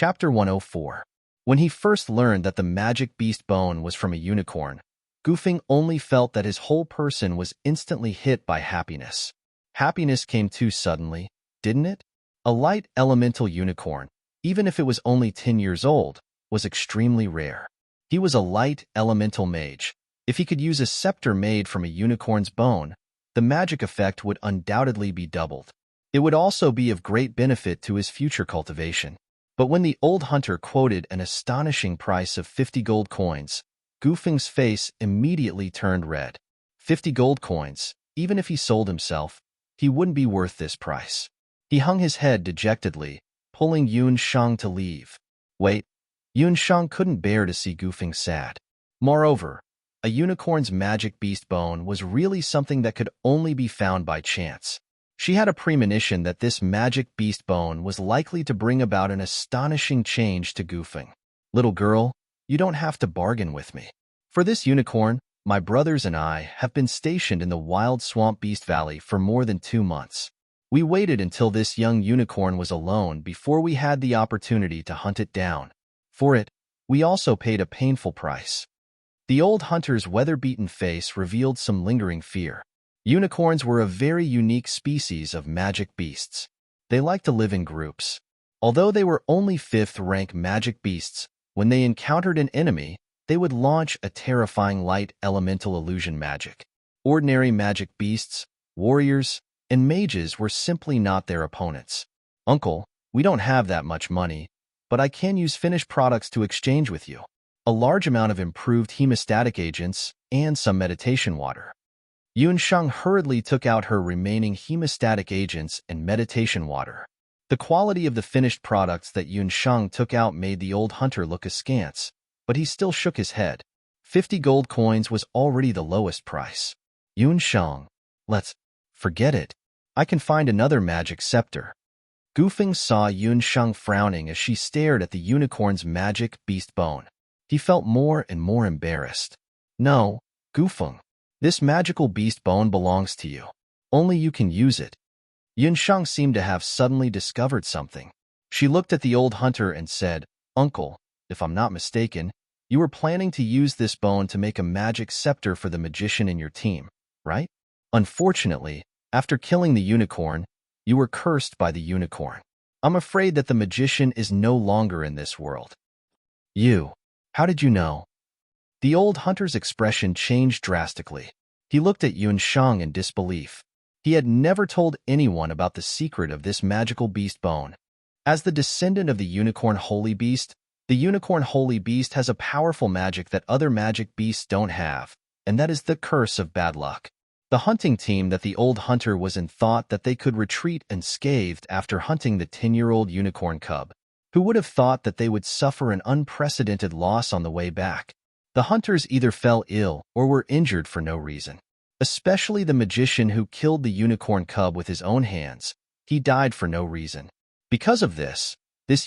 Chapter 104. When he first learned that the magic beast bone was from a unicorn, Goofing only felt that his whole person was instantly hit by happiness. Happiness came too suddenly, didn't it? A light elemental unicorn, even if it was only 10 years old, was extremely rare. He was a light elemental mage. If he could use a scepter made from a unicorn's bone, the magic effect would undoubtedly be doubled. It would also be of great benefit to his future cultivation. But when the old hunter quoted an astonishing price of 50 gold coins, Goofing's face immediately turned red. 50 gold coins, even if he sold himself, he wouldn't be worth this price. He hung his head dejectedly, pulling Yun Shang to leave. Wait, Yun Shang couldn't bear to see Goofing sad. Moreover, a unicorn's magic beast bone was really something that could only be found by chance. She had a premonition that this magic beast bone was likely to bring about an astonishing change to Goofing. Little girl, you don't have to bargain with me. For this unicorn, my brothers and I have been stationed in the wild swamp beast valley for more than 2 months. We waited until this young unicorn was alone before we had the opportunity to hunt it down. For it, we also paid a painful price. The old hunter's weather-beaten face revealed some lingering fear. Unicorns were a very unique species of magic beasts. They liked to live in groups. Although they were only 5th-rank magic beasts, when they encountered an enemy, they would launch a terrifying light elemental illusion magic. Ordinary magic beasts, warriors, and mages were simply not their opponents. Uncle, we don't have that much money, but I can use finished products to exchange with you. A large amount of improved hemostatic agents and some meditation water. Yun Shang hurriedly took out her remaining hemostatic agents and meditation water. The quality of the finished products that Yun Shang took out made the old hunter look askance, but he still shook his head. 50 gold coins was already the lowest price. Yun Shang, let's forget it. I can find another magic scepter. Goofing saw Yun Shang frowning as she stared at the unicorn's magic beast bone. He felt more and more embarrassed. No, Goofing. This magical beast bone belongs to you. Only you can use it. Yun Shang seemed to have suddenly discovered something. She looked at the old hunter and said, Uncle, if I'm not mistaken, you were planning to use this bone to make a magic scepter for the magician in your team, right? Unfortunately, after killing the unicorn, you were cursed by the unicorn. I'm afraid that the magician is no longer in this world. How did you know? The old hunter's expression changed drastically. He looked at Yun Shang in disbelief. He had never told anyone about the secret of this magical beast bone. As the descendant of the unicorn holy beast, the unicorn holy beast has a powerful magic that other magic beasts don't have, and that is the curse of bad luck. The hunting team that the old hunter was in thought that they could retreat unscathed after hunting the 10-year-old unicorn cub. Who would have thought that they would suffer an unprecedented loss on the way back? The hunters either fell ill or were injured for no reason. Especially the magician who killed the unicorn cub with his own hands. He died for no reason. Because of this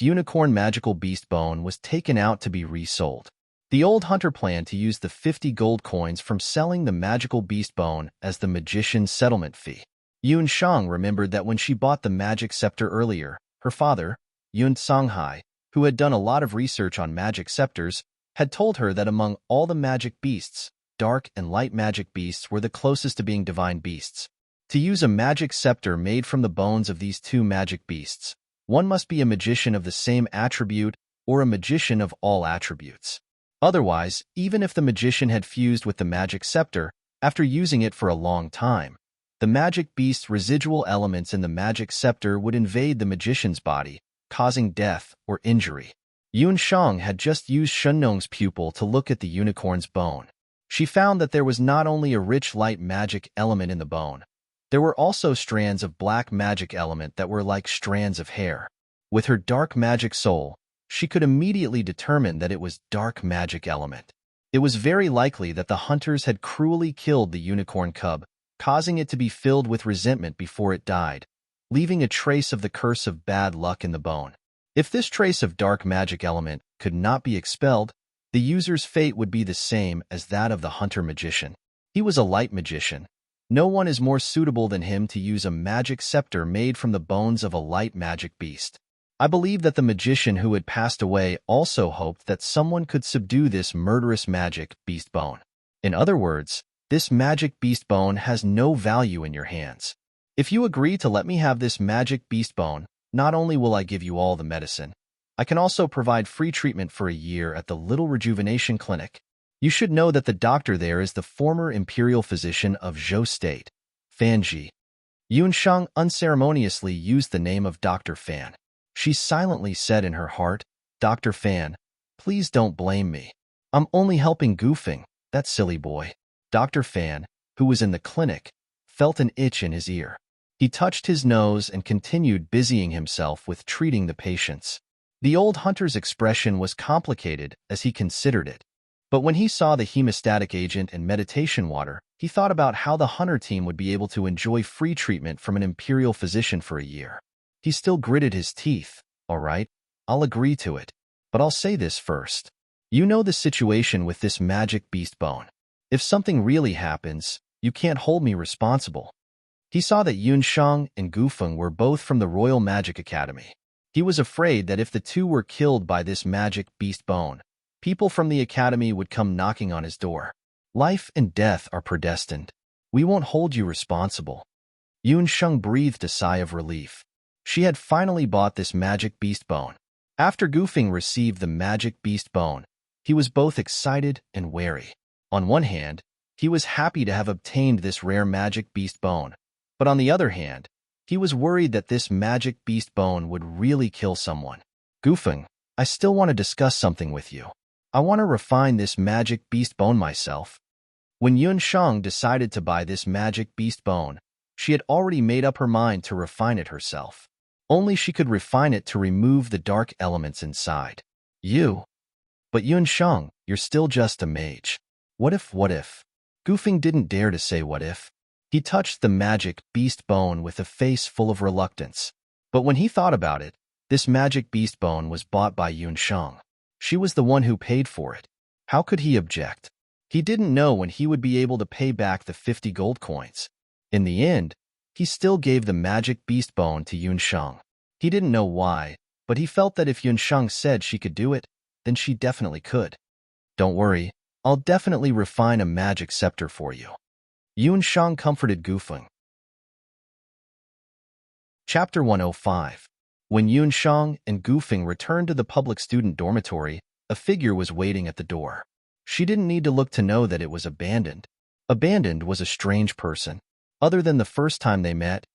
unicorn magical beast bone was taken out to be resold. The old hunter planned to use the 50 gold coins from selling the magical beast bone as the magician's settlement fee. Yun Shang remembered that when she bought the magic scepter earlier, her father, Yun Songhai, who had done a lot of research on magic scepters, had told her that among all the magic beasts, dark and light magic beasts were the closest to being divine beasts. To use a magic scepter made from the bones of these two magic beasts, one must be a magician of the same attribute or a magician of all attributes. Otherwise, even if the magician had fused with the magic scepter, after using it for a long time, the magic beast's residual elements in the magic scepter would invade the magician's body, causing death or injury. Yun Shang had just used Shennong's pupil to look at the unicorn's bone. She found that there was not only a rich light magic element in the bone, there were also strands of black magic element that were like strands of hair. With her dark magic soul, she could immediately determine that it was dark magic element. It was very likely that the hunters had cruelly killed the unicorn cub, causing it to be filled with resentment before it died, leaving a trace of the curse of bad luck in the bone. If this trace of dark magic element could not be expelled, the user's fate would be the same as that of the hunter magician. He was a light magician. No one is more suitable than him to use a magic scepter made from the bones of a light magic beast. I believe that the magician who had passed away also hoped that someone could subdue this murderous magic beast bone. In other words, this magic beast bone has no value in your hands. If you agree to let me have this magic beast bone, not only will I give you all the medicine, I can also provide free treatment for a year at the Little Rejuvenation Clinic. You should know that the doctor there is the former imperial physician of Zhou State, Fan Ji. Yunsheng unceremoniously used the name of Dr. Fan. She silently said in her heart, Dr. Fan, please don't blame me. I'm only helping Goofing, that silly boy. Dr. Fan, who was in the clinic, felt an itch in his ear. He touched his nose and continued busying himself with treating the patients. The old hunter's expression was complicated as he considered it. But when he saw the hemostatic agent and meditation water, he thought about how the hunter team would be able to enjoy free treatment from an imperial physician for a year. He still gritted his teeth. All right, I'll agree to it. But I'll say this first. You know the situation with this magic beast bone. If something really happens, you can't hold me responsible. He saw that Yunsheng and Gufeng were both from the Royal Magic Academy. He was afraid that if the two were killed by this magic beast bone, people from the academy would come knocking on his door. Life and death are predestined. We won't hold you responsible. Yunsheng breathed a sigh of relief. She had finally bought this magic beast bone. After Gufeng received the magic beast bone, he was both excited and wary. On one hand, he was happy to have obtained this rare magic beast bone, but on the other hand, he was worried that this magic beast bone would really kill someone. Gufeng, I still want to discuss something with you. I want to refine this magic beast bone myself. When Yunsheng decided to buy this magic beast bone, she had already made up her mind to refine it herself. Only she could refine it to remove the dark elements inside. But Yunsheng, you're still just a mage. What if? Gufeng didn't dare to say what if. He touched the magic beast bone with a face full of reluctance. But when he thought about it, this magic beast bone was bought by Yunsheng. She was the one who paid for it. How could he object? He didn't know when he would be able to pay back the 50 gold coins. In the end, he still gave the magic beast bone to Yunsheng. He didn't know why, but he felt that if Yunsheng said she could do it, then she definitely could. Don't worry, I'll definitely refine a magic scepter for you. Yunsheng comforted Gufeng. Chapter 105. When Yunsheng and Gufeng returned to the public student dormitory, a figure was waiting at the door. She didn't need to look to know that it was Abandoned. Abandoned was a strange person. Other than the first time they met,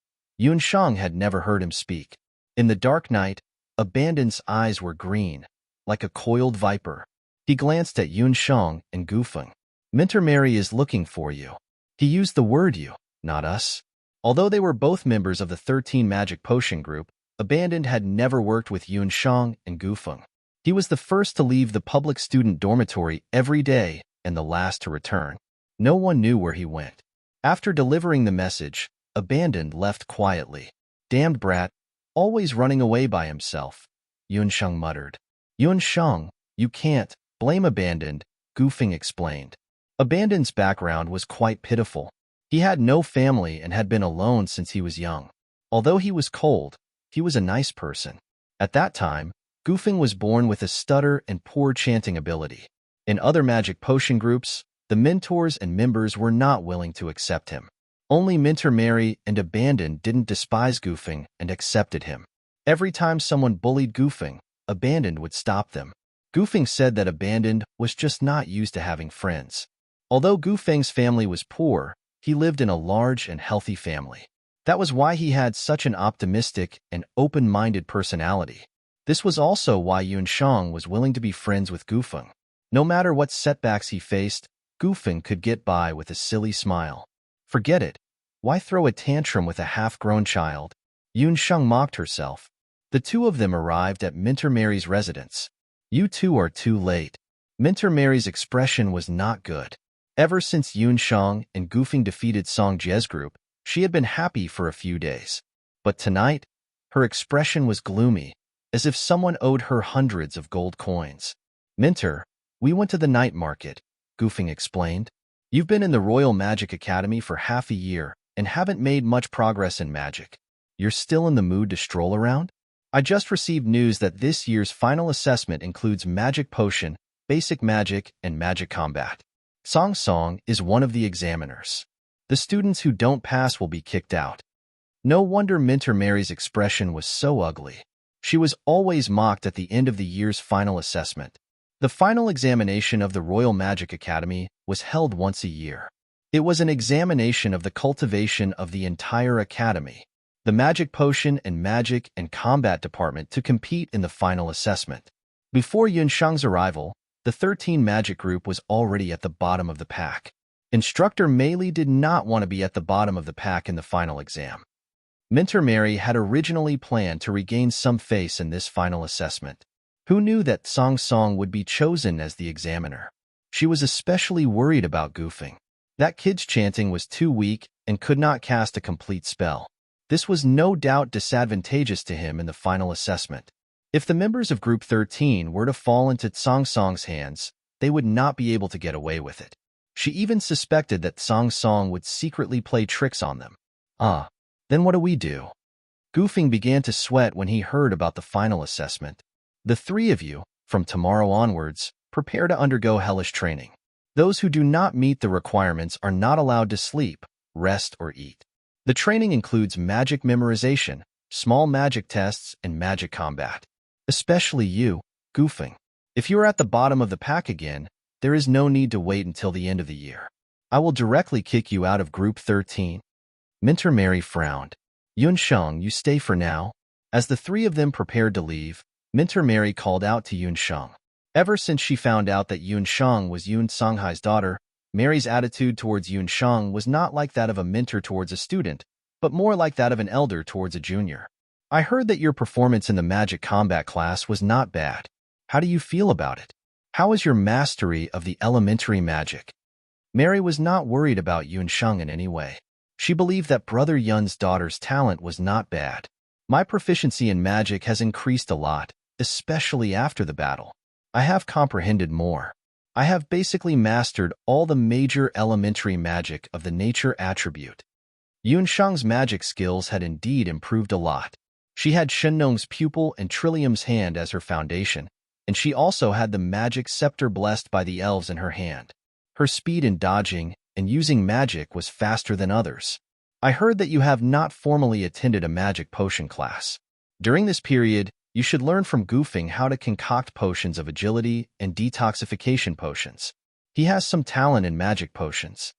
Yunsheng had never heard him speak. In the dark night, Abandoned's eyes were green, like a coiled viper. He glanced at Yunsheng and Gufeng. Minter Mary is looking for you. He used the word you, not us. Although they were both members of the 13 Magic Potion Group, Abandoned had never worked with Yunsheng and Gufeng. He was the first to leave the public student dormitory every day and the last to return. No one knew where he went. After delivering the message, Abandoned left quietly. Damned brat, always running away by himself, Yunsheng muttered. Yunsheng, you can't blame Abandoned, Gufeng explained. Abandoned's background was quite pitiful. He had no family and had been alone since he was young. Although he was cold, he was a nice person. At that time, Gufeng was born with a stutter and poor chanting ability. In other magic potion groups, the mentors and members were not willing to accept him. Only Minter Mary and Abandoned didn't despise Gufeng and accepted him. Every time someone bullied Gufeng, Abandoned would stop them. Gufeng said that Abandoned was just not used to having friends. Although Gufeng's family was poor, he lived in a large and healthy family. That was why he had such an optimistic and open-minded personality. This was also why Yunsheng was willing to be friends with Gufeng. No matter what setbacks he faced, Gufeng could get by with a silly smile. Forget it. Why throw a tantrum with a half-grown child? Yunsheng mocked herself. The two of them arrived at Minter Mary's residence. You two are too late. Minter Mary's expression was not good. Ever since Yunsheng and Gufeng defeated Song Jie's group, she had been happy for a few days. But tonight, her expression was gloomy, as if someone owed her hundreds of gold coins. Minter, we went to the night market, Gufeng explained. You've been in the Royal Magic Academy for half a year and haven't made much progress in magic. You're still in the mood to stroll around? I just received news that this year's final assessment includes Magic Potion, Basic Magic, and Magic Combat. Song Song is one of the examiners. The students who don't pass will be kicked out. No wonder Minter Mary's expression was so ugly. She was always mocked at the end of the year's final assessment. The final examination of the Royal Magic Academy was held once a year. It was an examination of the cultivation of the entire academy, the Magic Potion and Magic and Combat Department to compete in the final assessment. Before Yunshang's arrival, the 13 Magic group was already at the bottom of the pack. Instructor Meili did not want to be at the bottom of the pack in the final exam. Minter Mary had originally planned to regain some face in this final assessment. Who knew that Song Song would be chosen as the examiner? She was especially worried about goofing. That kid's chanting was too weak and could not cast a complete spell. This was no doubt disadvantageous to him in the final assessment. If the members of Group 13 were to fall into Song Song's hands, they would not be able to get away with it. She even suspected that Song Song would secretly play tricks on them. Then what do we do? Goofing began to sweat when he heard about the final assessment. The three of you, from tomorrow onwards, prepare to undergo hellish training. Those who do not meet the requirements are not allowed to sleep, rest, or eat. The training includes magic memorization, small magic tests, and magic combat. Especially you, Goofing. If you are at the bottom of the pack again, there is no need to wait until the end of the year. I will directly kick you out of Group 13. Minter Mary frowned. Yunsheng, you stay for now. As the three of them prepared to leave, Minter Mary called out to Yunsheng. Ever since she found out that Yunsheng was Yun Songhai's daughter, Mary's attitude towards Yunsheng was not like that of a mentor towards a student, but more like that of an elder towards a junior. I heard that your performance in the magic combat class was not bad. How do you feel about it? How is your mastery of the elementary magic? Mary was not worried about Yunsheng in any way. She believed that Brother Yun's daughter's talent was not bad. My proficiency in magic has increased a lot, especially after the battle. I have comprehended more. I have basically mastered all the major elementary magic of the nature attribute. Yunsheng's magic skills had indeed improved a lot. She had Shenlong's pupil and Trillium's hand as her foundation, and she also had the magic scepter blessed by the elves in her hand. Her speed in dodging and using magic was faster than others. I heard that you have not formally attended a magic potion class. During this period, you should learn from Goofing how to concoct potions of agility and detoxification potions. He has some talent in magic potions.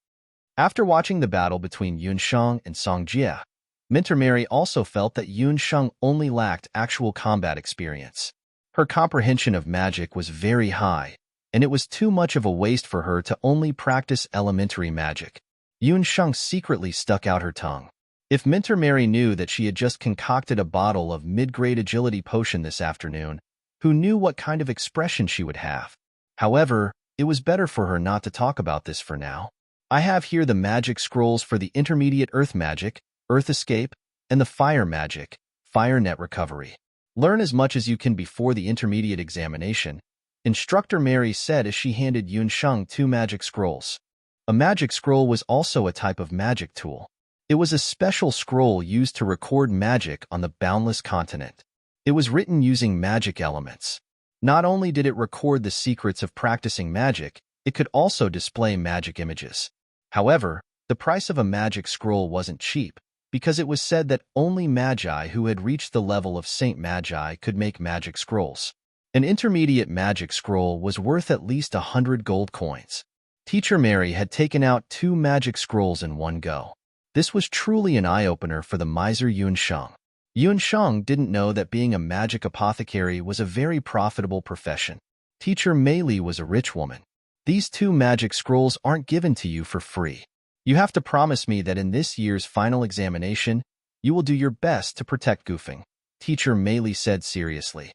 After watching the battle between Yunsheng and Song Jia, Minter Mary also felt that Yunsheng only lacked actual combat experience. Her comprehension of magic was very high, and it was too much of a waste for her to only practice elementary magic. Yunsheng secretly stuck out her tongue. If Minter Mary knew that she had just concocted a bottle of mid-grade agility potion this afternoon, who knew what kind of expression she would have? However, it was better for her not to talk about this for now. I have here the magic scrolls for the intermediate earth magic, earth escape, and the fire magic, fire net recovery. Learn as much as you can before the intermediate examination, Instructor Mary said as she handed Yunsheng 2 magic scrolls. A magic scroll was also a type of magic tool. It was a special scroll used to record magic on the boundless continent. It was written using magic elements. Not only did it record the secrets of practicing magic, it could also display magic images. However, the price of a magic scroll wasn't cheap, because it was said that only magi who had reached the level of Saint Magi could make magic scrolls. An intermediate magic scroll was worth at least 100 gold coins. Teacher Mary had taken out 2 magic scrolls in one go. This was truly an eye-opener for the miser Yunsheng. Yunsheng didn't know that being a magic apothecary was a very profitable profession. Teacher Meili was a rich woman. These 2 magic scrolls aren't given to you for free. You have to promise me that in this year's final examination, you will do your best to protect Goofing, Teacher Meili said seriously.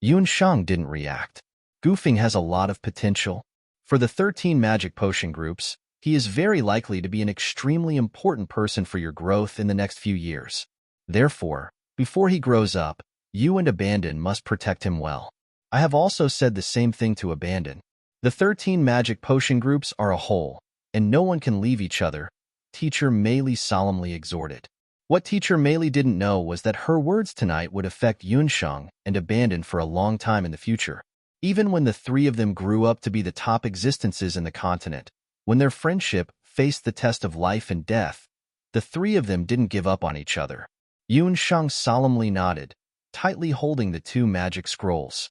Yunsheng didn't react. Goofing has a lot of potential. For the 13 magic potion groups, he is very likely to be an extremely important person for your growth in the next few years. Therefore, before he grows up, you and Abandon must protect him well. I have also said the same thing to Abandon. The 13 magic potion groups are a whole, and no one can leave each other, Teacher Meili solemnly exhorted. What teacher Meili didn't know was that her words tonight would affect Yunsheng and Abandon for a long time in the future. Even when the three of them grew up to be the top existences in the continent, when their friendship faced the test of life and death, the three of them didn't give up on each other. Yunsheng solemnly nodded, tightly holding the two magic scrolls.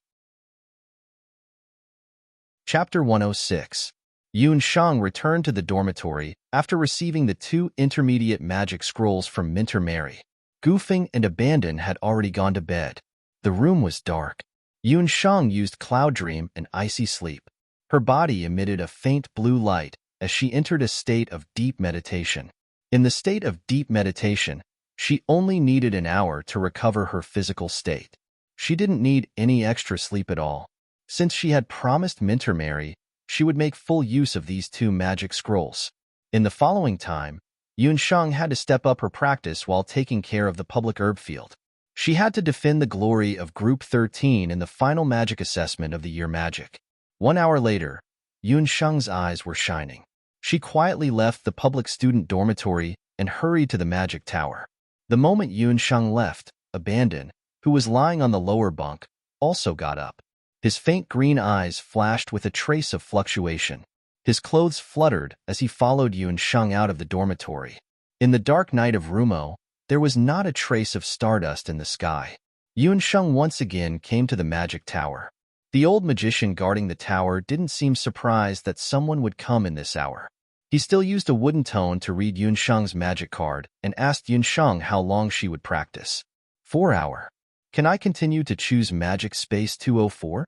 Chapter 106. Yunsheng returned to the dormitory after receiving the two intermediate magic scrolls from Minter Mary. Goofing and Abandon had already gone to bed. The room was dark. Yunsheng used Cloud Dream and Icy Sleep. Her body emitted a faint blue light as she entered a state of deep meditation. In the state of deep meditation, she only needed an hour to recover her physical state. She didn't need any extra sleep at all. Since she had promised Minter Mary, she would make full use of these two magic scrolls. In the following time, Yunsheng had to step up her practice while taking care of the public herb field. She had to defend the glory of Group 13 in the final magic assessment of the year magic. 1 hour later, Yunsheng's eyes were shining. She quietly left the public student dormitory and hurried to the magic tower. The moment Yunsheng left, Abandon, who was lying on the lower bunk, also got up. His faint green eyes flashed with a trace of fluctuation. His clothes fluttered as he followed Yunsheng out of the dormitory. In the dark night of Rumo, there was not a trace of stardust in the sky. Yunsheng once again came to the magic tower. The old magician guarding the tower didn't seem surprised that someone would come in this hour. He still used a wooden tone to read Yunsheng's magic card and asked Yunsheng how long she would practice. 4 hours. Can I continue to choose Magic Space 204?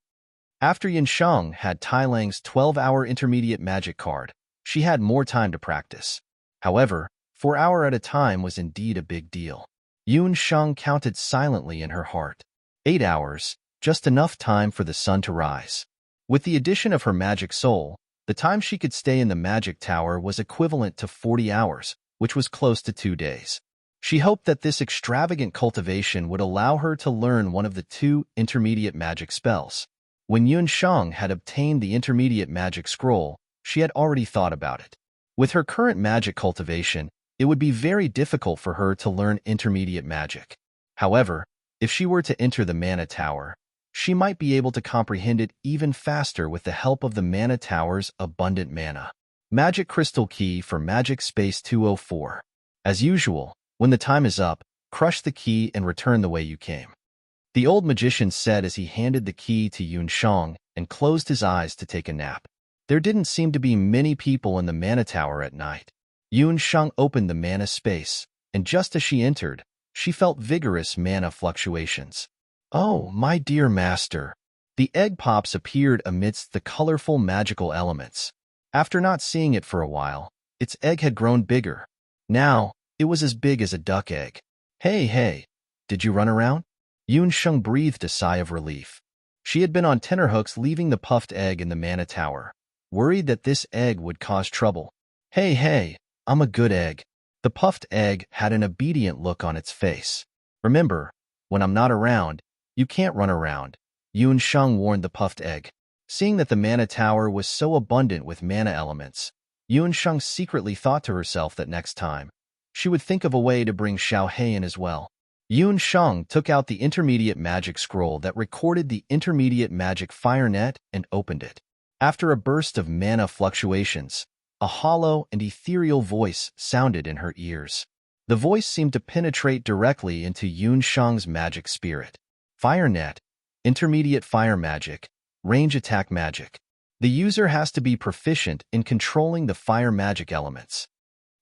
After Yunsheng had Tai Lang's 12-hour intermediate magic card, she had more time to practice. However, 4 hours at a time was indeed a big deal. Yunsheng counted silently in her heart. 8 hours, just enough time for the sun to rise. With the addition of her magic soul, the time she could stay in the magic tower was equivalent to 40 hours, which was close to 2 days. She hoped that this extravagant cultivation would allow her to learn one of the two intermediate magic spells. When Yunsheng had obtained the intermediate magic scroll, she had already thought about it. With her current magic cultivation, it would be very difficult for her to learn intermediate magic. However, if she were to enter the Mana Tower, she might be able to comprehend it even faster with the help of the Mana Tower's abundant mana. Magic Crystal Key for Magic Space 204. As usual, when the time is up, crush the key and return the way you came. The old magician said as he handed the key to Yunsheng and closed his eyes to take a nap. There didn't seem to be many people in the Mana Tower at night. Yunsheng opened the mana space, and just as she entered, she felt vigorous mana fluctuations. Oh, my dear master! The egg pops appeared amidst the colorful magical elements. After not seeing it for a while, its egg had grown bigger. Now, it was as big as a duck egg. Hey, did you run around? Yunsheng breathed a sigh of relief. She had been on tenterhooks leaving the puffed egg in the Mana Tower, worried that this egg would cause trouble. Hey, I'm a good egg. The puffed egg had an obedient look on its face. Remember, when I'm not around, you can't run around, Yunsheng warned the puffed egg. Seeing that the Mana Tower was so abundant with mana elements, Yunsheng secretly thought to herself that next time, she would think of a way to bring Xiaohe in as well. Yunsheng took out the intermediate magic scroll that recorded the intermediate magic fire net and opened it. After a burst of mana fluctuations, a hollow and ethereal voice sounded in her ears. The voice seemed to penetrate directly into Yunsheng's magic spirit. Fire net, intermediate fire magic, range attack magic. The user has to be proficient in controlling the fire magic elements.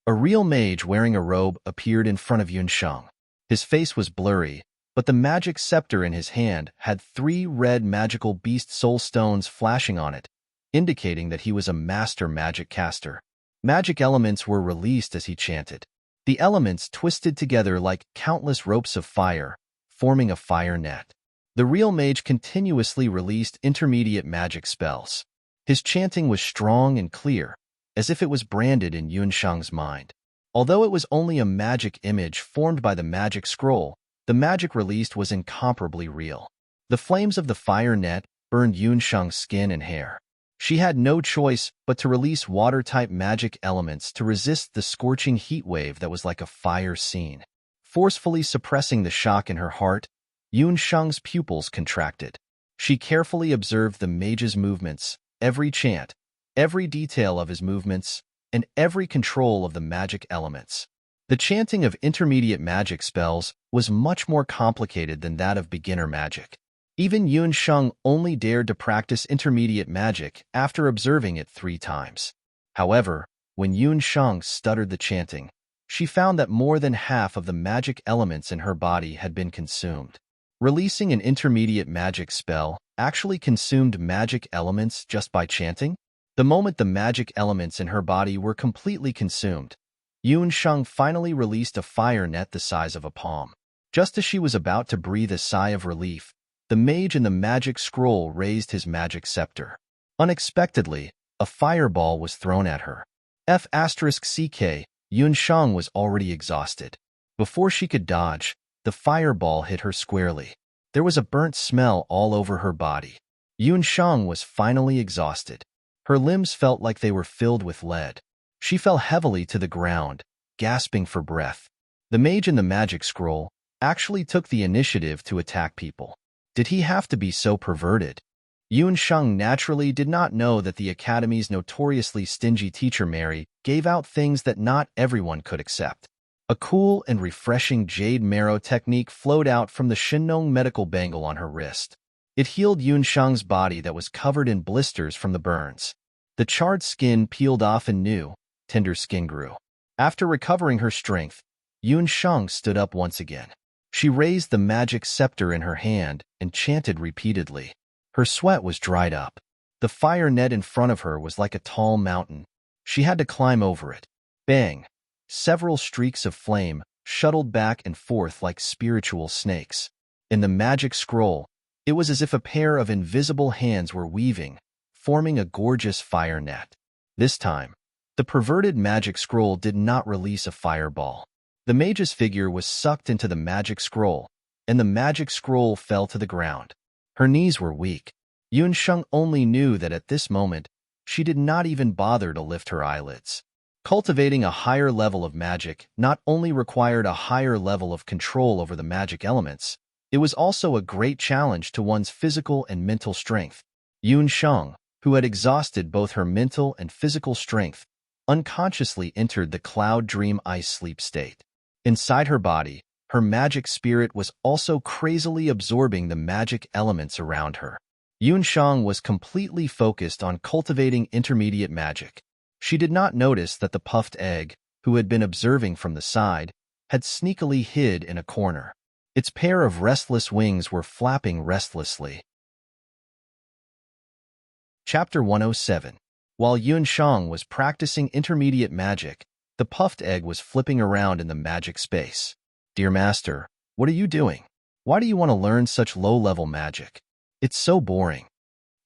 A real mage wearing a robe appeared in front of Yunsheng. His face was blurry, but the magic scepter in his hand had 3 red magical beast soul stones flashing on it, indicating that he was a master magic caster. Magic elements were released as he chanted. The elements twisted together like countless ropes of fire, forming a fire net. The real mage continuously released intermediate magic spells. His chanting was strong and clear, as if it was branded in Yunsheng's mind. Although it was only a magic image formed by the magic scroll, the magic released was incomparably real. The flames of the fire net burned Yunsheng's skin and hair. She had no choice but to release water-type magic elements to resist the scorching heat wave that was like a fire scene. Forcefully suppressing the shock in her heart, Yun Sheng's pupils contracted. She carefully observed the mage's movements, every chant, every detail of his movements, and every control of the magic elements. The chanting of intermediate magic spells was much more complicated than that of beginner magic. Even Yun Sheng only dared to practice intermediate magic after observing it 3 times. However, when Yun Sheng stuttered the chanting, she found that more than half of the magic elements in her body had been consumed. Releasing an intermediate magic spell actually consumed magic elements just by chanting? The moment the magic elements in her body were completely consumed, Yun Sheng finally released a fire net the size of a palm. Just as she was about to breathe a sigh of relief, the mage in the magic scroll raised his magic scepter. Unexpectedly, a fireball was thrown at her. F***CK, Yun Sheng was already exhausted. Before she could dodge, the fireball hit her squarely. There was a burnt smell all over her body. Yun Sheng was finally exhausted. Her limbs felt like they were filled with lead. She fell heavily to the ground, gasping for breath. The mage in the magic scroll actually took the initiative to attack people. Did he have to be so perverted? Yun Sheng naturally did not know that the Academy's notoriously stingy teacher Mary gave out things that not everyone could accept. A cool and refreshing jade marrow technique flowed out from the Shinnong medical bangle on her wrist. It healed Yun Sheng's body that was covered in blisters from the burns. The charred skin peeled off and new, tender skin grew. After recovering her strength, Yun Sheng stood up once again. She raised the magic scepter in her hand and chanted repeatedly. Her sweat was dried up. The fire net in front of her was like a tall mountain. She had to climb over it. Bang! Several streaks of flame shuttled back and forth like spiritual snakes. In the magic scroll, it was as if a pair of invisible hands were weaving, forming a gorgeous fire net. This time, the perverted magic scroll did not release a fireball. The mage's figure was sucked into the magic scroll, and the magic scroll fell to the ground. Her knees were weak. Yun Sheng only knew that at this moment, she did not even bother to lift her eyelids. Cultivating a higher level of magic not only required a higher level of control over the magic elements, it was also a great challenge to one's physical and mental strength. Yun Sheng, who had exhausted both her mental and physical strength, unconsciously entered the cloud dream ice sleep state. Inside her body, her magic spirit was also crazily absorbing the magic elements around her. Yun Sheng was completely focused on cultivating intermediate magic. She did not notice that the puffed egg, who had been observing from the side, had sneakily hid in a corner. Its pair of restless wings were flapping restlessly. Chapter 107. While Yun Sheng was practicing intermediate magic, the puffed egg was flipping around in the magic space. "Dear Master, what are you doing? Why do you want to learn such low-level magic? It's so boring."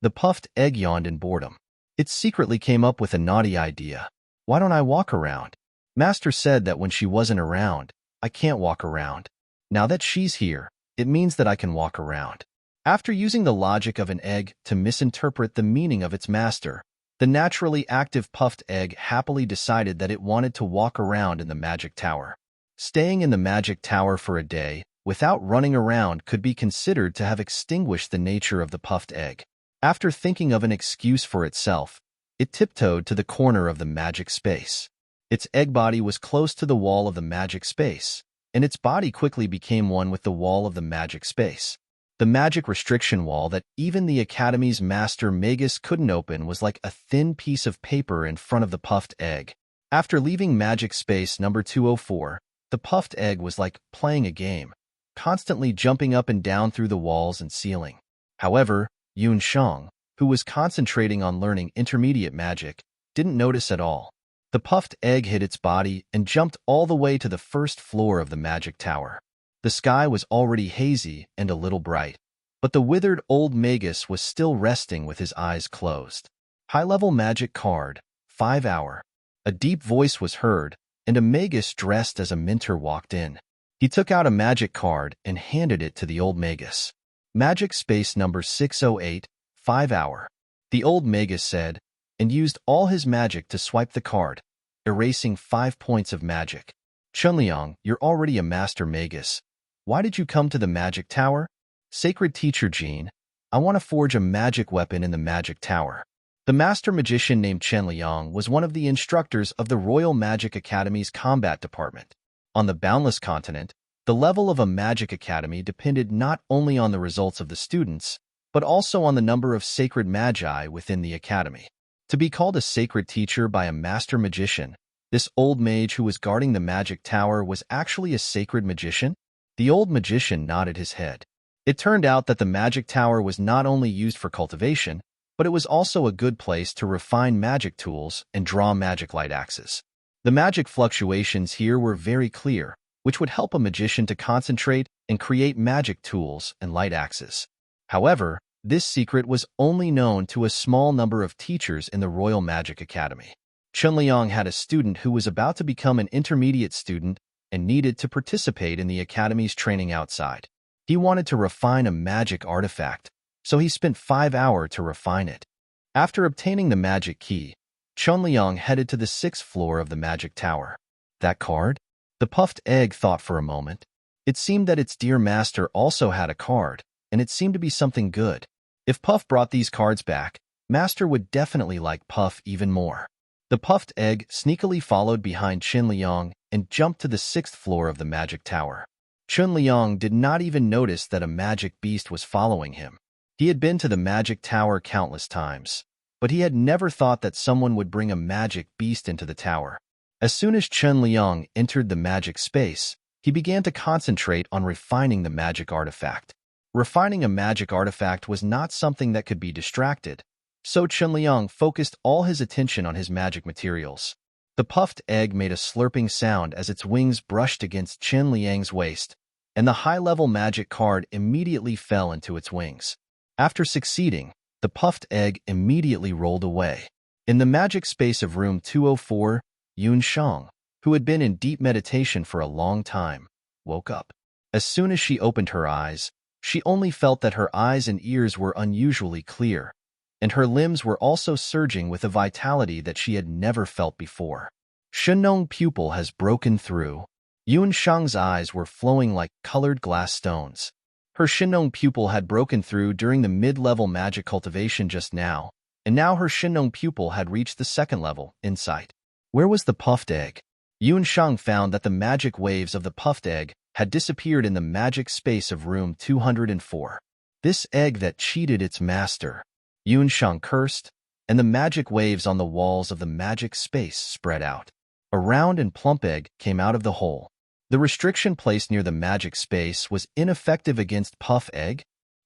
The puffed egg yawned in boredom. It secretly came up with a naughty idea. "Why don't I walk around? Master said that when she wasn't around, I can't walk around. Now that she's here, it means that I can walk around." After using the logic of an egg to misinterpret the meaning of its master, the naturally active puffed egg happily decided that it wanted to walk around in the magic tower. Staying in the magic tower for a day without running around could be considered to have extinguished the nature of the puffed egg. After thinking of an excuse for itself, it tiptoed to the corner of the magic space. Its egg body was close to the wall of the magic space, and its body quickly became one with the wall of the magic space. The magic restriction wall that even the Academy's master Magus couldn't open was like a thin piece of paper in front of the puffed egg. After leaving magic space number 204, the puffed egg was like playing a game, constantly jumping up and down through the walls and ceiling. However, Yun Sheng, who was concentrating on learning intermediate magic, didn't notice at all. The puffed egg hit its body and jumped all the way to the first floor of the magic tower. The sky was already hazy and a little bright, but the withered old Magus was still resting with his eyes closed. "High-level magic card, 5 hour. A deep voice was heard, and a Magus dressed as a mentor walked in. He took out a magic card and handed it to the old Magus. "Magic space number 608, 5 hour. The old Magus said, and used all his magic to swipe the card, erasing 5 points of magic. Chunliang, you're already a master magus. Why did you come to the magic tower? Sacred teacher Jean, I want to forge a magic weapon in the magic tower. The master magician named Chen Liang was one of the instructors of the Royal Magic Academy's combat department. On the Boundless Continent, the level of a magic academy depended not only on the results of the students, but also on the number of sacred magi within the academy. To be called a sacred teacher by a master magician, this old mage who was guarding the magic tower was actually a sacred magician? The old magician nodded his head. It turned out that the magic tower was not only used for cultivation, but it was also a good place to refine magic tools and draw magic light axes. The magic fluctuations here were very clear, which would help a magician to concentrate and create magic tools and light axes. However, this secret was only known to a small number of teachers in the Royal Magic Academy. Chunliang had a student who was about to become an intermediate student and needed to participate in the academy's training outside. He wanted to refine a magic artifact, so he spent 5 hours to refine it. After obtaining the magic key, Chunliang headed to the 6th floor of the magic tower. That card? The puffed egg thought for a moment. It seemed that its dear master also had a card, and it seemed to be something good. If Puff brought these cards back, Master would definitely like Puff even more. The puffed egg sneakily followed behind Qin Liang and jumped to the 6th floor of the magic tower. Qin Liang did not even notice that a magic beast was following him. He had been to the magic tower countless times, but he had never thought that someone would bring a magic beast into the tower. As soon as Qin Liang entered the magic space, he began to concentrate on refining the magic artifact. Refining a magic artifact was not something that could be distracted, so Qin Liang focused all his attention on his magic materials. The puffed egg made a slurping sound as its wings brushed against Qin Liang's waist, and the high-level magic card immediately fell into its wings. After succeeding, the puffed egg immediately rolled away. In the magic space of room 204, Yun Shang, who had been in deep meditation for a long time, woke up. As soon as she opened her eyes, she only felt that her eyes and ears were unusually clear, and her limbs were also surging with a vitality that she had never felt before. Shenong pupil has broken through. Yun Shang's eyes were flowing like colored glass stones. Her Shenong pupil had broken through during the mid-level magic cultivation just now, and now her Shenong pupil had reached the 2nd level, insight. Where was the puffed egg? Yun Shang found that the magic waves of the puffed egg had disappeared in the magic space of room 204. This egg that cheated its master. Yun Shang cursed, and the magic waves on the walls of the magic space spread out. A round and plump egg came out of the hole. The restriction placed near the magic space was ineffective against Puff Egg.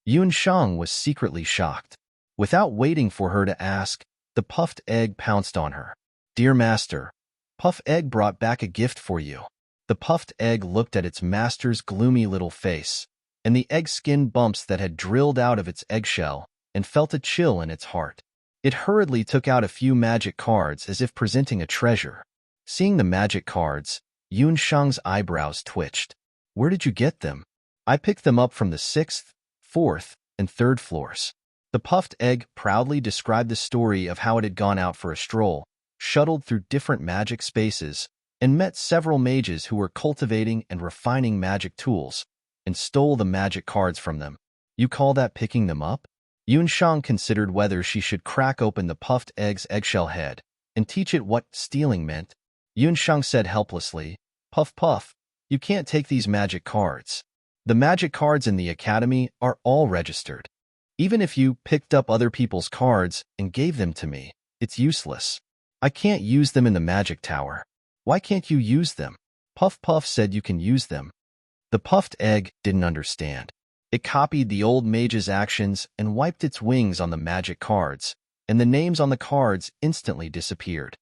Yun Shang was secretly shocked. Without waiting for her to ask, the puffed egg pounced on her. Dear master, Puff Egg brought back a gift for you. The puffed egg looked at its master's gloomy little face, and the egg skin bumps that had drilled out of its eggshell, and felt a chill in its heart. It hurriedly took out a few magic cards as if presenting a treasure. Seeing the magic cards, Yun Shang's eyebrows twitched. Where did you get them? I picked them up from the 6th, 4th, and 3rd floors. The puffed egg proudly described the story of how it had gone out for a stroll, shuttled through different magic spaces, and met several mages who were cultivating and refining magic tools, and stole the magic cards from them. You call that picking them up? Yun Shang considered whether she should crack open the puffed egg's eggshell head and teach it what stealing meant. Yun Shang said helplessly, Puff Puff, you can't take these magic cards. The magic cards in the academy are all registered. Even if you picked up other people's cards and gave them to me, it's useless. I can't use them in the magic tower. Why can't you use them? Puff Puff said you can use them. The puffed egg didn't understand. It copied the old mage's actions and wiped its wings on the magic cards, and the names on the cards instantly disappeared.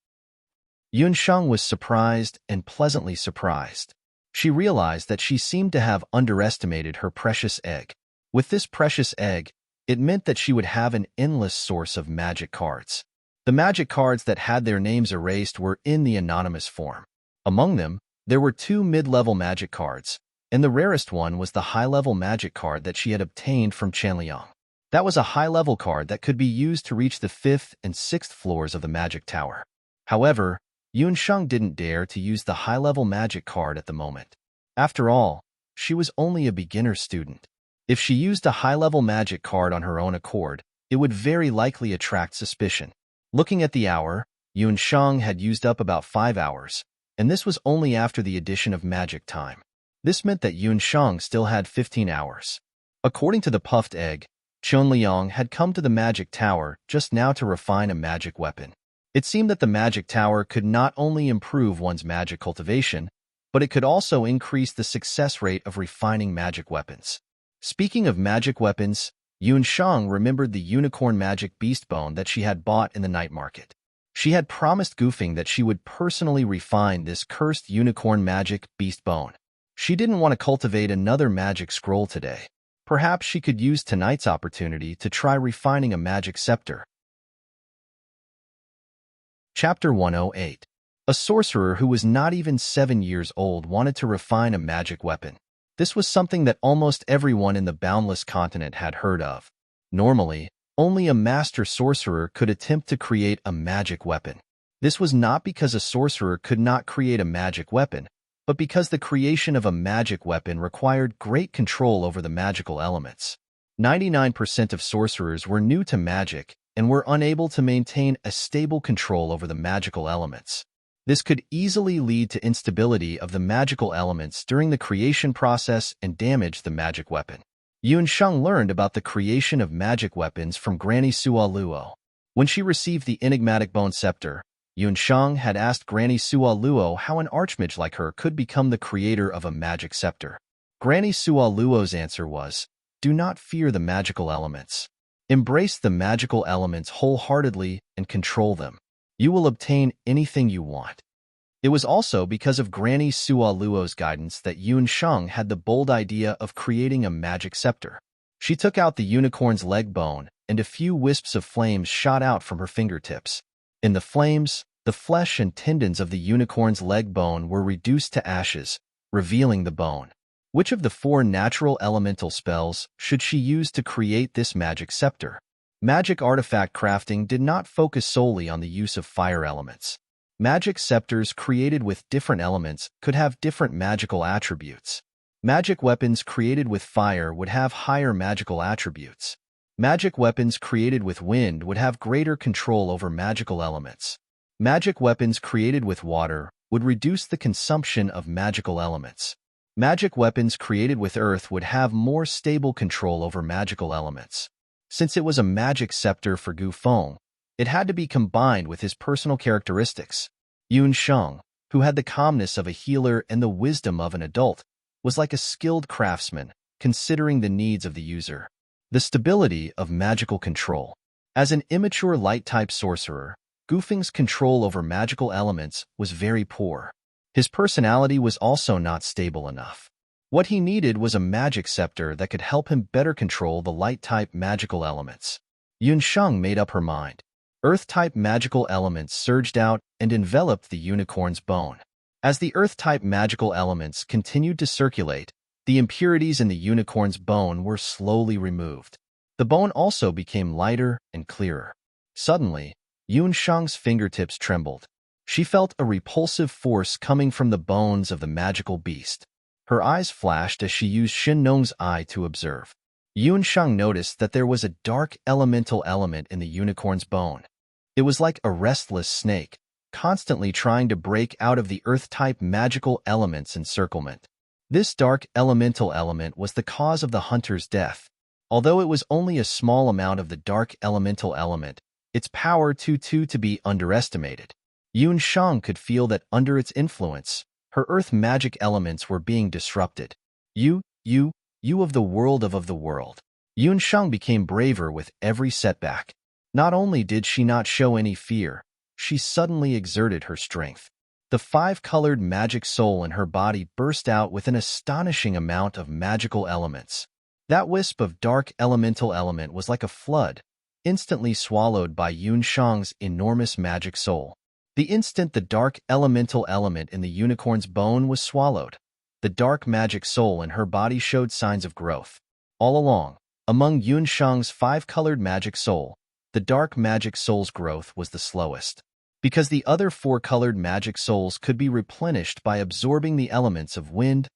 Yun Shang was surprised and pleasantly surprised. She realized that she seemed to have underestimated her precious egg. With this precious egg, it meant that she would have an endless source of magic cards. The magic cards that had their names erased were in the anonymous form. Among them, there were 2 mid-level magic cards, and the rarest one was the high-level magic card that she had obtained from Chanliang. That was a high-level card that could be used to reach the 5th and 6th floors of the magic tower. However, Yunsheng didn't dare to use the high-level magic card at the moment. After all, she was only a beginner student. If she used a high-level magic card on her own accord, it would very likely attract suspicion. Looking at the hour, Yunsheng had used up about 5 hours, and this was only after the addition of magic time. This meant that Yunsheng still had 15 hours. According to the puffed egg, Chunliang had come to the magic tower just now to refine a magic weapon. It seemed that the magic tower could not only improve one's magic cultivation, but it could also increase the success rate of refining magic weapons. Speaking of magic weapons, Yunsheng remembered the unicorn magic beast bone that she had bought in the night market. She had promised Gufing that she would personally refine this cursed unicorn magic beast bone. She didn't want to cultivate another magic scroll today. Perhaps she could use tonight's opportunity to try refining a magic scepter. Chapter 108. A sorcerer who was not even 7 years old wanted to refine a magic weapon. This was something that almost everyone in the boundless continent had heard of. Normally, only a master sorcerer could attempt to create a magic weapon. This was not because a sorcerer could not create a magic weapon, but because the creation of a magic weapon required great control over the magical elements. 99% of sorcerers were new to magic and were unable to maintain a stable control over the magical elements. This could easily lead to instability of the magical elements during the creation process and damage the magic weapon. Yunsheng learned about the creation of magic weapons from Granny Sualuo. When she received the enigmatic bone scepter, Yunsheng had asked Granny Sualuo how an archmage like her could become the creator of a magic scepter. Granny Sualuo's answer was, "Do not fear the magical elements. Embrace the magical elements wholeheartedly and control them. You will obtain anything you want." It was also because of Granny Sualuo's guidance that Yunsheng had the bold idea of creating a magic scepter. She took out the unicorn's leg bone, and a few wisps of flames shot out from her fingertips. In the flames, the flesh and tendons of the unicorn's leg bone were reduced to ashes, revealing the bone. Which of the 4 natural elemental spells should she use to create this magic scepter? Magic artifact crafting did not focus solely on the use of fire elements. Magic scepters created with different elements could have different magical attributes. Magic weapons created with fire would have higher magical attributes. Magic weapons created with wind would have greater control over magical elements. Magic weapons created with water would reduce the consumption of magical elements. Magic weapons created with earth would have more stable control over magical elements. Since it was a magic scepter for Gu Feng, it had to be combined with his personal characteristics. Yunsheng, who had the calmness of a healer and the wisdom of an adult, was like a skilled craftsman, considering the needs of the user. The stability of magical control. As an immature light-type sorcerer, Gufeng's control over magical elements was very poor. His personality was also not stable enough. What he needed was a magic scepter that could help him better control the light-type magical elements. Yunsheng made up her mind. Earth-type magical elements surged out and enveloped the unicorn's bone. As the Earth-type magical elements continued to circulate, the impurities in the unicorn's bone were slowly removed. The bone also became lighter and clearer. Suddenly, Yunsheng's fingertips trembled. She felt a repulsive force coming from the bones of the magical beast. Her eyes flashed as she used Shin Nong's eye to observe. Yunsheng noticed that there was a dark elemental element in the unicorn's bone. It was like a restless snake, constantly trying to break out of the earth-type magical element's encirclement. This dark elemental element was the cause of the hunter's death. Although it was only a small amount of the dark elemental element, its power too to be underestimated. Yunsheng could feel that under its influence, her earth magic elements were being disrupted. You of the world of the world. Yunsheng became braver with every setback. Not only did she not show any fear, she suddenly exerted her strength. The 5-colored magic soul in her body burst out with an astonishing amount of magical elements. That wisp of dark elemental element was like a flood, instantly swallowed by Yunsheng's enormous magic soul. The instant the dark elemental element in the unicorn's bone was swallowed, the dark magic soul in her body showed signs of growth. All along, among Yunsheng's 5-colored magic soul, the dark magic soul's growth was the slowest. because the other four colored magic souls could be replenished by absorbing the elements of wind,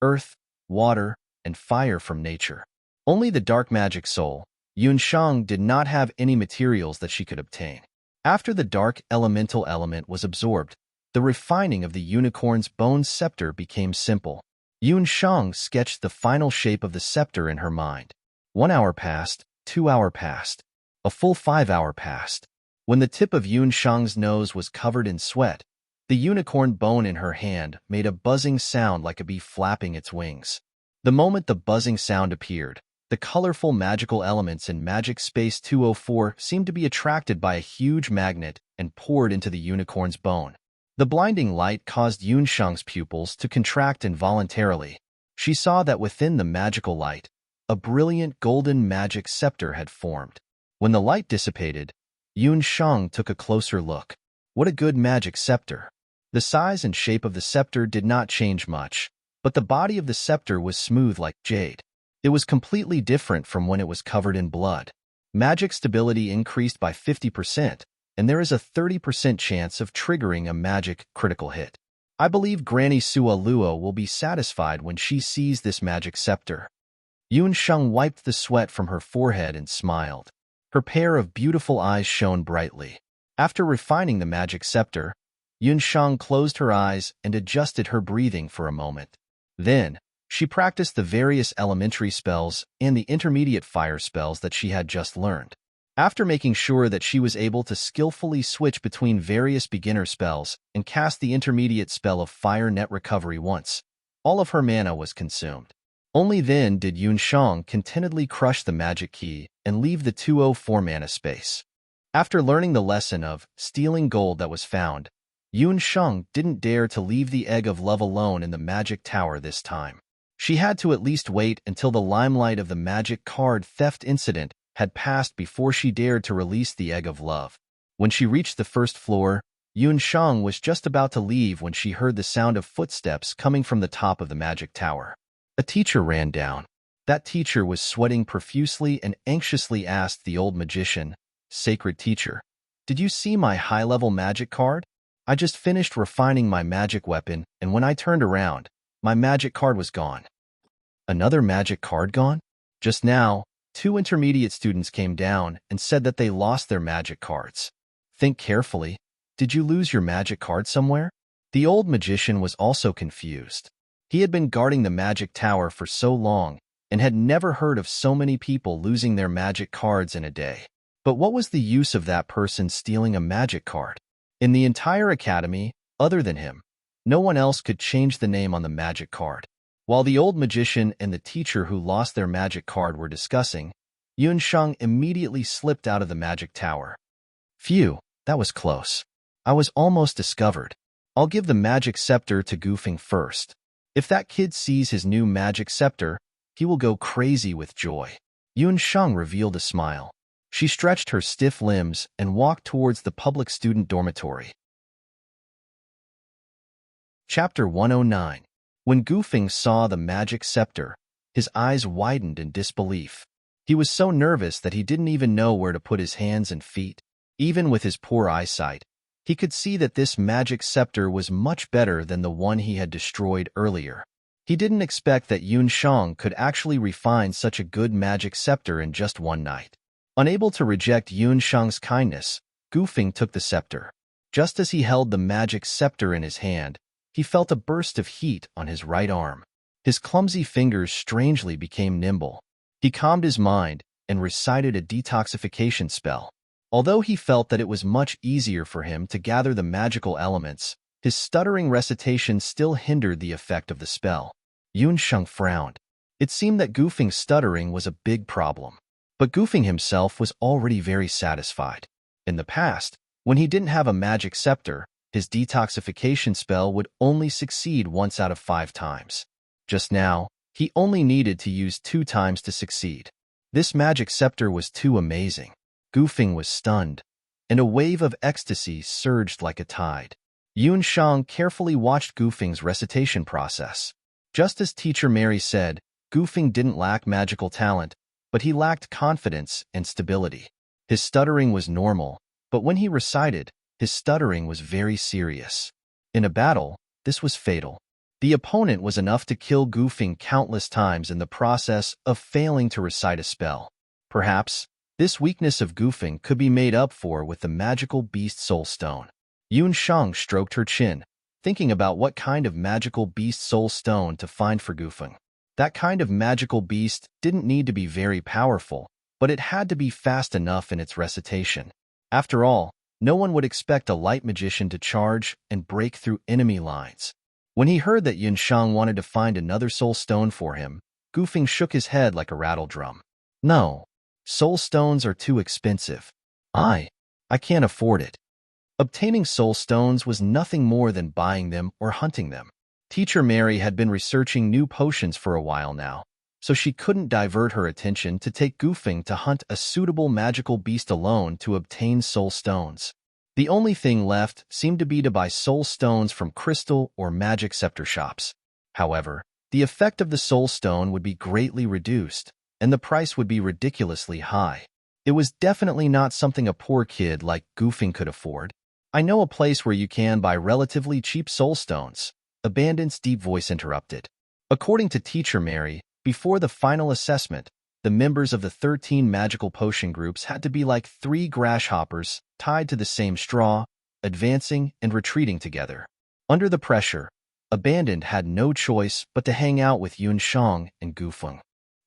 earth, water, and fire from nature. Only the dark magic soul, Yunshang, did not have any materials that she could obtain. After the dark elemental element was absorbed, the refining of the unicorn's bone scepter became simple. Yunshang sketched the final shape of the scepter in her mind. 1 hour passed, 2 hours passed. A full 5 hours passed. When the tip of Yunshang's nose was covered in sweat, the unicorn bone in her hand made a buzzing sound like a bee flapping its wings. The moment the buzzing sound appeared, the colorful magical elements in Magic Space 204 seemed to be attracted by a huge magnet and poured into the unicorn's bone. The blinding light caused Yunshang's pupils to contract involuntarily. She saw that within the magical light, a brilliant golden magic scepter had formed. When the light dissipated, Yunshang took a closer look. What a good magic scepter! The size and shape of the scepter did not change much, but the body of the scepter was smooth like jade. It was completely different from when it was covered in blood. Magic stability increased by 50%, and there is a 30% chance of triggering a magic critical hit. I believe Granny Sua Luo will be satisfied when she sees this magic scepter. Yunshang wiped the sweat from her forehead and smiled. Her pair of beautiful eyes shone brightly. After refining the magic scepter, Yunshang closed her eyes and adjusted her breathing for a moment. Then, she practiced the various elementary spells and the intermediate fire spells that she had just learned. After making sure that she was able to skillfully switch between various beginner spells and cast the intermediate spell of Fire Net Recovery once, all of her mana was consumed. Only then did Yunshang contentedly crush the magic key and leave the 204 mana space. After learning the lesson of stealing gold that was found, Yunshang didn't dare to leave the Egg of Love alone in the magic tower this time. She had to at least wait until the limelight of the magic card theft incident had passed before she dared to release the Egg of Love. When she reached the first floor, Yunshang was just about to leave when she heard the sound of footsteps coming from the top of the magic tower. A teacher ran down. That teacher was sweating profusely and anxiously asked the old magician, "Sacred teacher, did you see my high-level magic card? I just finished refining my magic weapon, and when I turned around, my magic card was gone." Another magic card gone? Just now, 2 intermediate students came down and said that they lost their magic cards. Think carefully. Did you lose your magic card somewhere? The old magician was also confused. He had been guarding the magic tower for so long and had never heard of so many people losing their magic cards in a day. But what was the use of that person stealing a magic card? In the entire academy, other than him, no one else could change the name on the magic card. While the old magician and the teacher who lost their magic card were discussing, Yunshang immediately slipped out of the magic tower. Phew, that was close. I was almost discovered. I'll give the magic scepter to Goofing first. If that kid sees his new magic scepter, he will go crazy with joy. Yunshang revealed a smile. She stretched her stiff limbs and walked towards the public student dormitory. Chapter 109. When Goofing saw the magic scepter, his eyes widened in disbelief. He was so nervous that he didn't even know where to put his hands and feet. Even with his poor eyesight, he could see that this magic scepter was much better than the one he had destroyed earlier. He didn't expect that Yunshang could actually refine such a good magic scepter in just one night. Unable to reject Yunshang's kindness, Goofing took the scepter. Just as he held the magic scepter in his hand, he felt a burst of heat on his right arm. His clumsy fingers strangely became nimble. He calmed his mind and recited a detoxification spell. Although he felt that it was much easier for him to gather the magical elements, his stuttering recitation still hindered the effect of the spell. Yunshang frowned. It seemed that Goofing's stuttering was a big problem. But Goofing himself was already very satisfied. In the past, when he didn't have a magic scepter, his detoxification spell would only succeed once out of 5 times. Just now, he only needed to use 2 times to succeed. This magic scepter was too amazing. Goofing was stunned, and a wave of ecstasy surged like a tide. Yunshang carefully watched Goofing's recitation process. Just as Teacher Mary said, Goofing didn't lack magical talent, but he lacked confidence and stability. His stuttering was normal, but when he recited, His stuttering was very serious. In a battle, this was fatal. The opponent was enough to kill Gufeng countless times in the process of failing to recite a spell. Perhaps, this weakness of Gufeng could be made up for with the magical beast soul stone. Yunshang stroked her chin, thinking about what kind of magical beast soul stone to find for Gufeng. That kind of magical beast didn't need to be very powerful, but it had to be fast enough in its recitation. After all, no one would expect a light magician to charge and break through enemy lines. When he heard that Yunshang wanted to find another soul stone for him, Gufeng shook his head like a rattle drum. No, soul stones are too expensive. I can't afford it. Obtaining soul stones was nothing more than buying them or hunting them. Teacher Mary had been researching new potions for a while now, so she couldn't divert her attention to take Gufeng to hunt a suitable magical beast alone to obtain soul stones. The only thing left seemed to be to buy soul stones from crystal or magic scepter shops. However, the effect of the soul stone would be greatly reduced, and the price would be ridiculously high. It was definitely not something a poor kid like Gufeng could afford. I know a place where you can buy relatively cheap soul stones, Abandon's deep voice interrupted. According to Teacher Mary, before the final assessment, the members of the 13 magical potion groups had to be like 3 grasshoppers tied to the same straw, advancing and retreating together. Under the pressure, Abandoned had no choice but to hang out with Yunshang and Gufeng.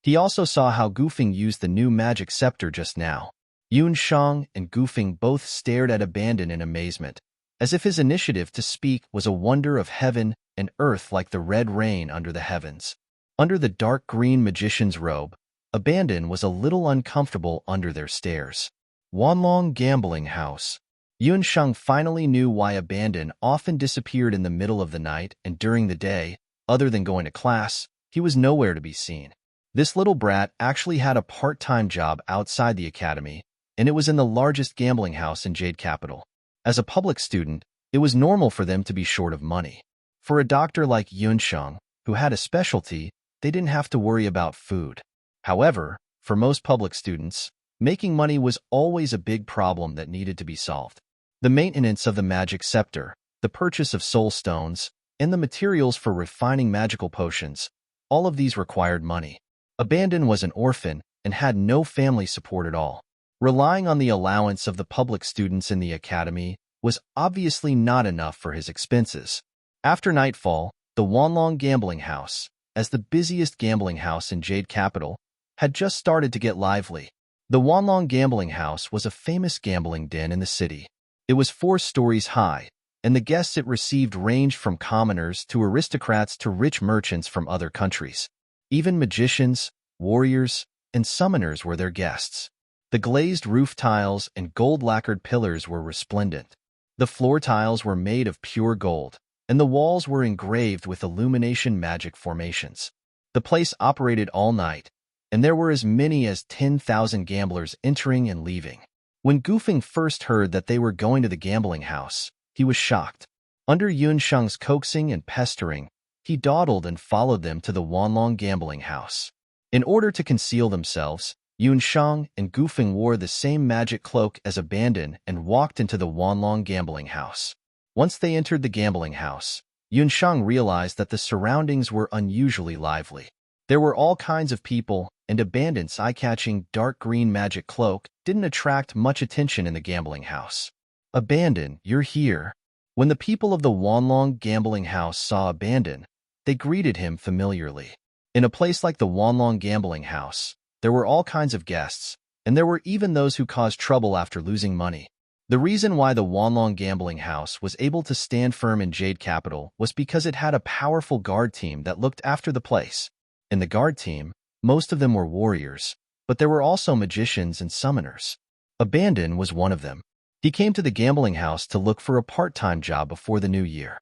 He also saw how Gufeng used the new magic scepter just now. Yunshang and Gufeng both stared at Abandon in amazement, as if his initiative to speak was a wonder of heaven and earth like the red rain under the heavens. Under the dark green magician's robe, Abandon was a little uncomfortable under their stares. Wanlong Gambling House. Yunshang finally knew why Abandon often disappeared in the middle of the night and during the day. Other than going to class, he was nowhere to be seen. This little brat actually had a part-time job outside the academy, and it was in the largest gambling house in Jade Capital. As a public student, it was normal for them to be short of money. For a doctor like Yunshang, who had a specialty, they didn't have to worry about food. However, for most public students, making money was always a big problem that needed to be solved. The maintenance of the magic scepter, the purchase of soul stones, and the materials for refining magical potions, all of these required money. Abandon was an orphan and had no family support at all. Relying on the allowance of the public students in the academy was obviously not enough for his expenses. After nightfall, the Wanlong Gambling House, as the busiest gambling house in Jade Capital, had just started to get lively. The Wanlong Gambling House was a famous gambling den in the city. It was 4 stories high, and the guests it received ranged from commoners to aristocrats to rich merchants from other countries. Even magicians, warriors, and summoners were their guests. The glazed roof tiles and gold-lacquered pillars were resplendent. The floor tiles were made of pure gold, and the walls were engraved with illumination magic formations. The place operated all night, and there were as many as 10,000 gamblers entering and leaving. When Gufeng first heard that they were going to the gambling house, he was shocked. Under Yunshang's coaxing and pestering, he dawdled and followed them to the Wanlong Gambling House. In order to conceal themselves, Yunshang and Gufeng wore the same magic cloak as Abandon and walked into the Wanlong Gambling House. Once they entered the gambling house, Yunshang realized that the surroundings were unusually lively. There were all kinds of people, and Abandon's eye-catching dark green magic cloak didn't attract much attention in the gambling house. Abandon, you're here. When the people of the Wanlong Gambling House saw Abandon, they greeted him familiarly. In a place like the Wanlong Gambling House, there were all kinds of guests, and there were even those who caused trouble after losing money. The reason why the Wanlong Gambling House was able to stand firm in Jade Capital was because it had a powerful guard team that looked after the place. In the guard team, most of them were warriors, but there were also magicians and summoners. Abandon was one of them. He came to the gambling house to look for a part-time job before the new year.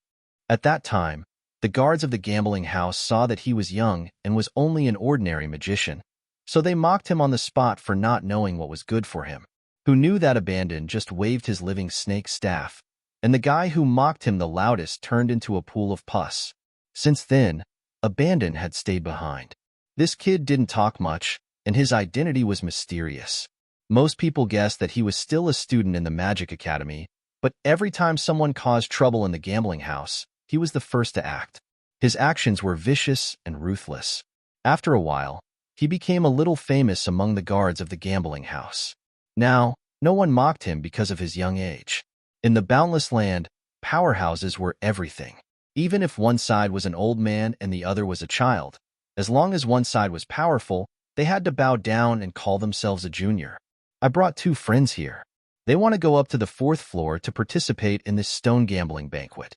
At that time, the guards of the gambling house saw that he was young and was only an ordinary magician, so they mocked him on the spot for not knowing what was good for him. Who knew that Abandon just waved his living snake staff, and the guy who mocked him the loudest turned into a pool of pus. Since then, Abandon had stayed behind. This kid didn't talk much, and his identity was mysterious. Most people guessed that he was still a student in the Magic Academy, But every time someone caused trouble in the gambling house, he was the first to act. His actions were vicious and ruthless. After a while, he became a little famous among the guards of the gambling house. Now, no one mocked him because of his young age. In the boundless land, powerhouses were everything. Even if one side was an old man and the other was a child, as long as one side was powerful, they had to bow down and call themselves a junior. I brought 2 friends here. They want to go up to the 4th floor to participate in this stone gambling banquet.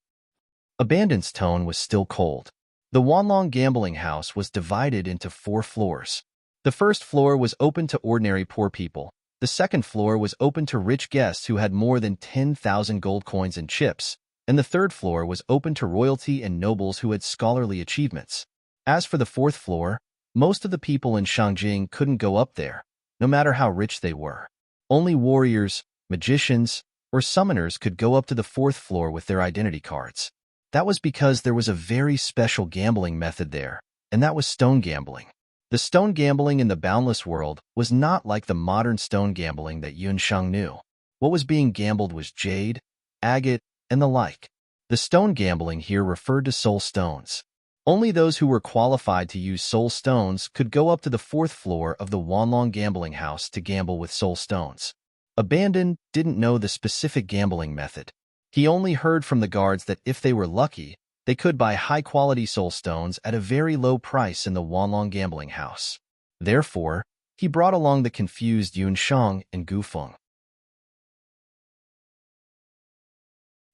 Abandon's tone was still cold. The Wanlong gambling house was divided into 4 floors. The first floor was open to ordinary poor people. The second floor was open to rich guests who had more than 10,000 gold coins and chips, and the third floor was open to royalty and nobles who had scholarly achievements. As for the 4th floor, most of the people in Shangjing couldn't go up there, no matter how rich they were. Only warriors, magicians, or summoners could go up to the 4th floor with their identity cards. That was because there was a very special gambling method there, and that was stone gambling. The stone gambling in the boundless world was not like the modern stone gambling that Yunsheng knew. What was being gambled was jade, agate, and the like. The stone gambling here referred to soul stones. Only those who were qualified to use soul stones could go up to the 4th floor of the Wanlong gambling house to gamble with soul stones. Abandon didn't know the specific gambling method. He only heard from the guards that if they were lucky, they could buy high-quality soul stones at a very low price in the Wanlong gambling house. Therefore, he brought along the confused Yunsheng and Gufeng.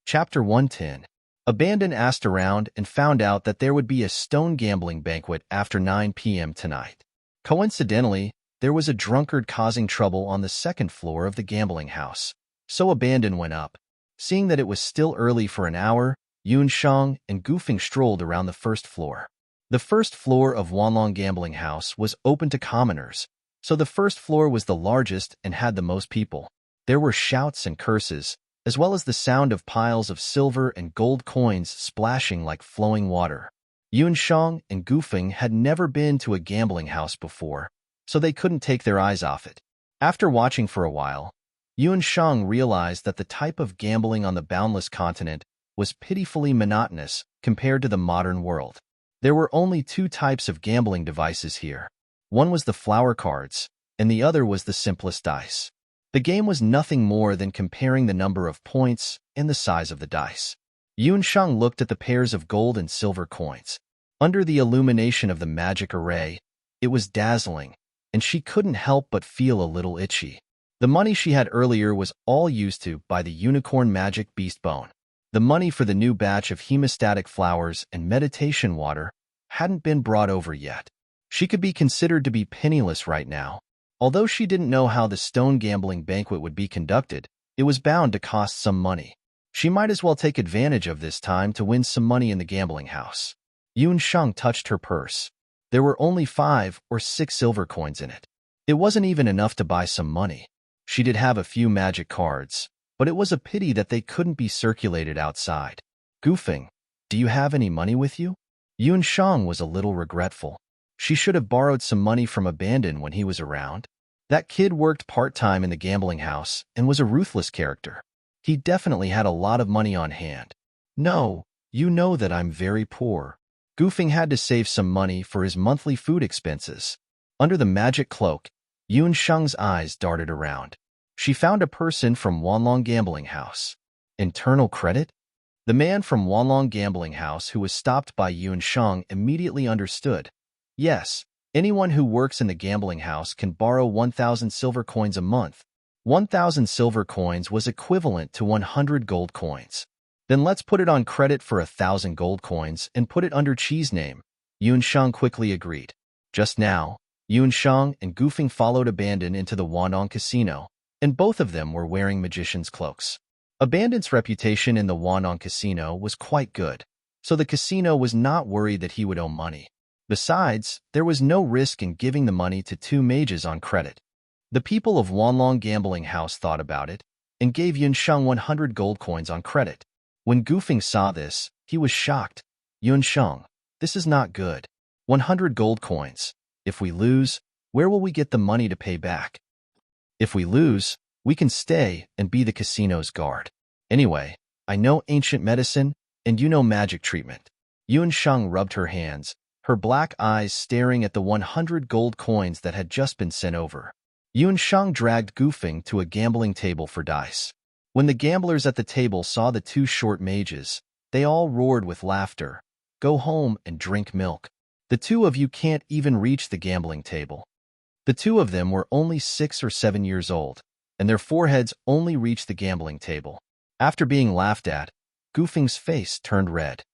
Chapter 110. Abandon asked around and found out that there would be a stone gambling banquet after 9 p.m. tonight. Coincidentally, there was a drunkard causing trouble on the 2nd floor of the gambling house, so Abandon went up. Seeing that it was still early for an hour, Yunsheng and Gufeng strolled around the 1st floor. The 1st floor of Wanlong gambling house was open to commoners, so the 1st floor was the largest and had the most people. There were shouts and curses, as well as the sound of piles of silver and gold coins splashing like flowing water. Yunsheng and Gufeng had never been to a gambling house before, so they couldn't take their eyes off it. After watching for a while, Yunsheng realized that the type of gambling on the boundless continent was pitifully monotonous compared to the modern world. There were only 2 types of gambling devices here. One was the flower cards, and the other was the simplest dice. The game was nothing more than comparing the number of points and the size of the dice. Yunsheng looked at the pairs of gold and silver coins. Under the illumination of the magic array, it was dazzling, and she couldn't help but feel a little itchy. The money she had earlier was all used to by the unicorn magic beast bone. The money for the new batch of hemostatic flowers and meditation water hadn't been brought over yet. She could be considered to be penniless right now. Although she didn't know how the stone gambling banquet would be conducted, it was bound to cost some money. She might as well take advantage of this time to win some money in the gambling house. Yunsheng touched her purse. There were only 5 or 6 silver coins in it. It wasn't even enough to buy some money. She did have a few magic cards, but it was a pity that they couldn't be circulated outside. Gufeng, do you have any money with you? Yunsheng was a little regretful. She should have borrowed some money from Abandon when he was around. That kid worked part-time in the gambling house and was a ruthless character. He definitely had a lot of money on hand. No, you know that I'm very poor. Gufeng had to save some money for his monthly food expenses. Under the magic cloak, Yunsheng's eyes darted around. She found a person from Wanlong gambling house. Internal credit? The man from Wanlong gambling house who was stopped by Yunsheng immediately understood. Yes, anyone who works in the gambling house can borrow 1,000 silver coins a month. 1,000 silver coins was equivalent to 100 gold coins. Then let's put it on credit for 1,000 gold coins and put it under Chi's name. Yunsheng quickly agreed. Just now, Yunsheng and Gufeng followed Abandon into the Wanlong casino, and both of them were wearing magician's cloaks. Abandon's reputation in the Wanlong casino was quite good, so the casino was not worried that he would owe money. Besides, there was no risk in giving the money to 2 mages on credit. The people of Wanlong gambling house thought about it and gave Yunsheng 100 gold coins on credit. When Gufeng saw this, he was shocked. Yunsheng, this is not good. 100 gold coins. If we lose, where will we get the money to pay back? If we lose, we can stay and be the casino's guard. Anyway, I know ancient medicine, and you know magic treatment. Yuan Shang rubbed her hands, her black eyes staring at the 100 gold coins that had just been sent over. Yuan Shang dragged Gu Feng to a gambling table for dice. When the gamblers at the table saw the two short mages, they all roared with laughter. Go home and drink milk. The two of you can't even reach the gambling table. The two of them were only 6 or 7 years old, and their foreheads only reached the gambling table. After being laughed at, Gu Feng's face turned red.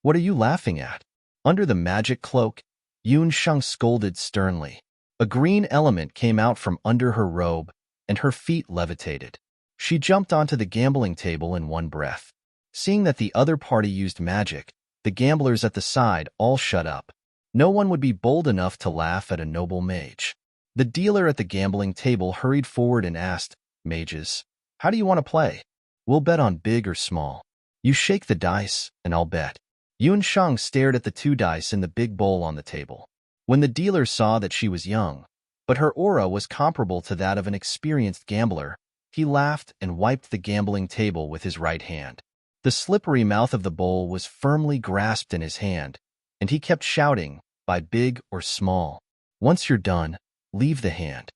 What are you laughing at? Under the magic cloak, Yuan Shang scolded sternly. A green element came out from under her robe, and her feet levitated. She jumped onto the gambling table in one breath. Seeing that the other party used magic, the gamblers at the side all shut up. No one would be bold enough to laugh at a noble mage. The dealer at the gambling table hurried forward and asked, Mages, how do you want to play? We'll bet on big or small. You shake the dice, and I'll bet. Yuan Shang stared at the 2 dice in the big bowl on the table. When the dealer saw that she was young, but her aura was comparable to that of an experienced gambler, he laughed and wiped the gambling table with his right hand. The slippery mouth of the bowl was firmly grasped in his hand, and he kept shouting, by big or small. Once you're done, leave the hand.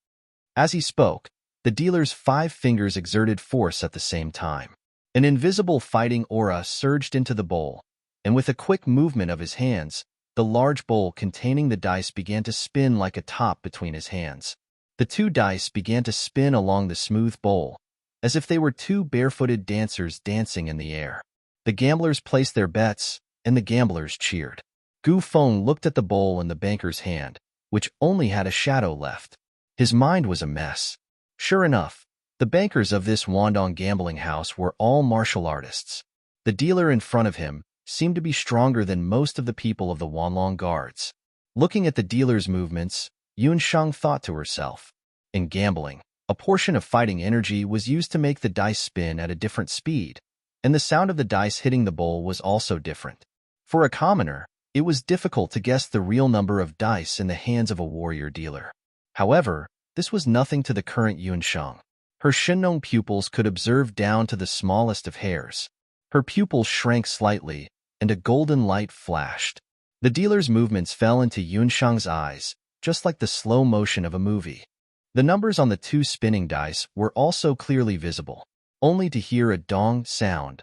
As he spoke, the dealer's 5 fingers exerted force at the same time. An invisible fighting aura surged into the bowl, and with a quick movement of his hands, the large bowl containing the dice began to spin like a top between his hands. The 2 dice began to spin along the smooth bowl, as if they were 2 barefooted dancers dancing in the air. The gamblers placed their bets, and the gamblers cheered. Gu Feng looked at the bowl in the banker's hand, which only had a shadow left. His mind was a mess. Sure enough, the bankers of this Wandong gambling house were all martial artists. The dealer in front of him seemed to be stronger than most of the people of the Wanlong guards. Looking at the dealer's movements, Yuan Shang thought to herself, in gambling, a portion of fighting energy was used to make the dice spin at a different speed, and the sound of the dice hitting the bowl was also different. For a commoner, it was difficult to guess the real number of dice in the hands of a warrior dealer. However, this was nothing to the current Yuan Shang. Her Shenong pupils could observe down to the smallest of hairs. Her pupils shrank slightly, and a golden light flashed. The dealer's movements fell into Yuan Shang's eyes, just like the slow motion of a movie. The numbers on the 2 spinning dice were also clearly visible. Only to hear a dong sound,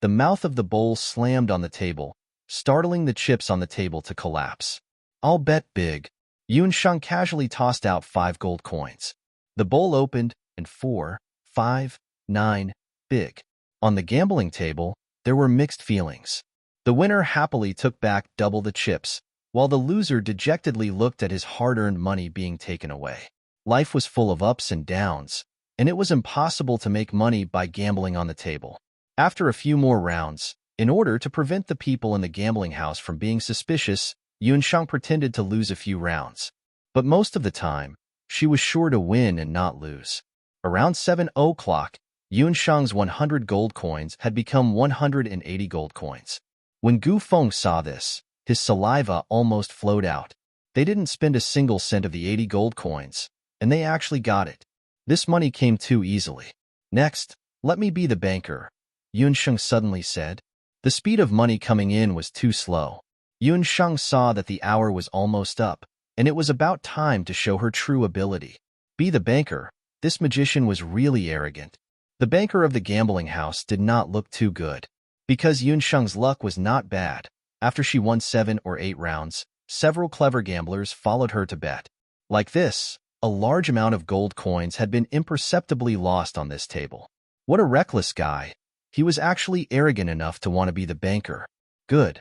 the mouth of the bowl slammed on the table, startling the chips on the table to collapse. I'll bet big. Yuan Shang casually tossed out 5 gold coins. The bowl opened, and 4, 5, 9, big. On the gambling table, there were mixed feelings. The winner happily took back double the chips, while the loser dejectedly looked at his hard-earned money being taken away. Life was full of ups and downs, and it was impossible to make money by gambling on the table. After a few more rounds, in order to prevent the people in the gambling house from being suspicious, Yuan Shang pretended to lose a few rounds. But most of the time, she was sure to win and not lose. Around 7 o'clock, Yuan Shang's 100 gold coins had become 180 gold coins. When Gu Feng saw this, his saliva almost flowed out. They didn't spend a single cent of the 80 gold coins, and they actually got it. This money came too easily. Next, let me be the banker, Yuan Shang suddenly said. The speed of money coming in was too slow. Yuan Shang saw that the hour was almost up, and it was about time to show her true ability. Be the banker. This magician was really arrogant. The banker of the gambling house did not look too good. Because Yuan Shang's luck was not bad, after she won 7 or 8 rounds, several clever gamblers followed her to bet. Like this, a large amount of gold coins had been imperceptibly lost on this table. What a reckless guy. He was actually arrogant enough to want to be the banker. Good.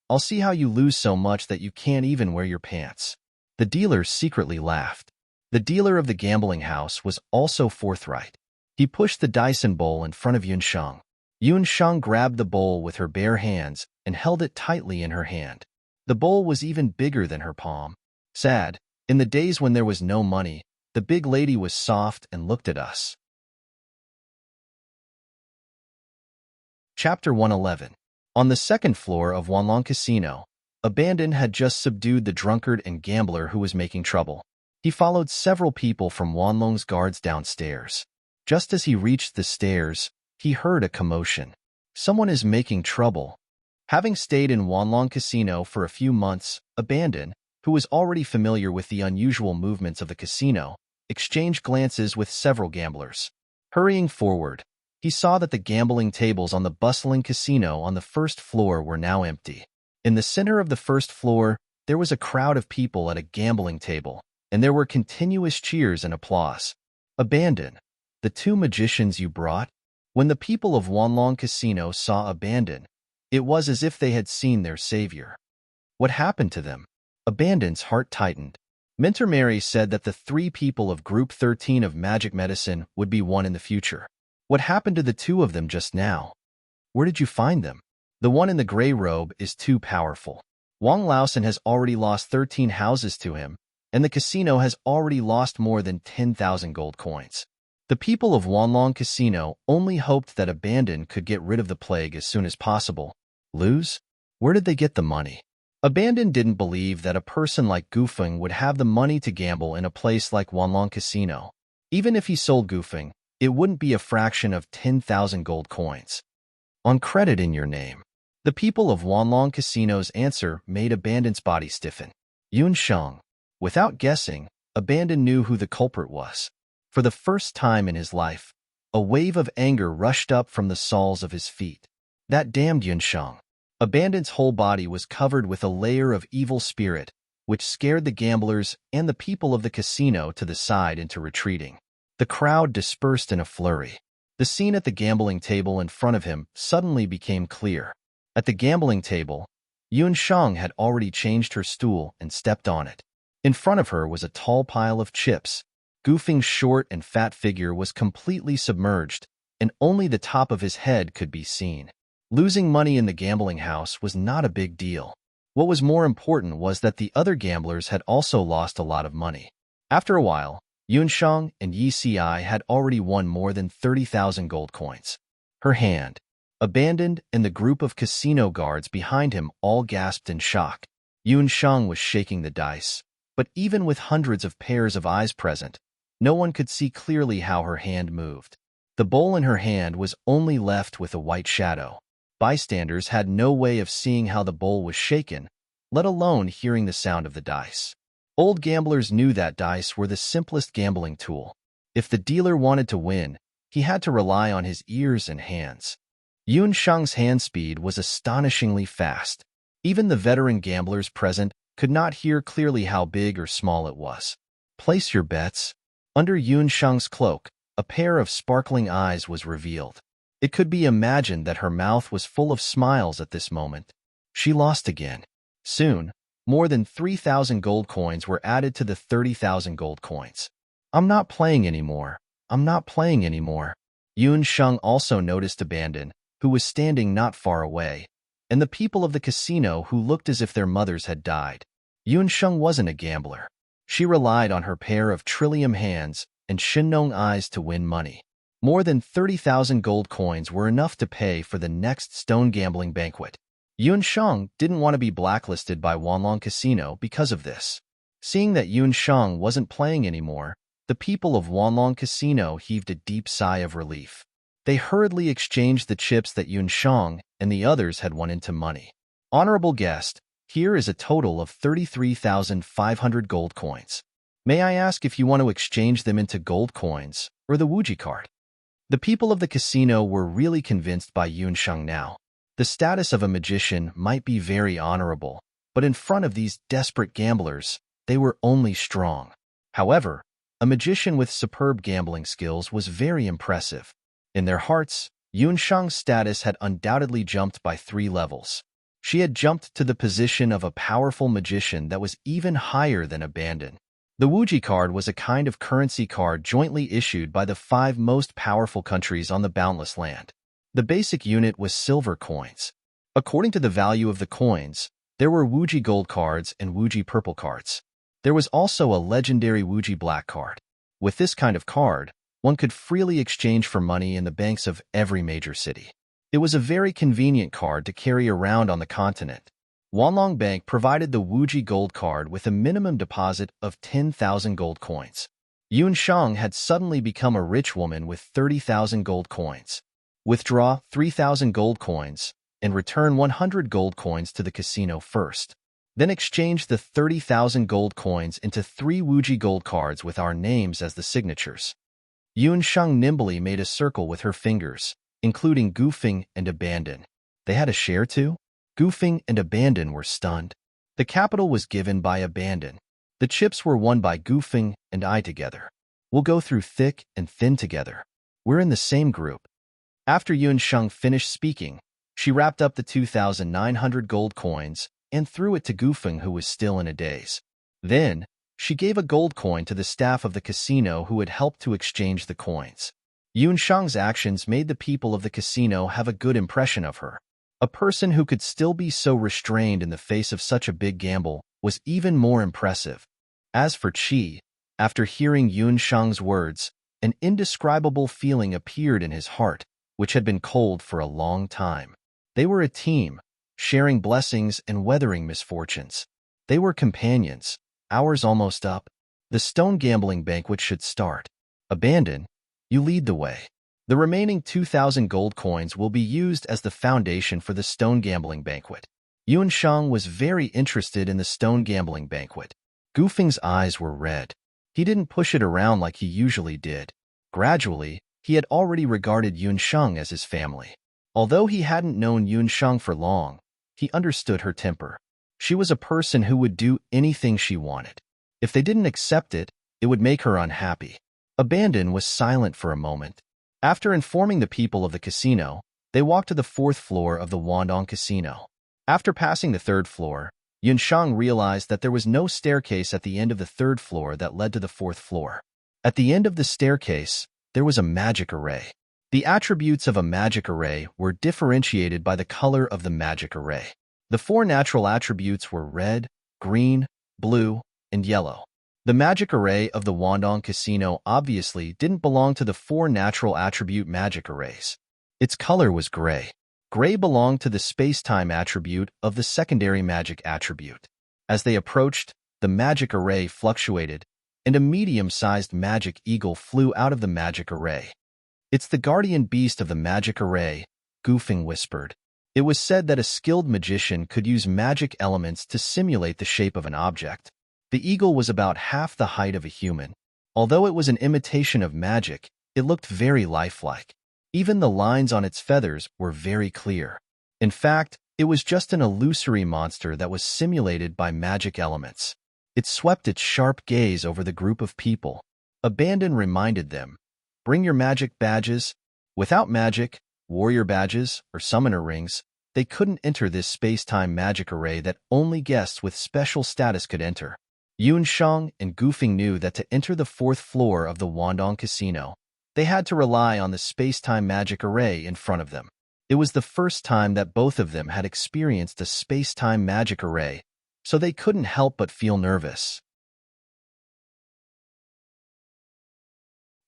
I'll see how you lose so much that you can't even wear your pants. The dealer secretly laughed. The dealer of the gambling house was also forthright. He pushed the dice and bowl in front of Yuan Shang. Yuan Shang grabbed the bowl with her bare hands and held it tightly in her hand. The bowl was even bigger than her palm. Sad, in the days when there was no money, the big lady was soft and looked at us. Chapter 111. On the second floor of Wanlong Casino, a bandit had just subdued the drunkard and gambler who was making trouble. He followed several people from Wanlong's guards downstairs. Just as he reached the stairs, he heard a commotion. Someone is making trouble. Having stayed in Wanlong Casino for a few months, Abandon, who was already familiar with the unusual movements of the casino, exchanged glances with several gamblers. Hurrying forward, he saw that the gambling tables on the bustling casino on the first floor were now empty. In the center of the first floor, there was a crowd of people at a gambling table, and there were continuous cheers and applause. Abandon, the two magicians you brought? When the people of Wanlong Casino saw Abandon, it was as if they had seen their savior. What happened to them? Abandon's heart tightened. Mentor Mary said that the 3 people of Group 13 of Magic Medicine would be one in the future. What happened to the 2 of them just now? Where did you find them? The one in the gray robe is too powerful. Wang Laosan has already lost 13 houses to him, and the casino has already lost more than 10,000 gold coins. The people of Wanlong Casino only hoped that Abandon could get rid of the plague as soon as possible. Lose? Where did they get the money? Abandon didn't believe that a person like Gufeng would have the money to gamble in a place like Wanlong Casino. Even if he sold Gufeng, it wouldn't be a fraction of 10,000 gold coins. On credit in your name. The people of Wanlong Casino's answer made Abandon's body stiffen. Yun Sheng. Without guessing, Abandon knew who the culprit was. For the first time in his life, a wave of anger rushed up from the soles of his feet. That damned Yun Sheng. Abandon's whole body was covered with a layer of evil spirit, which scared the gamblers and the people of the casino to the side into retreating. The crowd dispersed in a flurry. The scene at the gambling table in front of him suddenly became clear. At the gambling table, Yun Sheng had already changed her stool and stepped on it. In front of her was a tall pile of chips. Gufeng's short and fat figure was completely submerged, and only the top of his head could be seen. Losing money in the gambling house was not a big deal. What was more important was that the other gamblers had also lost a lot of money. After a while, Yun Sheng and Yi Ci had already won more than 30,000 gold coins. Her hand, Abandoned, and the group of casino guards behind him all gasped in shock. Yun Sheng was shaking the dice, but even with hundreds of pairs of eyes present, no one could see clearly how her hand moved. The bowl in her hand was only left with a white shadow. Bystanders had no way of seeing how the bowl was shaken, let alone hearing the sound of the dice. Old gamblers knew that dice were the simplest gambling tool. If the dealer wanted to win, he had to rely on his ears and hands. Yun Sheng's hand speed was astonishingly fast. Even the veteran gamblers present could not hear clearly how big or small it was. Place your bets. Under Yun Sheng's cloak, a pair of sparkling eyes was revealed. It could be imagined that her mouth was full of smiles at this moment. She lost again. Soon, more than 3,000 gold coins were added to the 30,000 gold coins. I'm not playing anymore. I'm not playing anymore. Yun Sheng also noticed Abandon, who was standing not far away, and the people of the casino who looked as if their mothers had died. Yun Sheng wasn't a gambler. She relied on her pair of trillium hands and Shinnong eyes to win money. More than 30,000 gold coins were enough to pay for the next stone gambling banquet. Yun Sheng didn't want to be blacklisted by Wanlong Casino because of this. Seeing that Yun Sheng wasn't playing anymore, the people of Wanlong Casino heaved a deep sigh of relief. They hurriedly exchanged the chips that Yun Sheng and the others had won into money. Honorable guest, here is a total of 33,500 gold coins. May I ask if you want to exchange them into gold coins or the Wuji card? The people of the casino were really convinced by Yun Sheng now. The status of a magician might be very honorable, but in front of these desperate gamblers, they were only strong. However, a magician with superb gambling skills was very impressive. In their hearts, Yun Sheng's status had undoubtedly jumped by 3 levels. She had jumped to the position of a powerful magician that was even higher than Abandon. The Wuji card was a kind of currency card jointly issued by the 5 most powerful countries on the Boundless Land. The basic unit was silver coins. According to the value of the coins, there were Wuji gold cards and Wuji purple cards. There was also a legendary Wuji black card. With this kind of card, one could freely exchange for money in the banks of every major city. It was a very convenient card to carry around on the continent. Wanlong Bank provided the Wuji gold card with a minimum deposit of 10,000 gold coins. Yun Sheng had suddenly become a rich woman with 30,000 gold coins. Withdraw 3,000 gold coins and return 100 gold coins to the casino first. Then exchange the 30,000 gold coins into 3 Wuji gold cards with our names as the signatures. Yun Sheng nimbly made a circle with her fingers, including Gufeng and Abandon. They had a share too? Gufeng and Abandon were stunned. The capital was given by Abandon. The chips were won by Gufeng and I together. We'll go through thick and thin together. We're in the same group. After Yun Sheng finished speaking, she wrapped up the 2,900 gold coins and threw it to Gufeng, who was still in a daze. Then, she gave a gold coin to the staff of the casino who had helped to exchange the coins. Yun Sheng's actions made the people of the casino have a good impression of her. A person who could still be so restrained in the face of such a big gamble was even more impressive. As for Qi, after hearing Yun Sheng's words, an indescribable feeling appeared in his heart, which had been cold for a long time. They were a team, sharing blessings and weathering misfortunes. They were companions. Hours almost up. The stone gambling banquet should start. Abandon, you lead the way. The remaining 2,000 gold coins will be used as the foundation for the stone gambling banquet. Yun Sheng was very interested in the stone gambling banquet. Gufeng's eyes were red. He didn't push it around like he usually did. Gradually, he had already regarded Yun Sheng as his family. Although he hadn't known Yun Sheng for long, he understood her temper. She was a person who would do anything she wanted. If they didn't accept it, it would make her unhappy. Abandon was silent for a moment. After informing the people of the casino, they walked to the 4th floor of the Wandong Casino. After passing the 3rd floor, Yun Sheng realized that there was no staircase at the end of the 3rd floor that led to the 4th floor. At the end of the staircase, there was a magic array. The attributes of a magic array were differentiated by the color of the magic array. The 4 natural attributes were red, green, blue, and yellow. The magic array of the Wandong Casino obviously didn't belong to the 4 natural attribute magic arrays. Its color was gray. Gray belonged to the space-time attribute of the secondary magic attribute. As they approached, the magic array fluctuated, and a medium-sized magic eagle flew out of the magic array. "It's the guardian beast of the magic array," Gufeng whispered. It was said that a skilled magician could use magic elements to simulate the shape of an object. The eagle was about half the height of a human. Although it was an imitation of magic, it looked very lifelike. Even the lines on its feathers were very clear. In fact, it was just an illusory monster that was simulated by magic elements. It swept its sharp gaze over the group of people. Abandon reminded them, "Bring your magic badges." Without magic, warrior badges, or summoner rings, they couldn't enter this space-time magic array that only guests with special status could enter. Yun Sheng and Gufeng knew that to enter the 4th floor of the Wandong Casino, they had to rely on the space-time magic array in front of them. It was the first time that both of them had experienced a space-time magic array, so they couldn't help but feel nervous.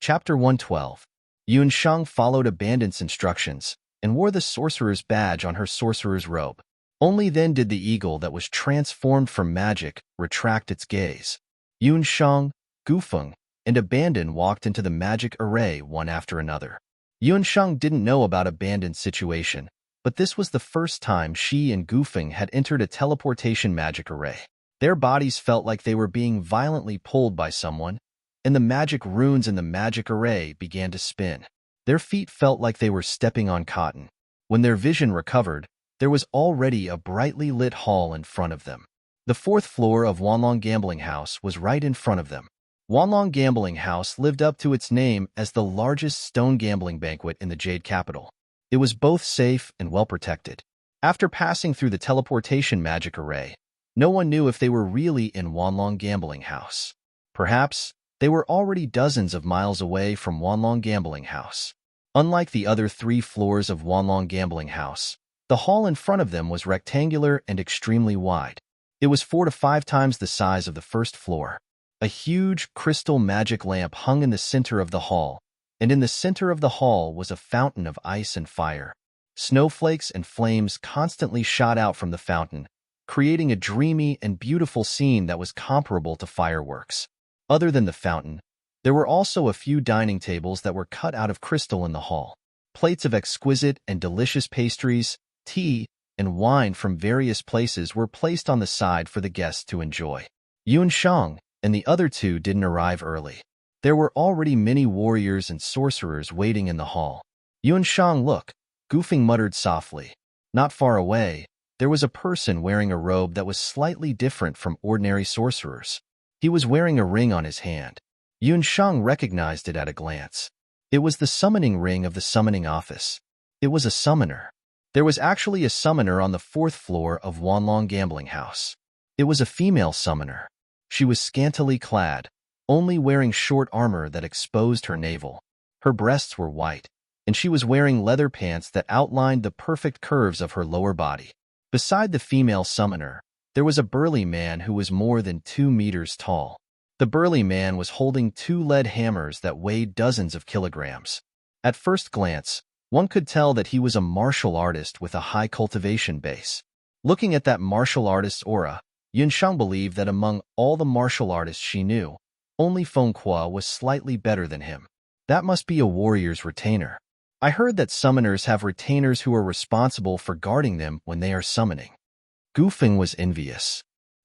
Chapter 112. Yun Sheng followed Abandon's instructions and wore the sorcerer's badge on her sorcerer's robe. Only then did the eagle that was transformed from magic retract its gaze. Yun Sheng, Gufeng, and Abandon walked into the magic array one after another. Yun Sheng didn't know about Abandon's situation, but this was the first time she and Gufeng had entered a teleportation magic array. Their bodies felt like they were being violently pulled by someone, and the magic runes in the magic array began to spin. Their feet felt like they were stepping on cotton. When their vision recovered, there was already a brightly lit hall in front of them. The 4th floor of Wanlong Gambling House was right in front of them. Wanlong Gambling House lived up to its name as the largest stone gambling banquet in the Jade Capital. It was both safe and well protected. After passing through the teleportation magic array, no one knew if they were really in Wanlong Gambling House. Perhaps they were already dozens of miles away from Wanlong Gambling House. Unlike the other 3 floors of Wanlong Gambling House, the hall in front of them was rectangular and extremely wide. It was 4 to 5 times the size of the 1st floor. A huge crystal magic lamp hung in the center of the hall, and in the center of the hall was a fountain of ice and fire. Snowflakes and flames constantly shot out from the fountain, creating a dreamy and beautiful scene that was comparable to fireworks. Other than the fountain, there were also a few dining tables that were cut out of crystal in the hall. Plates of exquisite and delicious pastries, tea, and wine from various places were placed on the side for the guests to enjoy. Yun Shang and the other two didn't arrive early. There were already many warriors and sorcerers waiting in the hall. Yun Shang, look, Goofing muttered softly. Not far away, there was a person wearing a robe that was slightly different from ordinary sorcerers. He was wearing a ring on his hand. Yun Shang recognized it at a glance. It was the summoning ring of the summoning office. It was a summoner. There was actually a summoner on the 4th floor of Wanlong Gambling House. It was a female summoner. She was scantily clad, only wearing short armor that exposed her navel. Her breasts were white, and she was wearing leather pants that outlined the perfect curves of her lower body. Beside the female summoner, there was a burly man who was more than 2 meters tall. The burly man was holding 2 lead hammers that weighed dozens of kilograms. At first glance, one could tell that he was a martial artist with a high cultivation base. Looking at that martial artist's aura, Yun Shang believed that among all the martial artists she knew, only Feng Kuo was slightly better than him. That must be a warrior's retainer. I heard that summoners have retainers who are responsible for guarding them when they are summoning. Goofing was envious.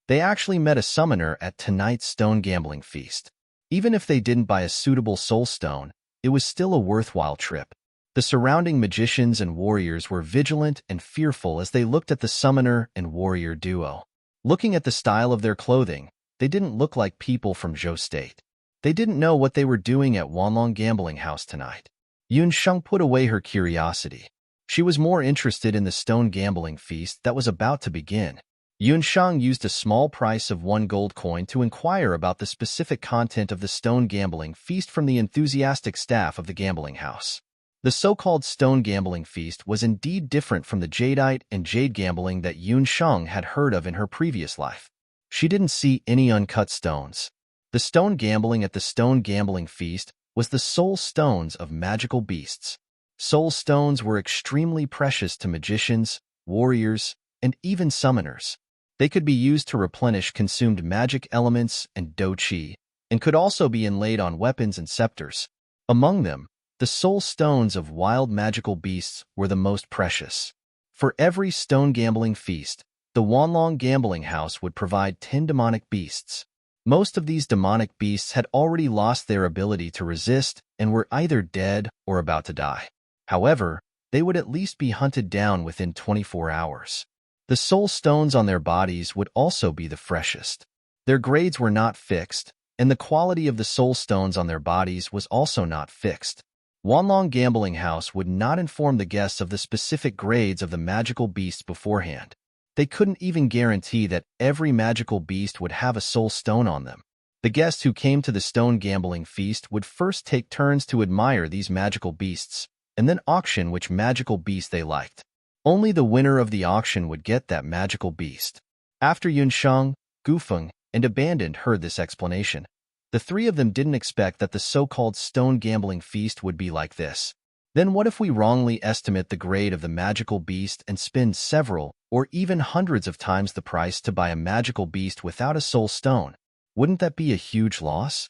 They actually met a summoner at tonight's stone gambling feast. Even if they didn't buy a suitable soul stone, it was still a worthwhile trip. The surrounding magicians and warriors were vigilant and fearful as they looked at the summoner and warrior duo. Looking at the style of their clothing, they didn't look like people from Zhou State. They didn't know what they were doing at Wanlong Gambling House tonight. Yun Sheng put away her curiosity. She was more interested in the stone gambling feast that was about to begin. Yun Sheng used a small price of 1 gold coin to inquire about the specific content of the stone gambling feast from the enthusiastic staff of the gambling house. The so-called stone gambling feast was indeed different from the jadeite and jade gambling that Yun Sheng had heard of in her previous life. She didn't see any uncut stones. The stone gambling at the stone gambling feast was the soul stones of magical beasts. Soul stones were extremely precious to magicians, warriors, and even summoners. They could be used to replenish consumed magic elements and do qi, and could also be inlaid on weapons and scepters. Among them, the soul stones of wild magical beasts were the most precious. For every stone gambling feast, the Wanlong Gambling House would provide 10 demonic beasts. Most of these demonic beasts had already lost their ability to resist and were either dead or about to die. However, they would at least be hunted down within 24 hours. The soul stones on their bodies would also be the freshest. Their grades were not fixed, and the quality of the soul stones on their bodies was also not fixed. Wanlong Gambling House would not inform the guests of the specific grades of the magical beasts beforehand. They couldn't even guarantee that every magical beast would have a soul stone on them. The guests who came to the stone gambling feast would first take turns to admire these magical beasts, and then auction which magical beast they liked. Only the winner of the auction would get that magical beast. After Yun Sheng, Gufeng, and Abandoned heard this explanation, the 3 of them didn't expect that the so-called stone gambling feast would be like this. Then what if we wrongly estimate the grade of the magical beast and spend several or even hundreds of times the price to buy a magical beast without a soul stone? Wouldn't that be a huge loss?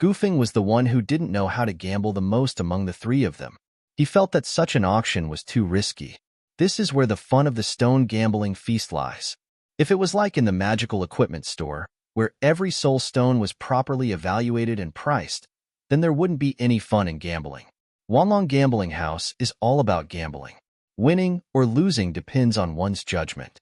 Gufeng was the one who didn't know how to gamble the most among the 3 of them. He felt that such an auction was too risky. This is where the fun of the stone gambling feast lies. If it was like in the magical equipment store, where every soul stone was properly evaluated and priced, then there wouldn't be any fun in gambling. Wanlong Gambling House is all about gambling. Winning or losing depends on one's judgment.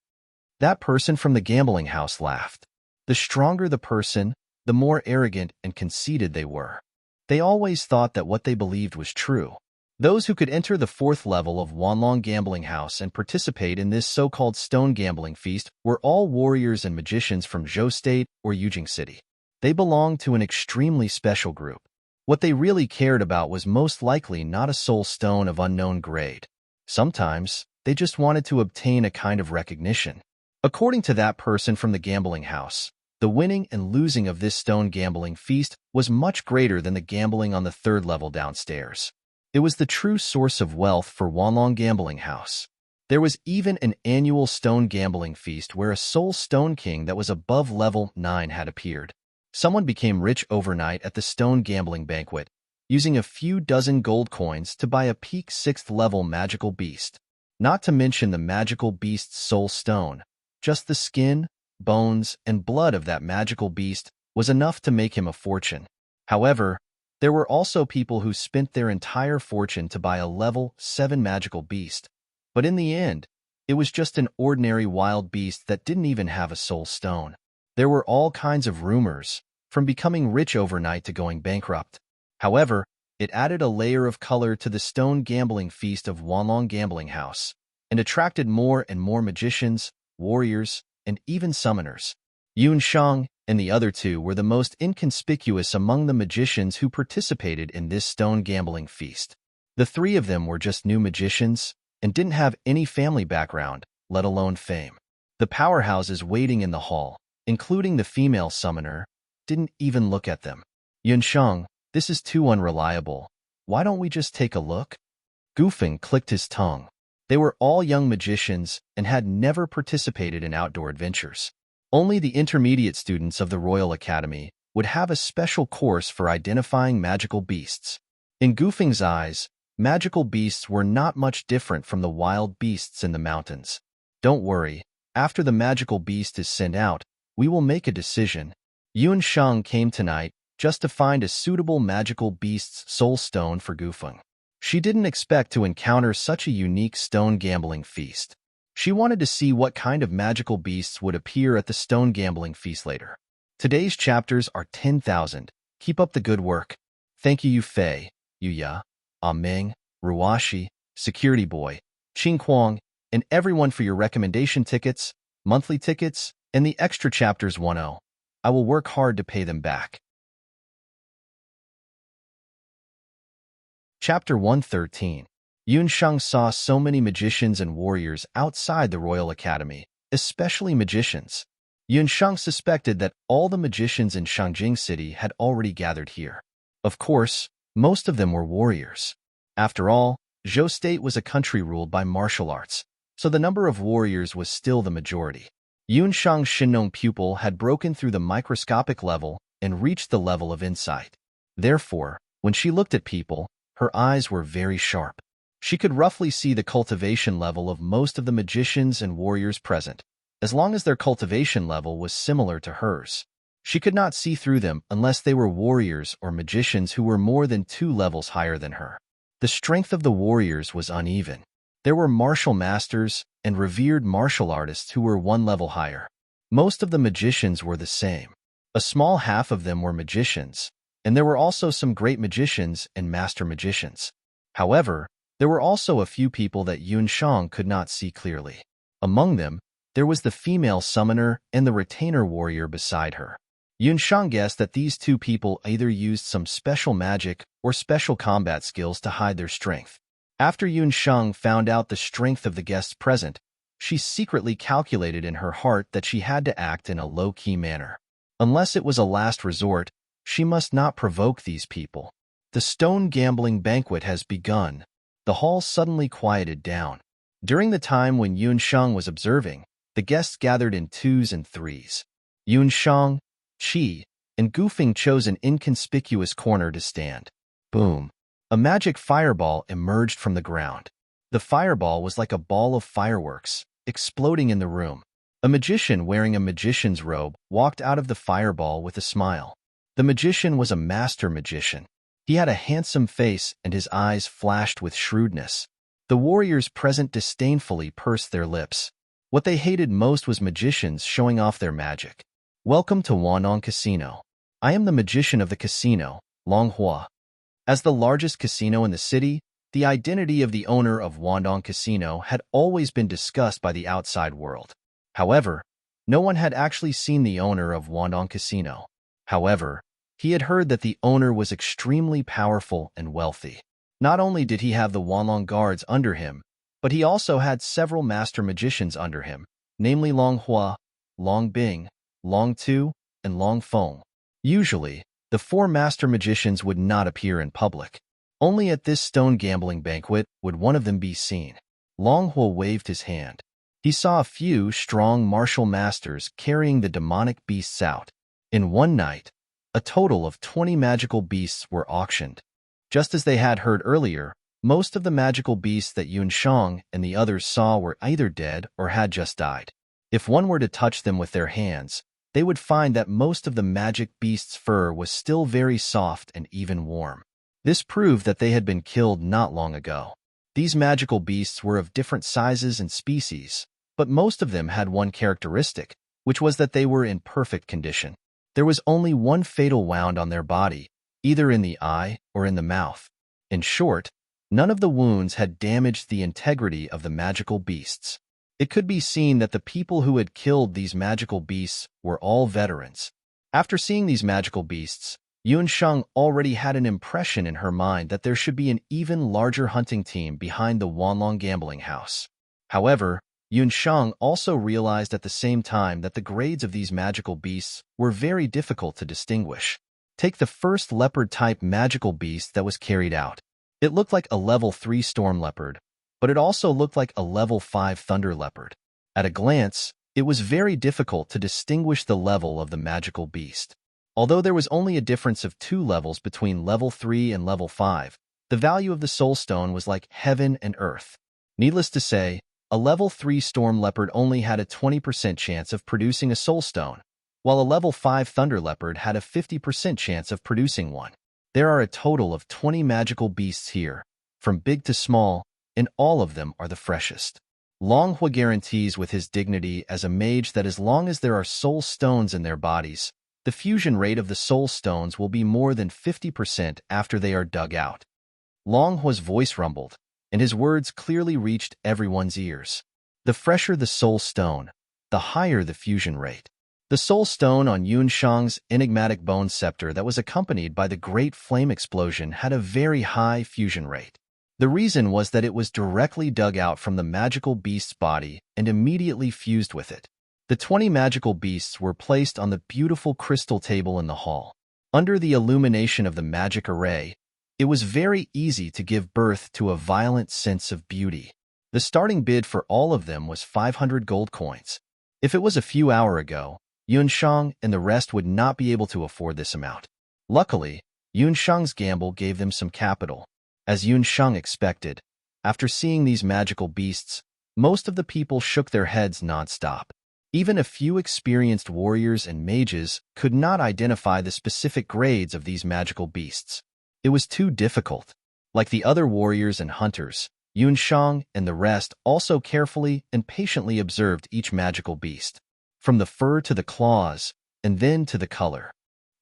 That person from the gambling house laughed. The stronger the person, the more arrogant and conceited they were. They always thought that what they believed was true. Those who could enter the 4th level of Wanlong Gambling House and participate in this so-called stone gambling feast were all warriors and magicians from Zhou State or Yujing City. They belonged to an extremely special group. What they really cared about was most likely not a soul stone of unknown grade. Sometimes, they just wanted to obtain a kind of recognition. According to that person from the gambling house, the winning and losing of this stone gambling feast was much greater than the gambling on the 3rd level downstairs. It was the true source of wealth for Wanlong Gambling House. There was even an annual stone gambling feast where a soul stone king that was above level 9 had appeared. Someone became rich overnight at the stone gambling banquet. using a few dozen gold coins to buy a peak 6th level magical beast. Not to mention the magical beast's soul stone. Just the skin, bones, and blood of that magical beast was enough to make him a fortune. However, there were also people who spent their entire fortune to buy a level 7 magical beast. But in the end, it was just an ordinary wild beast that didn't even have a soul stone. There were all kinds of rumors, from becoming rich overnight to going bankrupt. However, it added a layer of color to the stone gambling feast of Wanlong Gambling House, and attracted more and more magicians, warriors, and even summoners. Yun Shang and the other two were the most inconspicuous among the magicians who participated in this stone gambling feast. The three of them were just new magicians and didn't have any family background, let alone fame. The powerhouses waiting in the hall, including the female summoner, didn't even look at them. Yun Shang, this is too unreliable. Why don't we just take a look? Gufeng clicked his tongue. They were all young magicians and had never participated in outdoor adventures. Only the intermediate students of the Royal Academy would have a special course for identifying magical beasts. In Gufeng's eyes, magical beasts were not much different from the wild beasts in the mountains. Don't worry, after the magical beast is sent out, we will make a decision. Yun Shang came tonight just to find a suitable magical beast's soul stone for Gufeng. She didn't expect to encounter such a unique stone gambling feast. She wanted to see what kind of magical beasts would appear at the stone gambling feast later. Today's chapters are 10,000. Keep up the good work. Thank you Fei, Yuya, Ming, Ruashi, Security Boy, Qing Kuang, and everyone for your recommendation tickets, monthly tickets, and the extra chapters 1.0. I will work hard to pay them back. Chapter 113. Yun Shang saw so many magicians and warriors outside the Royal Academy, especially magicians. Yun Shang suspected that all the magicians in Shangjing City had already gathered here. Of course, most of them were warriors. After all, Zhou State was a country ruled by martial arts, so the number of warriors was still the majority. Yun Shang's Shinnong pupil had broken through the microscopic level and reached the level of insight. Therefore, when she looked at people, her eyes were very sharp. She could roughly see the cultivation level of most of the magicians and warriors present, as long as their cultivation level was similar to hers. She could not see through them unless they were warriors or magicians who were more than 2 levels higher than her. The strength of the warriors was uneven. There were martial masters and revered martial artists who were 1 level higher. Most of the magicians were the same. A small half of them were magicians, and there were also some great magicians and master magicians. However, there were also a few people that Yun Shang could not see clearly. Among them, there was the female summoner and the retainer warrior beside her. Yun Shang guessed that these two people either used some special magic or special combat skills to hide their strength. After Yun Shang found out the strength of the guests present, she secretly calculated in her heart that she had to act in a low-key manner. Unless it was a last resort, she must not provoke these people. The stone gambling banquet has begun. The hall suddenly quieted down. During the time when Yun Shang was observing, the guests gathered in 2s and 3s. Yun Shang, Qi, and Gufeng chose an inconspicuous corner to stand. Boom! A magic fireball emerged from the ground. The fireball was like a ball of fireworks, exploding in the room. A magician wearing a magician's robe walked out of the fireball with a smile. The magician was a master magician. He had a handsome face and his eyes flashed with shrewdness. The warriors present disdainfully pursed their lips. What they hated most was magicians showing off their magic. Welcome to Wanong Casino. I am the magician of the casino, Long Hua. As the largest casino in the city, the identity of the owner of Wandong Casino had always been discussed by the outside world. However, no one had actually seen the owner of Wandong Casino. However, he had heard that the owner was extremely powerful and wealthy. Not only did he have the Wanlong guards under him, but he also had several master magicians under him, namely Long Hua, Long Bing, Long Tu, and Long Feng. Usually, the 4 master magicians would not appear in public. Only at this stone gambling banquet would one of them be seen. Long Hua waved his hand. He saw a few strong martial masters carrying the demonic beasts out. In one night, a total of 20 magical beasts were auctioned. Just as they had heard earlier, most of the magical beasts that Yunshang and the others saw were either dead or had just died. If one were to touch them with their hands, they would find that most of the magic beast's fur was still very soft and even warm. This proved that they had been killed not long ago. These magical beasts were of different sizes and species, but most of them had one characteristic, which was that they were in perfect condition. There was only one fatal wound on their body, either in the eye or in the mouth. In short, none of the wounds had damaged the integrity of the magical beasts. It could be seen that the people who had killed these magical beasts were all veterans. After seeing these magical beasts, Yunsheng already had an impression in her mind that there should be an even larger hunting team behind the Wanlong gambling house. However, Yunsheng also realized at the same time that the grades of these magical beasts were very difficult to distinguish. Take the first leopard-type magical beast that was carried out. It looked like a level 3 storm leopard, but it also looked like a level 5 thunder leopard. At a glance, it was very difficult to distinguish the level of the magical beast. Although there was only a difference of 2 levels between level 3 and level 5, the value of the soul stone was like heaven and earth. Needless to say, a level 3 storm leopard only had a 20% chance of producing a soul stone, while a level 5 thunder leopard had a 50% chance of producing one. There are a total of 20 magical beasts here, from big to small, and all of them are the freshest. Long Hua guarantees with his dignity as a mage that as long as there are soul stones in their bodies, the fusion rate of the soul stones will be more than 50% after they are dug out. Long Hua's voice rumbled, and his words clearly reached everyone's ears. The fresher the soul stone, the higher the fusion rate. The soul stone on Yunshang's enigmatic bone scepter that was accompanied by the great flame explosion had a very high fusion rate. The reason was that it was directly dug out from the magical beast's body and immediately fused with it. The 20 magical beasts were placed on the beautiful crystal table in the hall. Under the illumination of the magic array, it was very easy to give birth to a violent sense of beauty. The starting bid for all of them was 500 gold coins. If it was a few hours ago, Yunshang and the rest would not be able to afford this amount. Luckily, Yunshang's gamble gave them some capital. As Yunshang expected, after seeing these magical beasts, most of the people shook their heads non-stop. Even a few experienced warriors and mages could not identify the specific grades of these magical beasts. It was too difficult. Like the other warriors and hunters, Yunshang and the rest also carefully and patiently observed each magical beast, from the fur to the claws, and then to the color.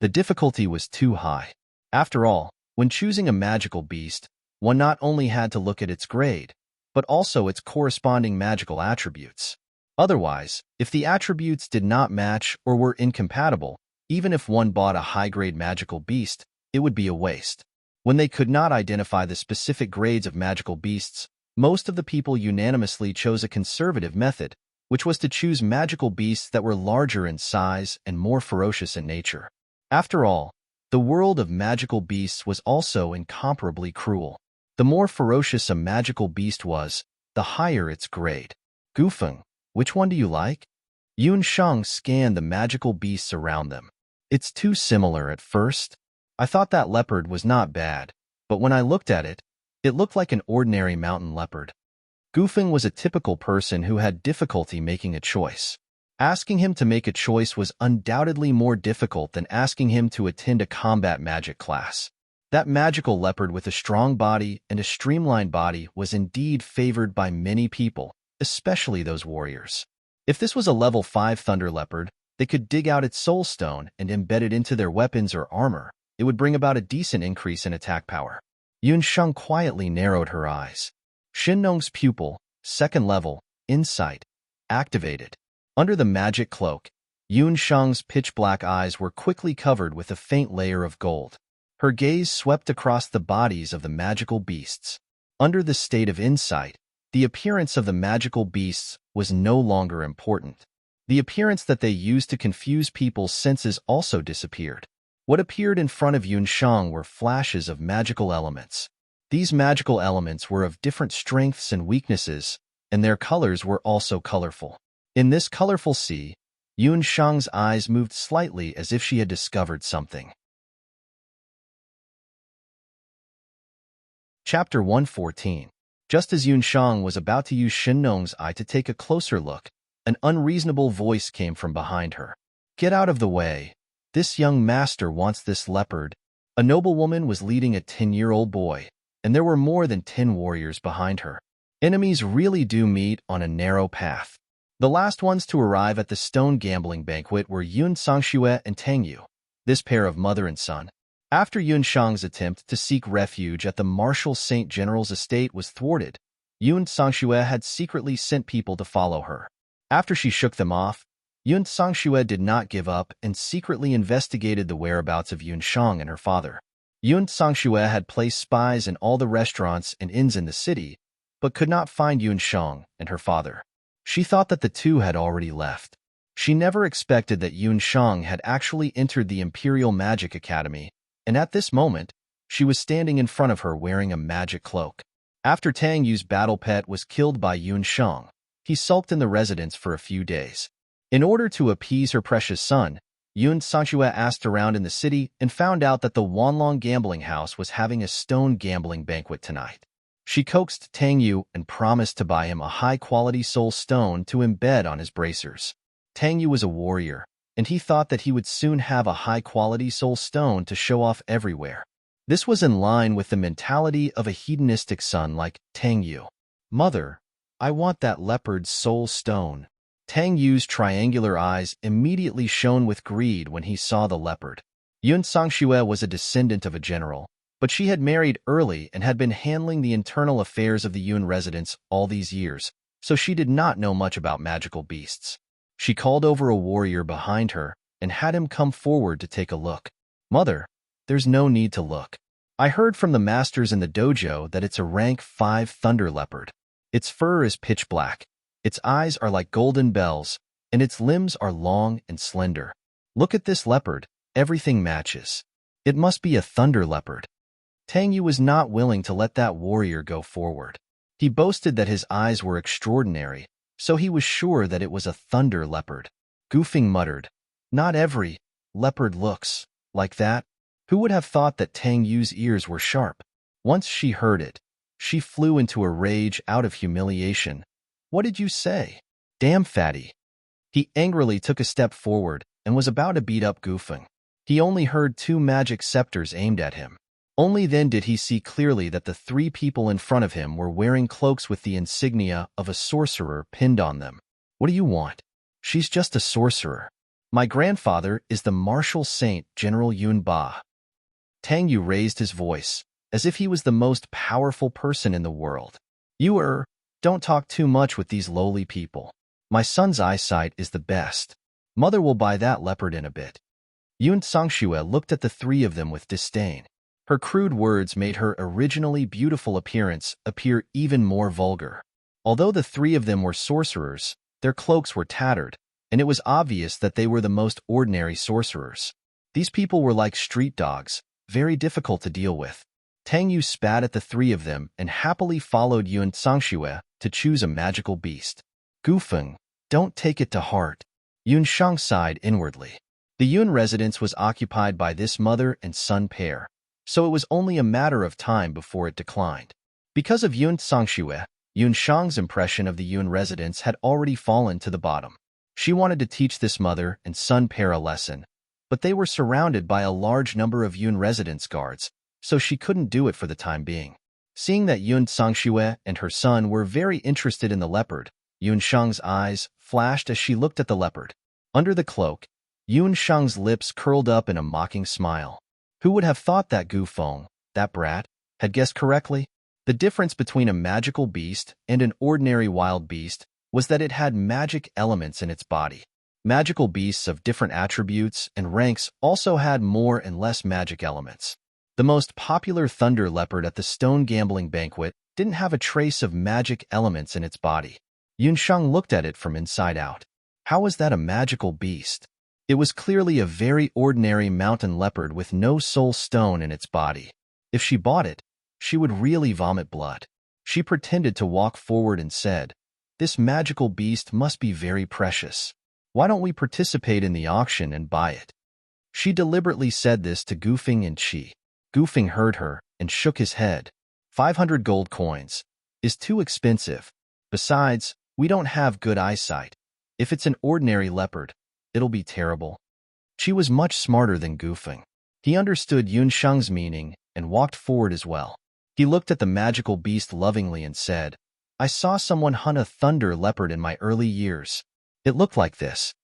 The difficulty was too high. After all, when choosing a magical beast, one not only had to look at its grade, but also its corresponding magical attributes. Otherwise, if the attributes did not match or were incompatible, even if one bought a high-grade magical beast, it would be a waste. When they could not identify the specific grades of magical beasts, most of the people unanimously chose a conservative method, which was to choose magical beasts that were larger in size and more ferocious in nature. After all, the world of magical beasts was also incomparably cruel. The more ferocious a magical beast was, the higher its grade. Gufeng, which one do you like? Yunshang scanned the magical beasts around them. It's too similar at first. I thought that leopard was not bad, but when I looked at it, it looked like an ordinary mountain leopard. Gufeng was a typical person who had difficulty making a choice. Asking him to make a choice was undoubtedly more difficult than asking him to attend a combat magic class. That magical leopard with a strong body and a streamlined body was indeed favored by many people, especially those warriors. If this was a level 5 thunder leopard, they could dig out its soul stone and embed it into their weapons or armor. It would bring about a decent increase in attack power. Yunsheng quietly narrowed her eyes. Shinnong's pupil, 2nd level, insight, activated. Under the magic cloak, Yunsheng's pitch-black eyes were quickly covered with a faint layer of gold. Her gaze swept across the bodies of the magical beasts. Under the state of insight, the appearance of the magical beasts was no longer important. The appearance that they used to confuse people's senses also disappeared. What appeared in front of Yunsheng were flashes of magical elements. These magical elements were of different strengths and weaknesses, and their colors were also colorful. In this colorful sea, Yunsheng's eyes moved slightly as if she had discovered something. Chapter 114. Just as Yun Shang was about to use Shen Nong's eye to take a closer look, an unreasonable voice came from behind her. Get out of the way. This young master wants this leopard. A noblewoman was leading a 10-year-old boy, and there were more than 10 warriors behind her. Enemies really do meet on a narrow path. The last ones to arrive at the stone gambling banquet were Yun Sangxue and Tang Yu, this pair of mother and son. After Yun Shang's attempt to seek refuge at the Marshal Saint General's estate was thwarted, Yun Sangxue had secretly sent people to follow her. After she shook them off, Yun Sangxue did not give up and secretly investigated the whereabouts of Yun Shang and her father. Yun Sangxue had placed spies in all the restaurants and inns in the city, but could not find Yun Shang and her father. She thought that the two had already left. She never expected that Yun Shang had actually entered the Imperial Magic Academy, and at this moment, she was standing in front of her wearing a magic cloak. After Tang Yu's battle pet was killed by Yun Shang, he sulked in the residence for a few days. In order to appease her precious son, Yun Sangxue asked around in the city and found out that the Wanlong gambling house was having a stone gambling banquet tonight. She coaxed Tang Yu and promised to buy him a high-quality soul stone to embed on his bracers. Tang Yu was a warrior, and he thought that he would soon have a high-quality soul stone to show off everywhere. This was in line with the mentality of a hedonistic son like Tang Yu. Mother, I want that leopard's soul stone. Tang Yu's triangular eyes immediately shone with greed when he saw the leopard. Yun Sangxue was a descendant of a general, but she had married early and had been handling the internal affairs of the Yun residence all these years, so she did not know much about magical beasts. She called over a warrior behind her and had him come forward to take a look. Mother, there's no need to look. I heard from the masters in the dojo that it's a rank 5 thunder leopard. Its fur is pitch black, its eyes are like golden bells, and its limbs are long and slender. Look at this leopard, everything matches. It must be a thunder leopard. Tang Yu was not willing to let that warrior go forward. He boasted that his eyes were extraordinary, so he was sure that it was a thunder leopard. Gufeng muttered, not every leopard looks like that. Who would have thought that Tang Yu's ears were sharp? Once she heard it, she flew into a rage out of humiliation. What did you say? Damn fatty. He angrily took a step forward and was about to beat up Gufeng. He only heard 2 magic scepters aimed at him. Only then did he see clearly that the 3 people in front of him were wearing cloaks with the insignia of a sorcerer pinned on them. What do you want? She's just a sorcerer. My grandfather is the Marshal Saint General Yun Ba. Tang Yu raised his voice, as if he was the most powerful person in the world. Don't talk too much with these lowly people. My son's eyesight is the best. Mother will buy that leopard in a bit. Yun Sangxue looked at the 3 of them with disdain. Her crude words made her originally beautiful appearance appear even more vulgar. Although the 3 of them were sorcerers, their cloaks were tattered, and it was obvious that they were the most ordinary sorcerers. These people were like street dogs, very difficult to deal with. Tang Yu spat at the 3 of them and happily followed Yun Sangxue to choose a magical beast. Gufeng, don't take it to heart. Yun Shang sighed inwardly. The Yun residence was occupied by this mother and son pair, so it was only a matter of time before it declined. Because of Yun Sangxue, Yun Shang's impression of the Yun residence had already fallen to the bottom. She wanted to teach this mother and son pair a lesson, but they were surrounded by a large number of Yun residence guards, so she couldn't do it for the time being. Seeing that Yun Sangxue and her son were very interested in the leopard, Yun Shang's eyes flashed as she looked at the leopard. Under the cloak, Yun Shang's lips curled up in a mocking smile. Who would have thought that Gufeng, that brat, had guessed correctly? The difference between a magical beast and an ordinary wild beast was that it had magic elements in its body. Magical beasts of different attributes and ranks also had more and less magic elements. The most popular thunder leopard at the stone gambling banquet didn't have a trace of magic elements in its body. Yun Shang looked at it from inside out. How was that a magical beast? It was clearly a very ordinary mountain leopard with no soul stone in its body. If she bought it, she would really vomit blood. She pretended to walk forward and said, "This magical beast must be very precious. Why don't we participate in the auction and buy it?" She deliberately said this to Gufeng and Qi. Gufeng heard her and shook his head. 500 gold coins is too expensive. Besides, we don't have good eyesight. If it's an ordinary leopard, it'll be terrible. She was much smarter than Gufeng. He understood Yunsheng's meaning and walked forward as well. He looked at the magical beast lovingly and said, I saw someone hunt a thunder leopard in my early years. It looked like this.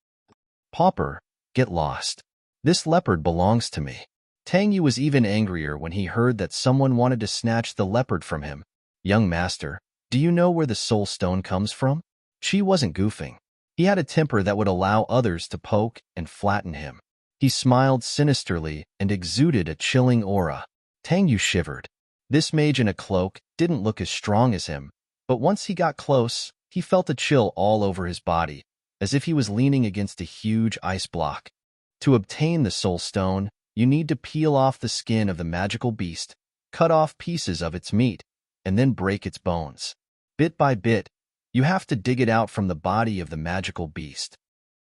Pauper, get lost. This leopard belongs to me. Tang Yu was even angrier when he heard that someone wanted to snatch the leopard from him. Young master, do you know where the soul stone comes from? She wasn't goofing. He had a temper that would allow others to poke and flatten him. He smiled sinisterly and exuded a chilling aura. Tang Yu shivered. This mage in a cloak didn't look as strong as him, but once he got close, he felt a chill all over his body, as if he was leaning against a huge ice block. To obtain the soul stone, you need to peel off the skin of the magical beast, cut off pieces of its meat, and then break its bones. Bit by bit, you have to dig it out from the body of the magical beast.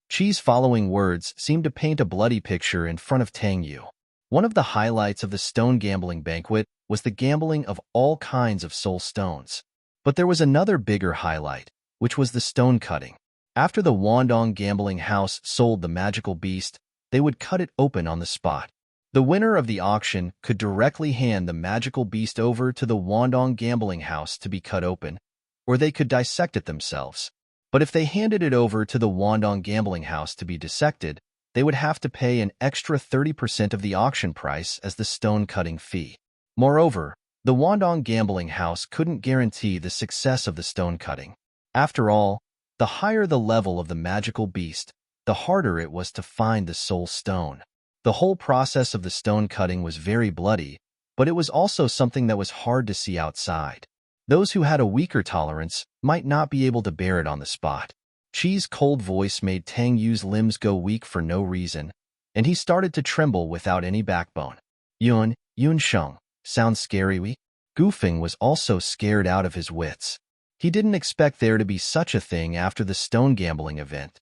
Qi's following words seemed to paint a bloody picture in front of Tang Yu. One of the highlights of the stone gambling banquet was the gambling of all kinds of soul stones. But there was another bigger highlight, which was the stone cutting. After the Wandong gambling house sold the magical beast, they would cut it open on the spot. The winner of the auction could directly hand the magical beast over to the Wandong gambling house to be cut open, or they could dissect it themselves. But if they handed it over to the Wandong gambling house to be dissected, they would have to pay an extra 30% of the auction price as the stone cutting fee. Moreover, the Wandong gambling house couldn't guarantee the success of the stone cutting. After all, the higher the level of the magical beast, the harder it was to find the soul stone. The whole process of the stone cutting was very bloody, but it was also something that was hard to see outside. Those who had a weaker tolerance might not be able to bear it on the spot. Qi's cold voice made Tang Yu's limbs go weak for no reason, and he started to tremble without any backbone. Yunsheng, sounds scary. Gufeng was also scared out of his wits. He didn't expect there to be such a thing after the stone gambling event.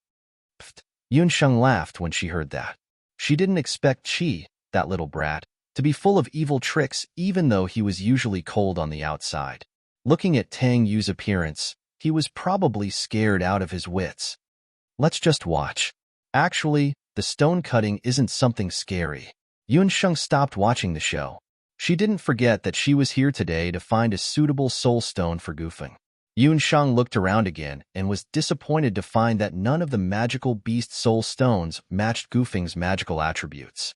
Pfft, Yunsheng laughed when she heard that. She didn't expect Qi, that little brat, to be full of evil tricks even though he was usually cold on the outside. Looking at Tang Yu's appearance, he was probably scared out of his wits. Let's just watch. Actually, the stone cutting isn't something scary. Yunsheng stopped watching the show. She didn't forget that she was here today to find a suitable soul stone for Gufeng. Yunsheng looked around again and was disappointed to find that none of the magical beast soul stones matched Gufeng's magical attributes.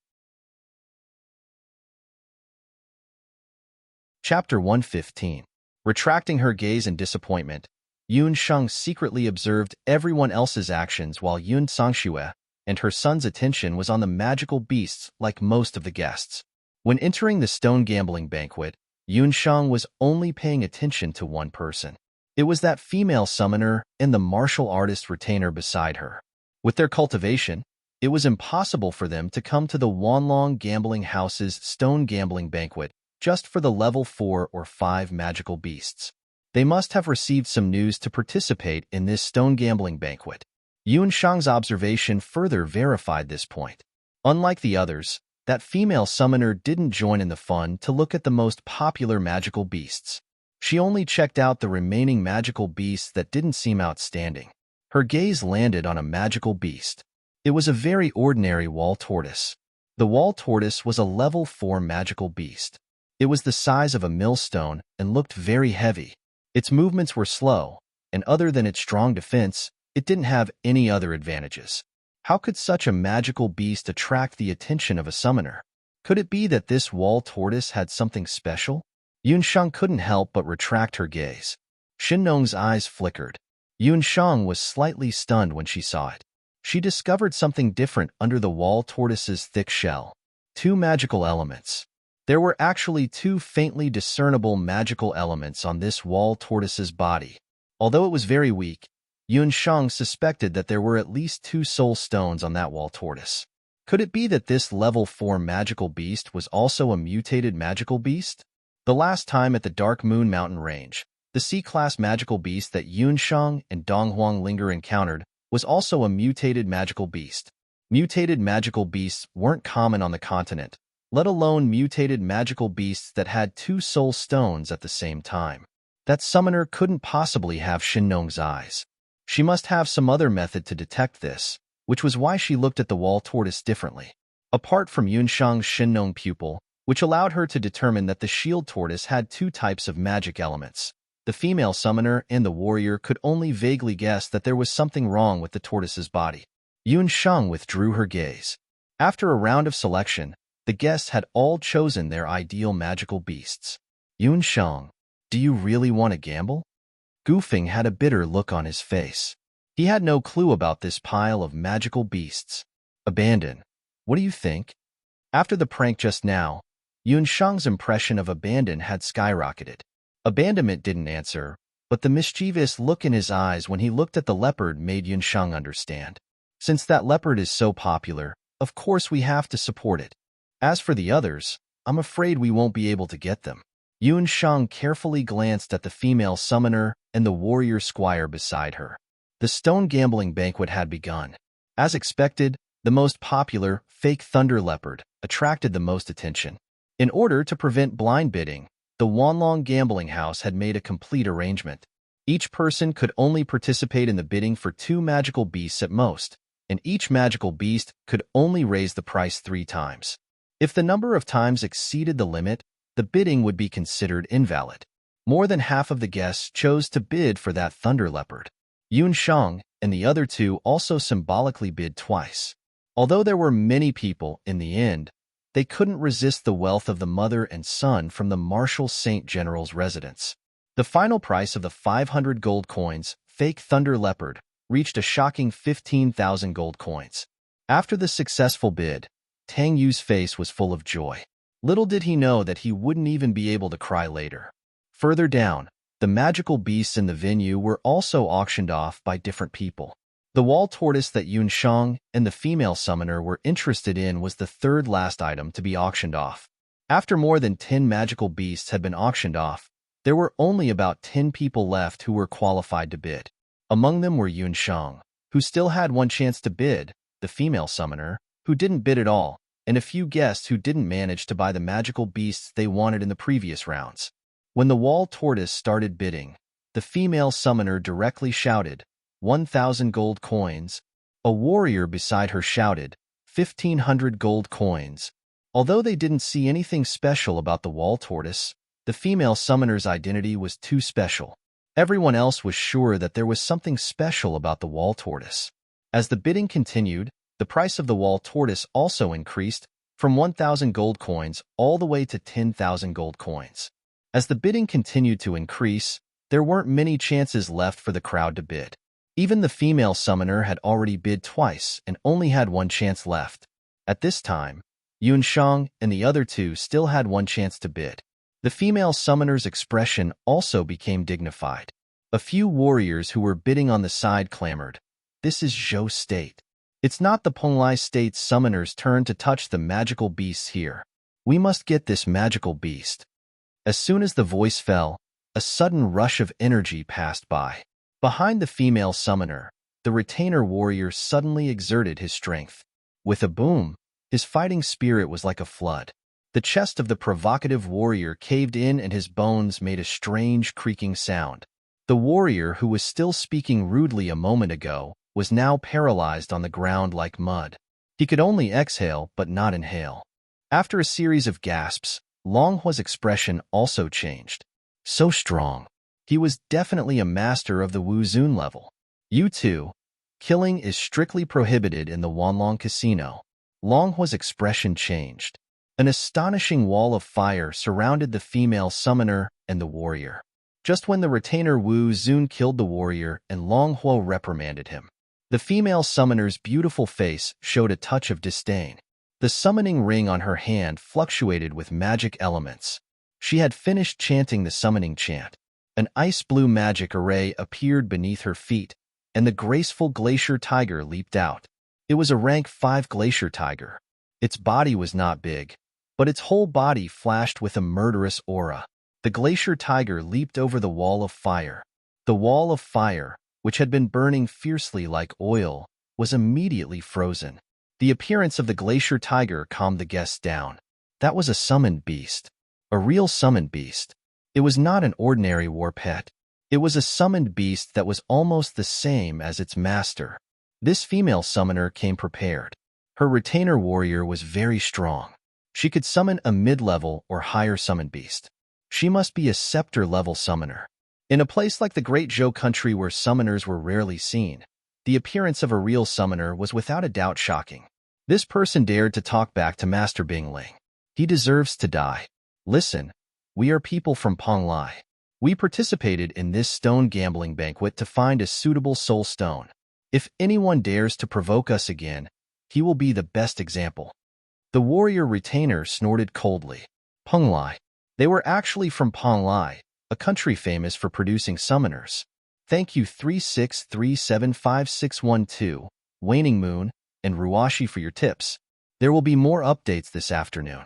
Chapter 115. Retracting her gaze in disappointment, Yunsheng secretly observed everyone else's actions while Yun Sangxue and her son's attention was on the magical beasts like most of the guests. When entering the stone gambling banquet, Yunsheng was only paying attention to one person. It was that female summoner and the martial artist retainer beside her. With their cultivation, it was impossible for them to come to the Wanlong gambling house's stone gambling banquet just for the level 4 or 5 magical beasts. They must have received some news to participate in this stone gambling banquet. Yunsheng's observation further verified this point. Unlike the others, that female summoner didn't join in the fun to look at the most popular magical beasts. She only checked out the remaining magical beasts that didn't seem outstanding. Her gaze landed on a magical beast. It was a very ordinary wall tortoise. The wall tortoise was a level 4 magical beast. It was the size of a millstone and looked very heavy. Its movements were slow, and other than its strong defense, it didn't have any other advantages. How could such a magical beast attract the attention of a summoner? Could it be that this wall tortoise had something special? Yunsheng couldn't help but retract her gaze. Shinnong's eyes flickered. Yunsheng was slightly stunned when she saw it. She discovered something different under the wall tortoise's thick shell. 2 magical elements. There were actually 2 faintly discernible magical elements on this wall tortoise's body. Although it was very weak, Yunsheng suspected that there were at least 2 soul stones on that wall tortoise. Could it be that this level 4 magical beast was also a mutated magical beast? The last time at the Dark Moon Mountain Range, the C-class magical beast that Yunsheng and Donghuang Linger encountered was also a mutated magical beast. Mutated magical beasts weren't common on the continent, let alone mutated magical beasts that had two soul stones at the same time. That summoner couldn't possibly have Shinnong's eyes. She must have some other method to detect this, which was why she looked at the wall tortoise differently. Apart from Yunshang's Shinnong pupil, which allowed her to determine that the shield tortoise had two types of magic elements, the female summoner and the warrior could only vaguely guess that there was something wrong with the tortoise's body. Yunshang withdrew her gaze. After a round of selection, the guests had all chosen their ideal magical beasts. Yunshang, do you really want to gamble? Gufeng had a bitter look on his face. He had no clue about this pile of magical beasts. Abandon. What do you think? After the prank just now, Yunshang's impression of abandon had skyrocketed. Abandonment didn't answer, but the mischievous look in his eyes when he looked at the leopard made Yunshang understand. Since that leopard is so popular, of course we have to support it. As for the others, I'm afraid we won't be able to get them. Yunshang carefully glanced at the female summoner and the warrior squire beside her. The stone gambling banquet had begun. As expected, the most popular, fake thunder leopard, attracted the most attention. In order to prevent blind bidding, the Wanlong gambling house had made a complete arrangement. Each person could only participate in the bidding for 2 magical beasts at most, and each magical beast could only raise the price 3 times. If the number of times exceeded the limit, the bidding would be considered invalid. More than half of the guests chose to bid for that thunder leopard. Yunshang and the other 2 also symbolically bid twice. Although there were many people, in the end, they couldn't resist the wealth of the mother and son from the Marshal Saint General's residence. The final price of the 500 gold coins, fake thunder leopard, reached a shocking 15,000 gold coins. After the successful bid, Tang Yu's face was full of joy. Little did he know that he wouldn't even be able to cry later. Further down, the magical beasts in the venue were also auctioned off by different people. The wall tortoise that Yunshang and the female summoner were interested in was the third last item to be auctioned off. After more than 10 magical beasts had been auctioned off, there were only about 10 people left who were qualified to bid. Among them were Yunshang, who still had one chance to bid, the female summoner, who didn't bid at all, and a few guests who didn't manage to buy the magical beasts they wanted in the previous rounds. When the wall tortoise started bidding, the female summoner directly shouted, 1,000 gold coins. A warrior beside her shouted, 1,500 gold coins. Although they didn't see anything special about the wall tortoise, the female summoner's identity was too special. Everyone else was sure that there was something special about the wall tortoise. As the bidding continued, the price of the wall tortoise also increased from 1,000 gold coins all the way to 10,000 gold coins. As the bidding continued to increase, there weren't many chances left for the crowd to bid. Even the female summoner had already bid twice and only had one chance left. At this time, Yunshang and the other 2 still had one chance to bid. The female summoner's expression also became dignified. A few warriors who were bidding on the side clamored, "This is Zhou State. It's not the Penglai State's summoner's turn to touch the magical beasts here. We must get this magical beast." As soon as the voice fell, a sudden rush of energy passed by. Behind the female summoner, the retainer warrior suddenly exerted his strength. With a boom, his fighting spirit was like a flood. The chest of the provocative warrior caved in and his bones made a strange creaking sound. The warrior who was still speaking rudely a moment ago was now paralyzed on the ground like mud. He could only exhale but not inhale. After a series of gasps, Longhua's expression also changed. So strong. He was definitely a master of the Wuzun level. You too. Killing is strictly prohibited in the Wanlong Casino. Longhua's expression changed. An astonishing wall of fire surrounded the female summoner and the warrior. Just when the retainer Wu Zun killed the warrior and Longhua reprimanded him, the female summoner's beautiful face showed a touch of disdain. The summoning ring on her hand fluctuated with magic elements. She had finished chanting the summoning chant. An ice-blue magic array appeared beneath her feet, and the graceful glacier tiger leaped out. It was a rank 5 glacier tiger. Its body was not big, but its whole body flashed with a murderous aura. The glacier tiger leaped over the wall of fire. The wall of fire, which had been burning fiercely like oil, was immediately frozen. The appearance of the glacier tiger calmed the guests down. That was a summoned beast. A real summoned beast. It was not an ordinary war pet. It was a summoned beast that was almost the same as its master. This female summoner came prepared. Her retainer warrior was very strong. She could summon a mid-level or higher summoned beast. She must be a scepter-level summoner. In a place like the Great Zhou country where summoners were rarely seen, the appearance of a real summoner was without a doubt shocking. This person dared to talk back to Master Bingling. He deserves to die. Listen, we are people from Penglai. We participated in this stone gambling banquet to find a suitable soul stone. If anyone dares to provoke us again, he will be the best example. The warrior retainer snorted coldly. Penglai. They were actually from Penglai, a country famous for producing summoners. Thank you 36375612, Waning Moon, and Ruashi for your tips. There will be more updates this afternoon.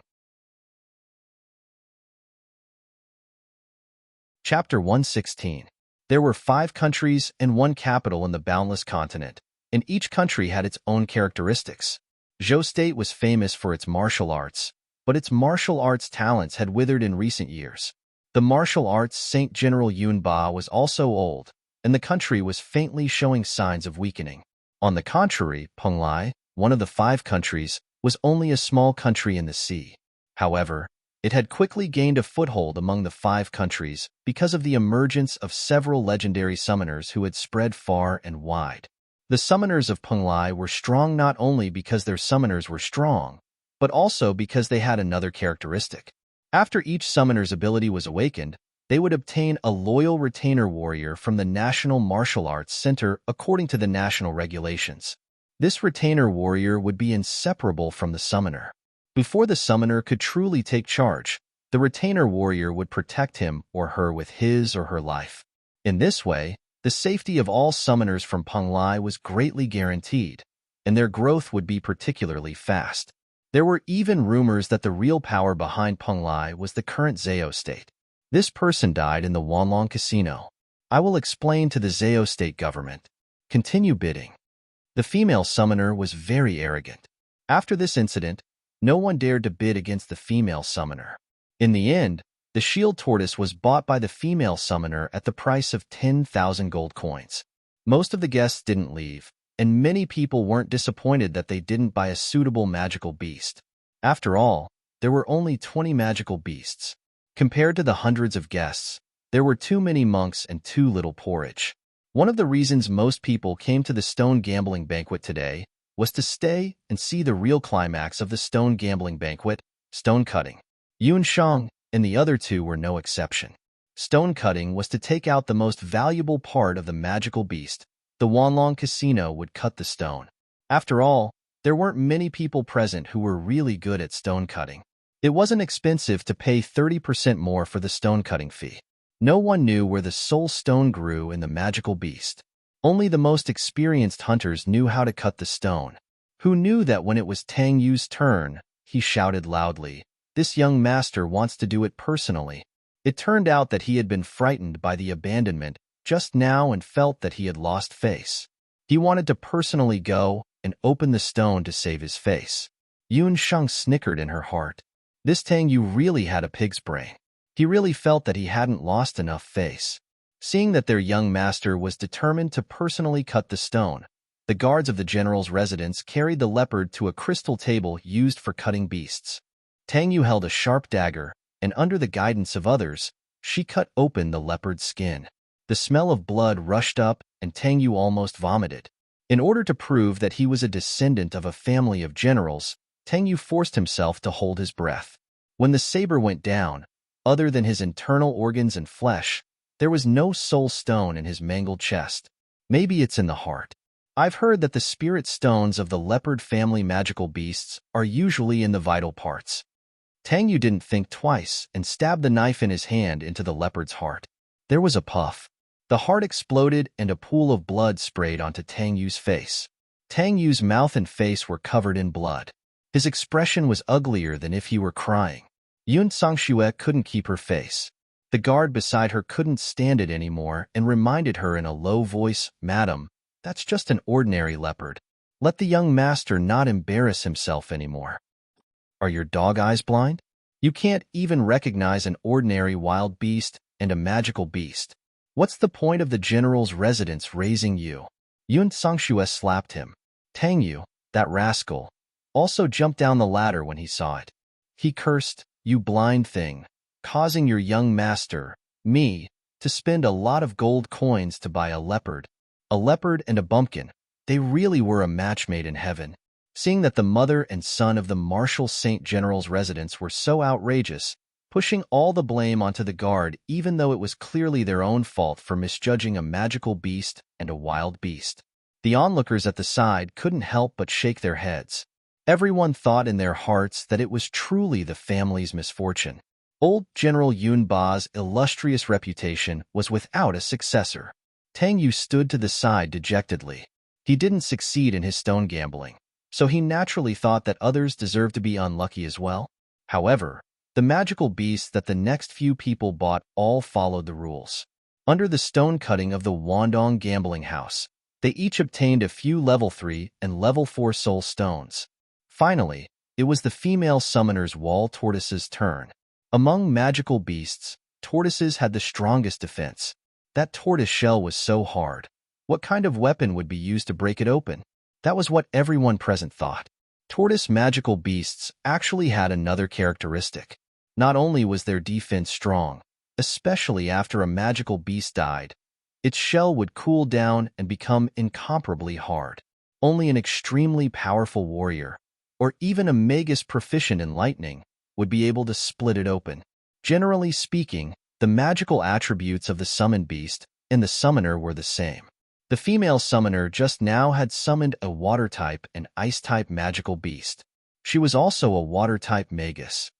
Chapter 116. There were 5 countries and 1 capital in the boundless continent, and each country had its own characteristics. Zhou State was famous for its martial arts, but its martial arts talents had withered in recent years. The martial arts Saint General Yun Ba was also old, and the country was faintly showing signs of weakening. On the contrary, Penglai, one of the 5 countries, was only a small country in the sea. However, it had quickly gained a foothold among the 5 countries because of the emergence of several legendary summoners who had spread far and wide. The summoners of Penglai were strong not only because their summoners were strong, but also because they had another characteristic. After each summoner's ability was awakened, they would obtain a loyal retainer warrior from the National Martial Arts Center according to the national regulations. This retainer warrior would be inseparable from the summoner. Before the summoner could truly take charge, the retainer warrior would protect him or her with his or her life. In this way, the safety of all summoners from Penglai was greatly guaranteed, and their growth would be particularly fast. There were even rumors that the real power behind Penglai was the current Zhou State. This person died in the Wanlong Casino. I will explain to the Zhou State government. Continue bidding. The female summoner was very arrogant. After this incident, no one dared to bid against the female summoner. In the end, the shield tortoise was bought by the female summoner at the price of 10,000 gold coins. Most of the guests didn't leave, and many people weren't disappointed that they didn't buy a suitable magical beast. After all, there were only 20 magical beasts. Compared to the hundreds of guests, there were too many monks and too little porridge. One of the reasons most people came to the stone gambling banquet today was to stay and see the real climax of the stone gambling banquet, stone cutting. Yun Shang and the other 2 were no exception. Stone cutting was to take out the most valuable part of the magical beast. The Wanlong Casino would cut the stone. After all, there weren't many people present who were really good at stone cutting. It wasn't expensive to pay 30% more for the stone cutting fee. No one knew where the soul stone grew in the magical beast. Only the most experienced hunters knew how to cut the stone. Who knew that when it was Tang Yu's turn, he shouted loudly, "This young master wants to do it personally." It turned out that he had been frightened by the abandonment just now and felt that he had lost face. He wanted to personally go and open the stone to save his face. Yun Sheng snickered in her heart. This Tang Yu really had a pig's brain. He really felt that he hadn't lost enough face. Seeing that their young master was determined to personally cut the stone, the guards of the general's residence carried the leopard to a crystal table used for cutting beasts. Tang Yu held a sharp dagger, and under the guidance of others, she cut open the leopard's skin. The smell of blood rushed up, and Tang Yu almost vomited. In order to prove that he was a descendant of a family of generals, Tang Yu forced himself to hold his breath. When the saber went down, other than his internal organs and flesh, there was no soul stone in his mangled chest. Maybe it's in the heart. I've heard that the spirit stones of the leopard family magical beasts are usually in the vital parts. Tang Yu didn't think twice and stabbed the knife in his hand into the leopard's heart. There was a puff. The heart exploded and a pool of blood sprayed onto Tang Yu's face. Tang Yu's mouth and face were covered in blood. His expression was uglier than if he were crying. Yun Sangxue couldn't keep her face. The guard beside her couldn't stand it anymore and reminded her in a low voice, "Madam, that's just an ordinary leopard. Let the young master not embarrass himself anymore." "Are your dog eyes blind?" You can't even recognize an ordinary wild beast and a magical beast. What's the point of the general's residence raising you? Yun Sangxue slapped him. Tang Yu, that rascal, also jumped down the ladder when he saw it. He cursed, "You blind thing, causing your young master, me, to spend a lot of gold coins to buy a leopard. A leopard and a bumpkin. They really were a match made in heaven." Seeing that the mother and son of the Marshal Saint General's residence were so outrageous, pushing all the blame onto the guard even though it was clearly their own fault for misjudging a magical beast and a wild beast. The onlookers at the side couldn't help but shake their heads. Everyone thought in their hearts that it was truly the family's misfortune. Old General Yun Ba's illustrious reputation was without a successor. Tang Yu stood to the side dejectedly. He didn't succeed in his stone gambling, so he naturally thought that others deserved to be unlucky as well. However, the magical beasts that the next few people bought all followed the rules. Under the stone cutting of the Wandong gambling house, they each obtained a few level 3 and level 4 soul stones. Finally, it was the female summoner's wall tortoise's turn. Among magical beasts, tortoises had the strongest defense. That tortoise shell was so hard. What kind of weapon would be used to break it open? That was what everyone present thought. Tortoise magical beasts actually had another characteristic. Not only was their defense strong, especially after a magical beast died, its shell would cool down and become incomparably hard. Only an extremely powerful warrior, or even a magus proficient in lightning, would be able to split it open. Generally speaking, the magical attributes of the summoned beast and the summoner were the same. The female summoner just now had summoned a water-type and ice-type magical beast. She was also a water-type magus.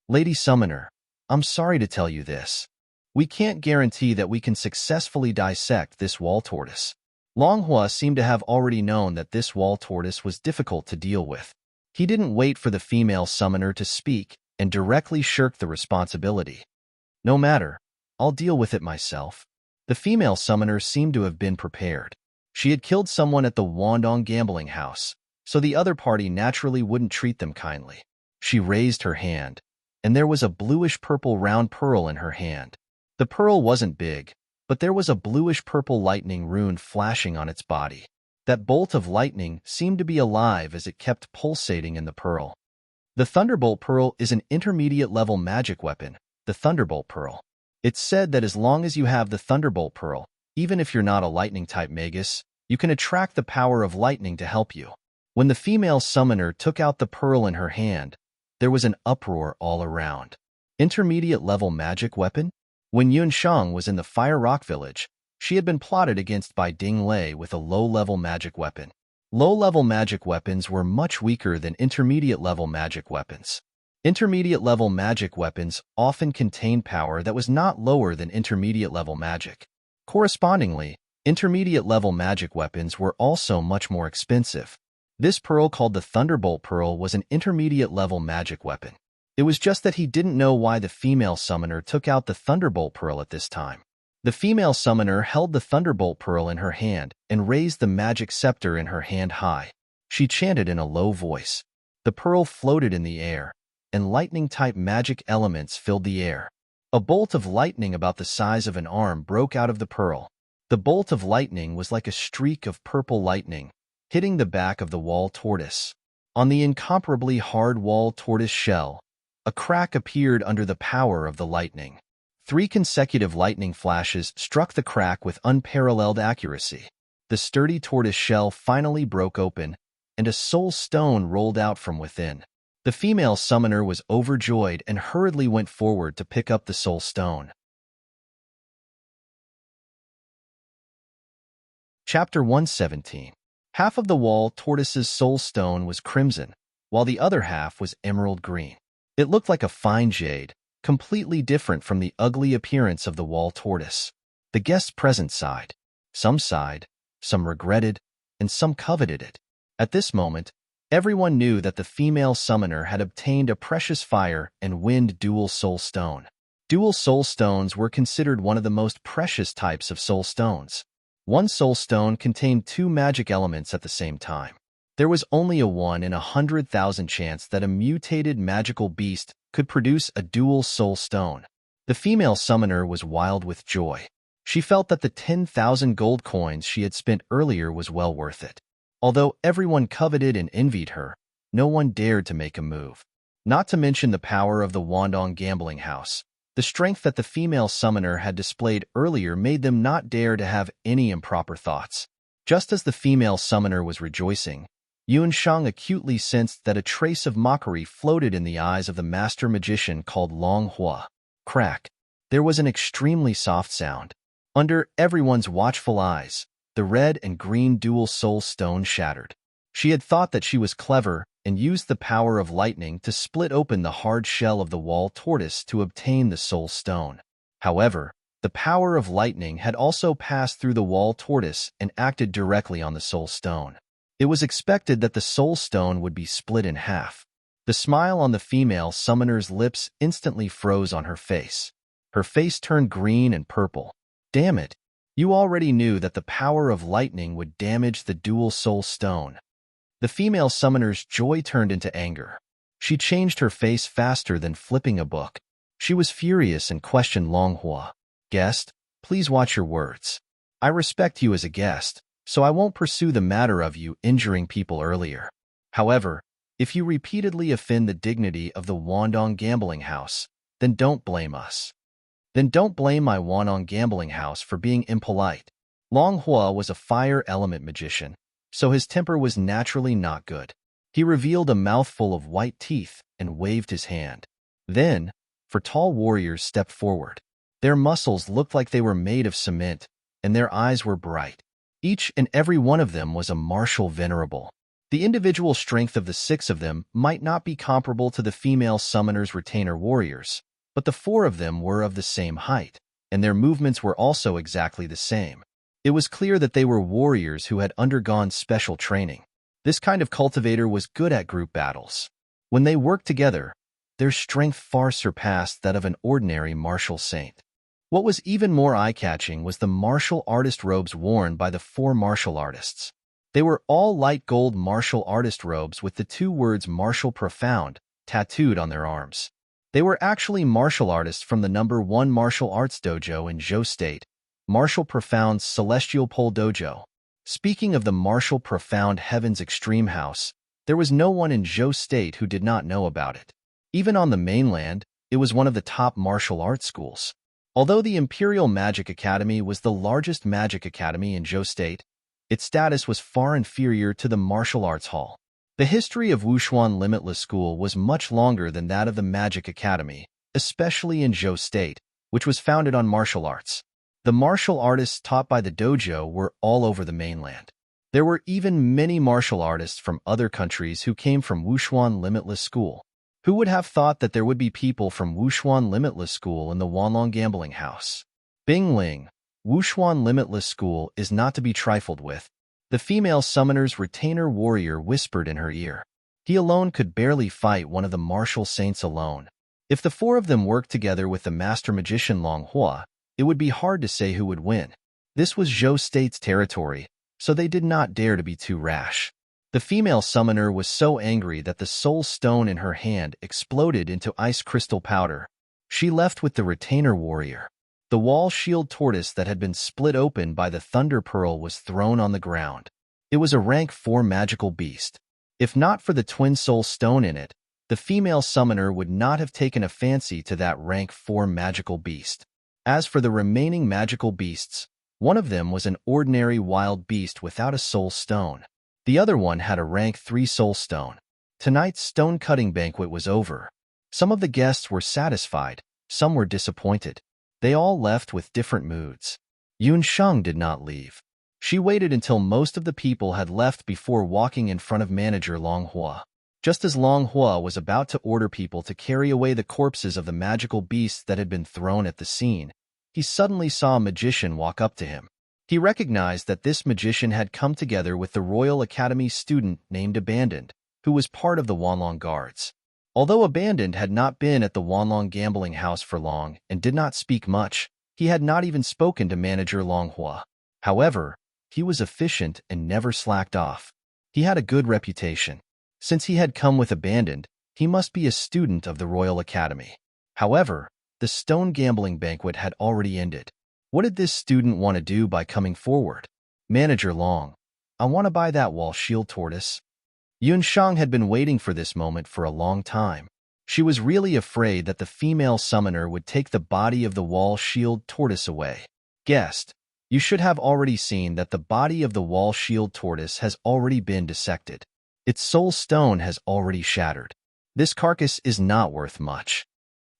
Lady Summoner, I'm sorry to tell you this. We can't guarantee that we can successfully dissect this wall tortoise. Longhua seemed to have already known that this wall tortoise was difficult to deal with. He didn't wait for the female summoner to speak and directly shirked the responsibility. No matter, I'll deal with it myself. The female summoner seemed to have been prepared. She had killed someone at the Wandong gambling house, so the other party naturally wouldn't treat them kindly. She raised her hand, and there was a bluish-purple round pearl in her hand. The pearl wasn't big, but there was a bluish-purple lightning rune flashing on its body. That bolt of lightning seemed to be alive as it kept pulsating in the pearl. The Thunderbolt Pearl is an intermediate-level magic weapon, the Thunderbolt Pearl. It's said that as long as you have the Thunderbolt Pearl, even if you're not a lightning-type magus, you can attract the power of lightning to help you. When the female summoner took out the pearl in her hand, there was an uproar all around. Intermediate-level magic weapon? When Yun Shang was in the Fire Rock Village, she had been plotted against by Ding Lei with a low-level magic weapon. Low-level magic weapons were much weaker than intermediate-level magic weapons. Intermediate-level magic weapons often contained power that was not lower than intermediate-level magic. Correspondingly, intermediate-level magic weapons were also much more expensive. This pearl, called the Thunderbolt Pearl, was an intermediate-level magic weapon. It was just that he didn't know why the female summoner took out the Thunderbolt Pearl at this time. The female summoner held the Thunderbolt Pearl in her hand and raised the magic scepter in her hand high. She chanted in a low voice. The pearl floated in the air, and lightning-type magic elements filled the air. A bolt of lightning about the size of an arm broke out of the pearl. The bolt of lightning was like a streak of purple lightning, hitting the back of the wall tortoise. On the incomparably hard wall tortoise shell, a crack appeared under the power of the lightning. 3 consecutive lightning flashes struck the crack with unparalleled accuracy. The sturdy tortoise shell finally broke open, and a soul stone rolled out from within. The female summoner was overjoyed and hurriedly went forward to pick up the soul stone. Chapter 117. Half of the wall tortoise's soul stone was crimson, while the other half was emerald green. It looked like a fine jade, completely different from the ugly appearance of the wall tortoise. The guests present sighed. Some regretted, and some coveted it. At this moment, everyone knew that the female summoner had obtained a precious fire and wind dual soul stone. Dual soul stones were considered one of the most precious types of soul stones. One soul stone contained 2 magic elements at the same time. There was only a 1 in 100,000 chance that a mutated magical beast could produce a dual soul stone. The female summoner was wild with joy. She felt that the 10,000 gold coins she had spent earlier was well worth it. Although everyone coveted and envied her, no one dared to make a move. Not to mention the power of the Wandong gambling house. The strength that the female summoner had displayed earlier made them not dare to have any improper thoughts. Just as the female summoner was rejoicing, Yunshang acutely sensed that a trace of mockery floated in the eyes of the master magician called Long Hua. Crack. There was an extremely soft sound. Under everyone's watchful eyes, the red and green dual soul stone shattered. She had thought that she was clever and used the power of lightning to split open the hard shell of the wall tortoise to obtain the soul stone. However, the power of lightning had also passed through the wall tortoise and acted directly on the soul stone. It was expected that the soul stone would be split in half. The smile on the female summoner's lips instantly froze on her face. Her face turned green and purple. Damn it! You already knew that the power of lightning would damage the dual soul stone. The female summoner's joy turned into anger. She changed her face faster than flipping a book. She was furious and questioned Longhua. Guest, please watch your words. I respect you as a guest, so I won't pursue the matter of you injuring people earlier. However, if you repeatedly offend the dignity of the Wandong gambling house, then don't blame us. Then don't blame my Wandong gambling house for being impolite. Longhua was a fire element magician, so his temper was naturally not good. He revealed a mouthful of white teeth and waved his hand. Then, four tall warriors stepped forward. Their muscles looked like they were made of cement, and their eyes were bright. Each and every one of them was a martial venerable. The individual strength of the 6 of them might not be comparable to the female summoner's retainer warriors, but the 4 of them were of the same height, and their movements were also exactly the same. It was clear that they were warriors who had undergone special training. This kind of cultivator was good at group battles. When they worked together, their strength far surpassed that of an ordinary martial saint. What was even more eye-catching was the martial artist robes worn by the 4 martial artists. They were all light gold martial artist robes with the 2 words Martial Profound tattooed on their arms. They were actually martial artists from the number 1 martial arts dojo in Zhou State, Martial Profound's Celestial Pole Dojo. Speaking of the Martial Profound Heaven's Extreme House, there was no one in Zhou State who did not know about it. Even on the mainland, it was one of the top martial arts schools. Although the Imperial Magic Academy was the largest magic academy in Zhou State, its status was far inferior to the Martial Arts Hall. The history of Wushuan Limitless School was much longer than that of the Magic Academy, especially in Zhou State, which was founded on martial arts. The martial artists taught by the dojo were all over the mainland. There were even many martial artists from other countries who came from Wushuan Limitless School. Who would have thought that there would be people from Wushuan Limitless School in the Wanlong Gambling House? Bing Ling, Wushuan Limitless School is not to be trifled with. The female summoner's retainer warrior whispered in her ear. He alone could barely fight one of the martial saints alone. If the 4 of them worked together with the master magician Long Hua, it would be hard to say who would win. This was Zhou State's territory, so they did not dare to be too rash. The female summoner was so angry that the soul stone in her hand exploded into ice crystal powder. She left with the retainer warrior. The wall shield tortoise that had been split open by the thunder pearl was thrown on the ground. It was a rank 4 magical beast. If not for the twin soul stone in it, the female summoner would not have taken a fancy to that rank 4 magical beast. As for the remaining magical beasts, one of them was an ordinary wild beast without a soul stone. The other one had a rank 3 soul stone. Tonight's stone-cutting banquet was over. Some of the guests were satisfied, some were disappointed. They all left with different moods. Yunsheng did not leave. She waited until most of the people had left before walking in front of manager Longhua. Just as Longhua was about to order people to carry away the corpses of the magical beasts that had been thrown at the scene, he suddenly saw a magician walk up to him. He recognized that this magician had come together with the Royal Academy student named Abandoned, who was part of the Wanlong Guards. Although Abandoned had not been at the Wanlong gambling house for long and did not speak much, he had not even spoken to manager Longhua. However, he was efficient and never slacked off. He had a good reputation. Since he had come with Abandoned, He must be a student of the Royal Academy. However, the stone gambling banquet had already ended. What did this student want to do by coming forward? Manager Long, I want to buy that wall shield tortoise. Yunshang had been waiting for this moment for a long time. She was really afraid that the female summoner would take the body of the wall shield tortoise away. Guest, you should have already seen that the body of the wall shield tortoise has already been dissected. Its soul stone has already shattered. This carcass is not worth much.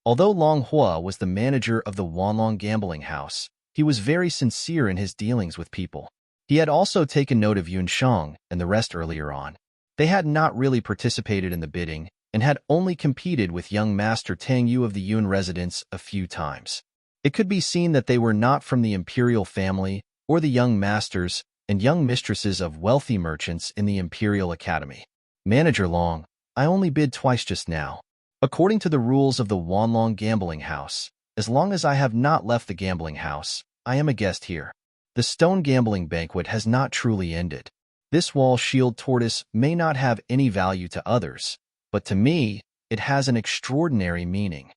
Although Long Hua was the manager of the Wanlong gambling house, he was very sincere in his dealings with people. He had also taken note of Yunshang and the rest earlier on. They had not really participated in the bidding and had only competed with young Master Tang Yu of the Yun residence a few times. It could be seen that they were not from the imperial family or the young masters and young mistresses of wealthy merchants in the Imperial Academy. Manager Long, I only bid twice just now. According to the rules of the Wanlong gambling house, as long as I have not left the gambling house, I am a guest here. The stone gambling banquet has not truly ended. This wall shield tortoise may not have any value to others, but to me, it has an extraordinary meaning.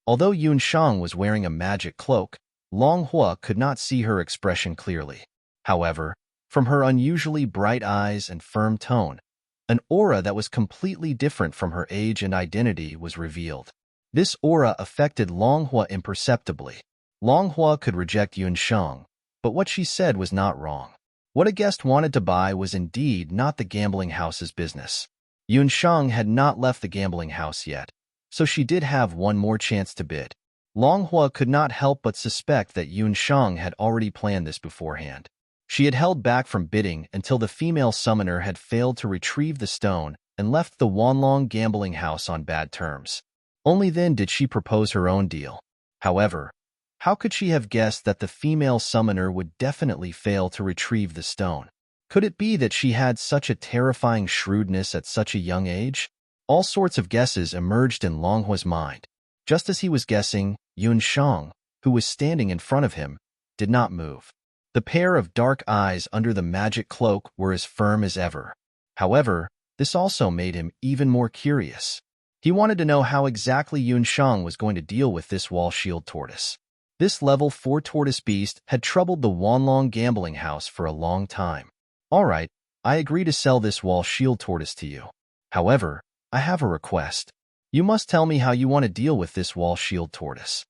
Although Yunshang was wearing a magic cloak, Long Hua could not see her expression clearly. However, from her unusually bright eyes and firm tone, an aura that was completely different from her age and identity was revealed. This aura affected Long Hua imperceptibly. Long Hua could reject Yunshang, but what she said was not wrong. What a guest wanted to buy was indeed not the gambling house's business. Yunshang had not left the gambling house yet, so she did have one more chance to bid. Long Hua could not help but suspect that Yunshang had already planned this beforehand. She had held back from bidding until the female summoner had failed to retrieve the stone and left the Wanlong gambling house on bad terms. Only then did she propose her own deal. However, how could she have guessed that the female summoner would definitely fail to retrieve the stone? Could it be that she had such a terrifying shrewdness at such a young age? All sorts of guesses emerged in Long Hua's mind. Just as he was guessing, Yunshang, who was standing in front of him, did not move. The pair of dark eyes under the magic cloak were as firm as ever. However, this also made him even more curious. He wanted to know how exactly Yunshang was going to deal with this wall shield tortoise. This level 4 tortoise beast had troubled the Wanlong gambling house for a long time. Alright, I agree to sell this wall shield tortoise to you. However, I have a request. You must tell me how you want to deal with this wall shield tortoise.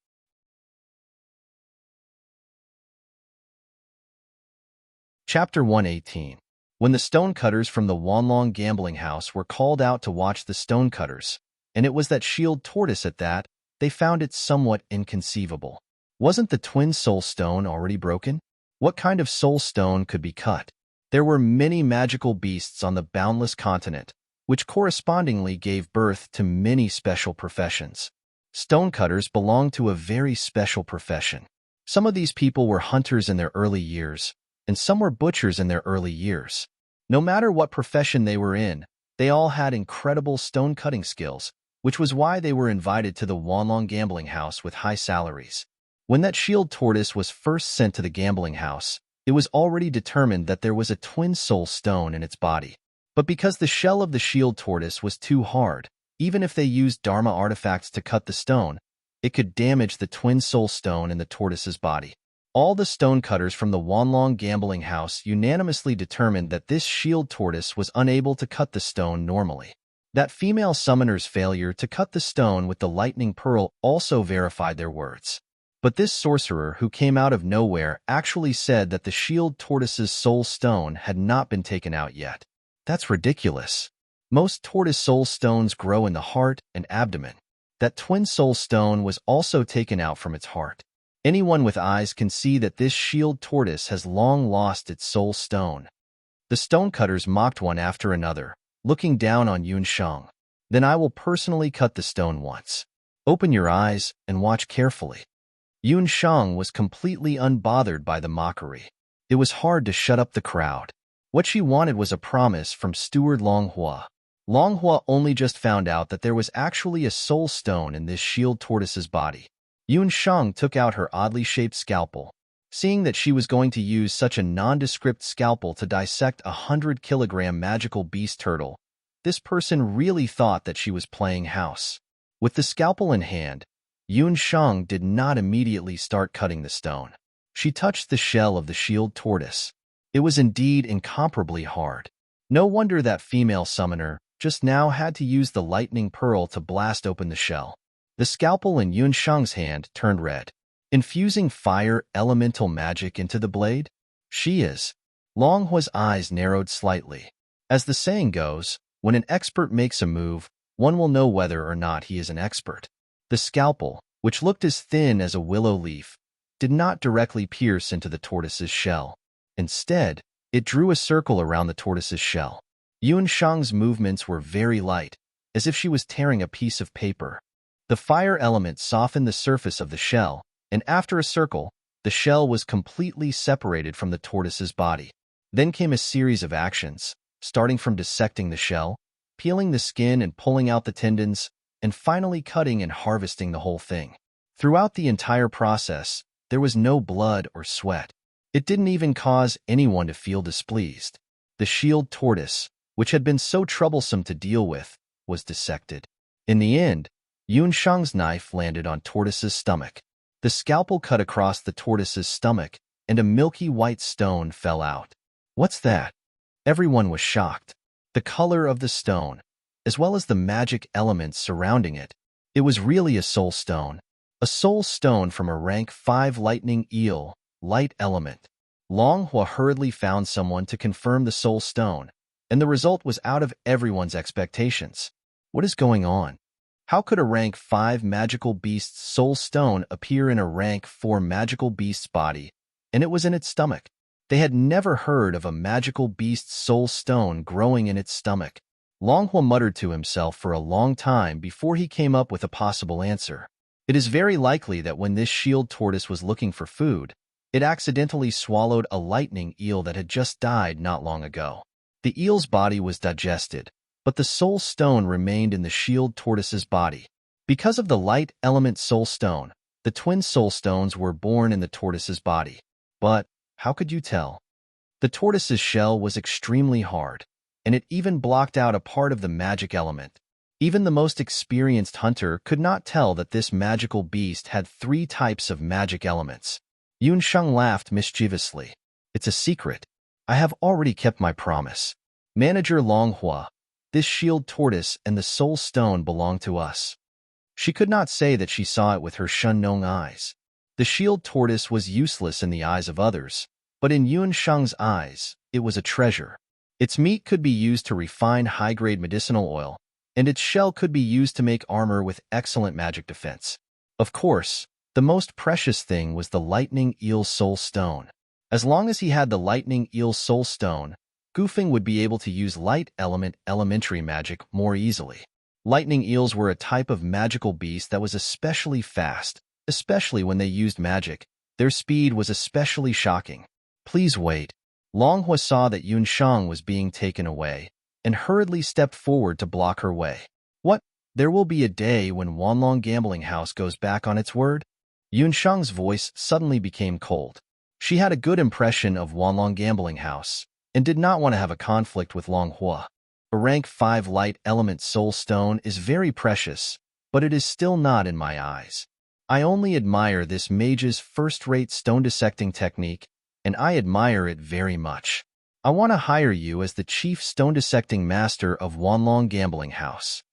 Chapter 118. When the stonecutters from the Wanlong gambling house were called out to watch the stonecutters, and it was that shield tortoise at that, they found it somewhat inconceivable. Wasn't the twin soul stone already broken? What kind of soul stone could be cut? There were many magical beasts on the boundless continent, which correspondingly gave birth to many special professions. Stonecutters belonged to a very special profession. Some of these people were hunters in their early years, and some were butchers in their early years. No matter what profession they were in, they all had incredible stone-cutting skills, which was why they were invited to the Wanlong gambling house with high salaries. When that shield tortoise was first sent to the gambling house, it was already determined that there was a twin soul stone in its body. But because the shell of the shield tortoise was too hard, even if they used Dharma artifacts to cut the stone, it could damage the twin soul stone in the tortoise's body. All the stonecutters from the Wanlong gambling house unanimously determined that this shield tortoise was unable to cut the stone normally. That female summoner's failure to cut the stone with the lightning pearl also verified their words. But this sorcerer who came out of nowhere actually said that the shield tortoise's soul stone had not been taken out yet. That's ridiculous. Most tortoise soul stones grow in the heart and abdomen. That twin soul stone was also taken out from its heart. Anyone with eyes can see that this shield tortoise has long lost its soul stone. The stonecutters mocked one after another, looking down on Yunshang. Then I will personally cut the stone once. Open your eyes and watch carefully. Yunshang was completely unbothered by the mockery. It was hard to shut up the crowd. What she wanted was a promise from steward Long Hua. Long Hua only just found out that there was actually a soul stone in this shield tortoise's body. Yunshang took out her oddly shaped scalpel. Seeing that she was going to use such a nondescript scalpel to dissect a 100-kilogram magical beast turtle, this person really thought that she was playing house. With the scalpel in hand, Yun Shang did not immediately start cutting the stone. She touched the shell of the shield tortoise. It was indeed incomparably hard. No wonder that female summoner just now had to use the lightning pearl to blast open the shell. The scalpel in Yun Shang's hand turned red. Infusing fire elemental magic into the blade? She is. Long Hua's eyes narrowed slightly. As the saying goes, when an expert makes a move, one will know whether or not he is an expert. The scalpel, which looked as thin as a willow leaf, did not directly pierce into the tortoise's shell. Instead, it drew a circle around the tortoise's shell. Yun Shang's movements were very light, as if she was tearing a piece of paper. The fire element softened the surface of the shell, and after a circle, the shell was completely separated from the tortoise's body. Then came a series of actions, starting from dissecting the shell, peeling the skin and pulling out the tendons, and finally cutting and harvesting the whole thing. Throughout the entire process, there was no blood or sweat. It didn't even cause anyone to feel displeased. The shield tortoise, which had been so troublesome to deal with, was dissected. In the end, Yun Shang's knife landed on tortoise's stomach. The scalpel cut across the tortoise's stomach, and a milky white stone fell out. What's that? Everyone was shocked. The color of the stone, as well as the magic elements surrounding it. It was really a soul stone. A soul stone from a rank 5 lightning eel, light element. Long Hua hurriedly found someone to confirm the soul stone, and the result was out of everyone's expectations. What is going on? How could a rank 5 magical beast's soul stone appear in a rank 4 magical beast's body, and it was in its stomach? They had never heard of a magical beast's soul stone growing in its stomach. Long Hua muttered to himself for a long time before he came up with a possible answer. It is very likely that when this shield tortoise was looking for food, it accidentally swallowed a lightning eel that had just died not long ago. The eel's body was digested, but the soul stone remained in the shield tortoise's body. Because of the light element soul stone, the twin soul stones were born in the tortoise's body. But how could you tell? The tortoise's shell was extremely hard, and it even blocked out a part of the magic element. Even the most experienced hunter could not tell that this magical beast had 3 types of magic elements. Yun Shang laughed mischievously. It's a secret. I have already kept my promise. Manager Long Hua, this shield tortoise and the soul stone belong to us. She could not say that she saw it with her Shunnong eyes. The shield tortoise was useless in the eyes of others, but in Yun Shang's eyes, it was a treasure. Its meat could be used to refine high-grade medicinal oil, and its shell could be used to make armor with excellent magic defense. Of course, the most precious thing was the lightning eel soul stone. As long as he had the lightning eel soul stone, Gufeng would be able to use light element elementary magic more easily. Lightning eels were a type of magical beast that was especially fast, especially when they used magic. Their speed was especially shocking. Please wait. Long Hua saw that Yun Shang was being taken away, and hurriedly stepped forward to block her way. What? There will be a day when Wanlong Gambling House goes back on its word? Yun Shang's voice suddenly became cold. She had a good impression of Wanlong Gambling House, and did not want to have a conflict with Long Hua. A rank 5 light element soul stone is very precious, but it is still not in my eyes. I only admire this mage's first-rate stone dissecting technique, and I admire it very much. I want to hire you as the chief stone dissecting master of Wanlong Gambling House.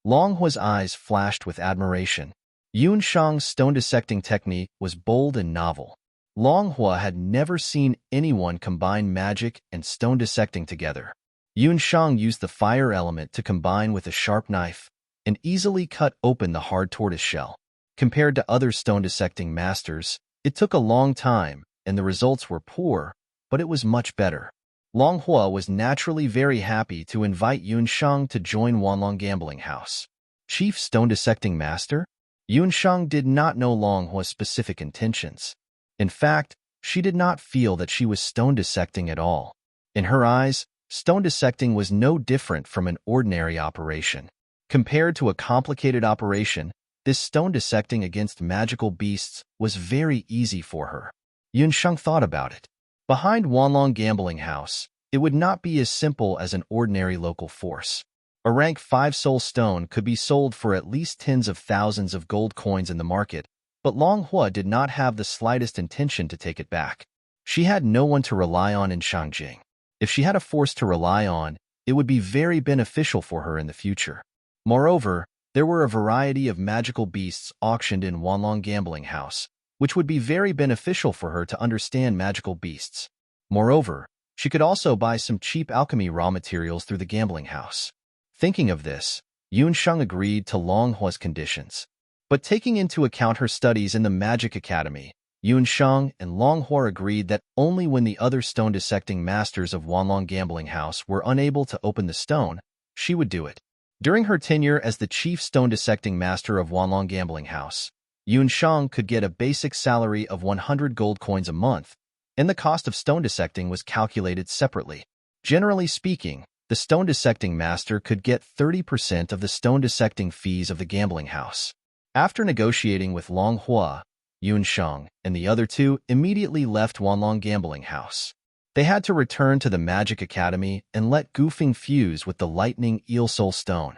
Long Hua's eyes flashed with admiration. Yun Shang's stone dissecting technique was bold and novel. Long Hua had never seen anyone combine magic and stone dissecting together. Yun Shang used the fire element to combine with a sharp knife, and easily cut open the hard tortoise shell. Compared to other stone dissecting masters, it took a long time, and the results were poor, but it was much better. Long Hua was naturally very happy to invite Yun Shang to join Wanlong Gambling House. Chief Stone Dissecting Master? Yun Shang did not know Long Hua's specific intentions. In fact, she did not feel that she was stone dissecting at all. In her eyes, stone dissecting was no different from an ordinary operation. Compared to a complicated operation, this stone dissecting against magical beasts was very easy for her. Yun Shang thought about it. Behind Wanlong Gambling House, it would not be as simple as an ordinary local force. A rank 5 soul stone could be sold for at least tens of thousands of gold coins in the market, but Long Hua did not have the slightest intention to take it back. She had no one to rely on in Shangjing. If she had a force to rely on, it would be very beneficial for her in the future. Moreover, there were a variety of magical beasts auctioned in Wanlong Gambling House, which would be very beneficial for her to understand magical beasts. Moreover, she could also buy some cheap alchemy raw materials through the gambling house. Thinking of this, Yun Sheng agreed to Long Hua's conditions. But taking into account her studies in the Magic Academy, Yun Sheng and Long Hua agreed that only when the other stone dissecting masters of Wanlong Gambling House were unable to open the stone, she would do it. During her tenure as the chief stone dissecting master of Wanlong Gambling House, Yun Sheng could get a basic salary of 100 gold coins a month, and the cost of stone dissecting was calculated separately. Generally speaking, the stone dissecting master could get 30% of the stone dissecting fees of the gambling house. After negotiating with Long Hua, Yun Sheng and the other two immediately left Wanlong Gambling House. They had to return to the Magic Academy and let Gufeng fuse with the lightning eel soul stone.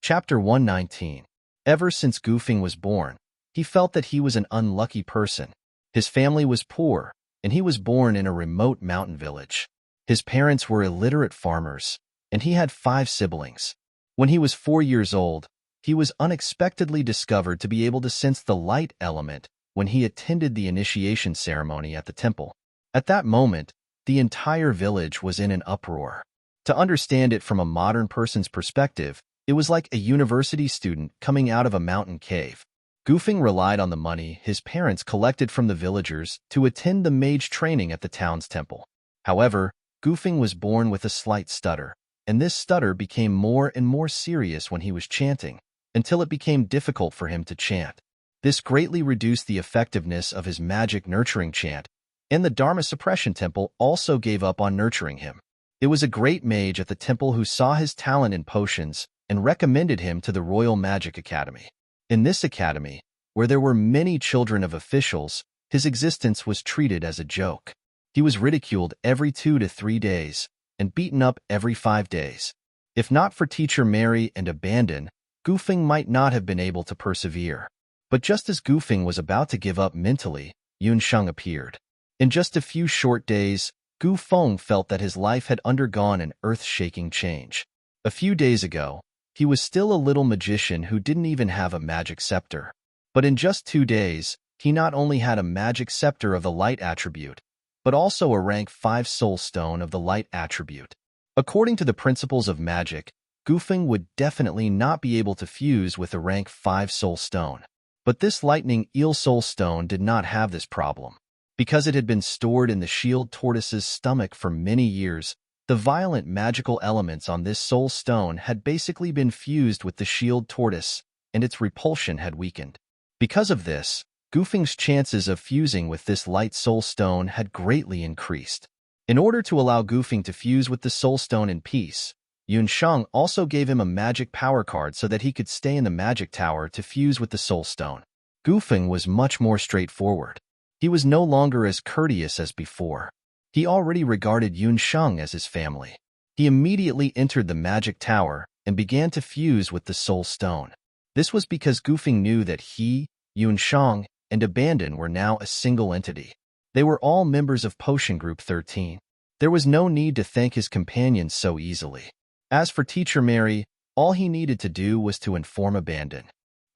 Chapter 119. Ever since Gufeng was born, he felt that he was an unlucky person. His family was poor, and he was born in a remote mountain village. His parents were illiterate farmers, and he had 5 siblings. When he was 4 years old, he was unexpectedly discovered to be able to sense the light element when he attended the initiation ceremony at the temple. At that moment, the entire village was in an uproar. To understand it from a modern person's perspective, it was like a university student coming out of a mountain cave. Gufeng relied on the money his parents collected from the villagers to attend the mage training at the town's temple. However, Gufeng was born with a slight stutter, and this stutter became more and more serious when he was chanting, until it became difficult for him to chant. This greatly reduced the effectiveness of his magic nurturing chant, and the Dharma Suppression Temple also gave up on nurturing him. It was a great mage at the temple who saw his talent in potions and recommended him to the Royal Magic Academy. In this academy, where there were many children of officials, his existence was treated as a joke. He was ridiculed every 2 to 3 days and beaten up every 5 days. If not for Teacher Mary and Abandon, Gufeng might not have been able to persevere. But just as Gufeng was about to give up mentally, Yun Sheng appeared. In just a few short days, Gufeng felt that his life had undergone an earth-shaking change. A few days ago, he was still a little magician who didn't even have a magic scepter. But in just 2 days, he not only had a magic scepter of the light attribute, but also a rank 5 soul stone of the light attribute. According to the principles of magic, Gufeng would definitely not be able to fuse with a rank 5 soul stone. But this lightning eel soul stone did not have this problem. Because it had been stored in the shield tortoise's stomach for many years, the violent magical elements on this soul stone had basically been fused with the shield tortoise, and its repulsion had weakened. Because of this, Gufeng's chances of fusing with this light soul stone had greatly increased. In order to allow Gufeng to fuse with the soul stone in peace, Yun Sheng also gave him a magic power card so that he could stay in the magic tower to fuse with the soul stone. Gufeng was much more straightforward. He was no longer as courteous as before. He already regarded Yun Sheng as his family. He immediately entered the magic tower and began to fuse with the soul stone. This was because Gufeng knew that he, Yun Sheng, and Abandon were now a single entity. They were all members of Potion Group 13. There was no need to thank his companions so easily. As for Teacher Mary, all he needed to do was to inform Abandon.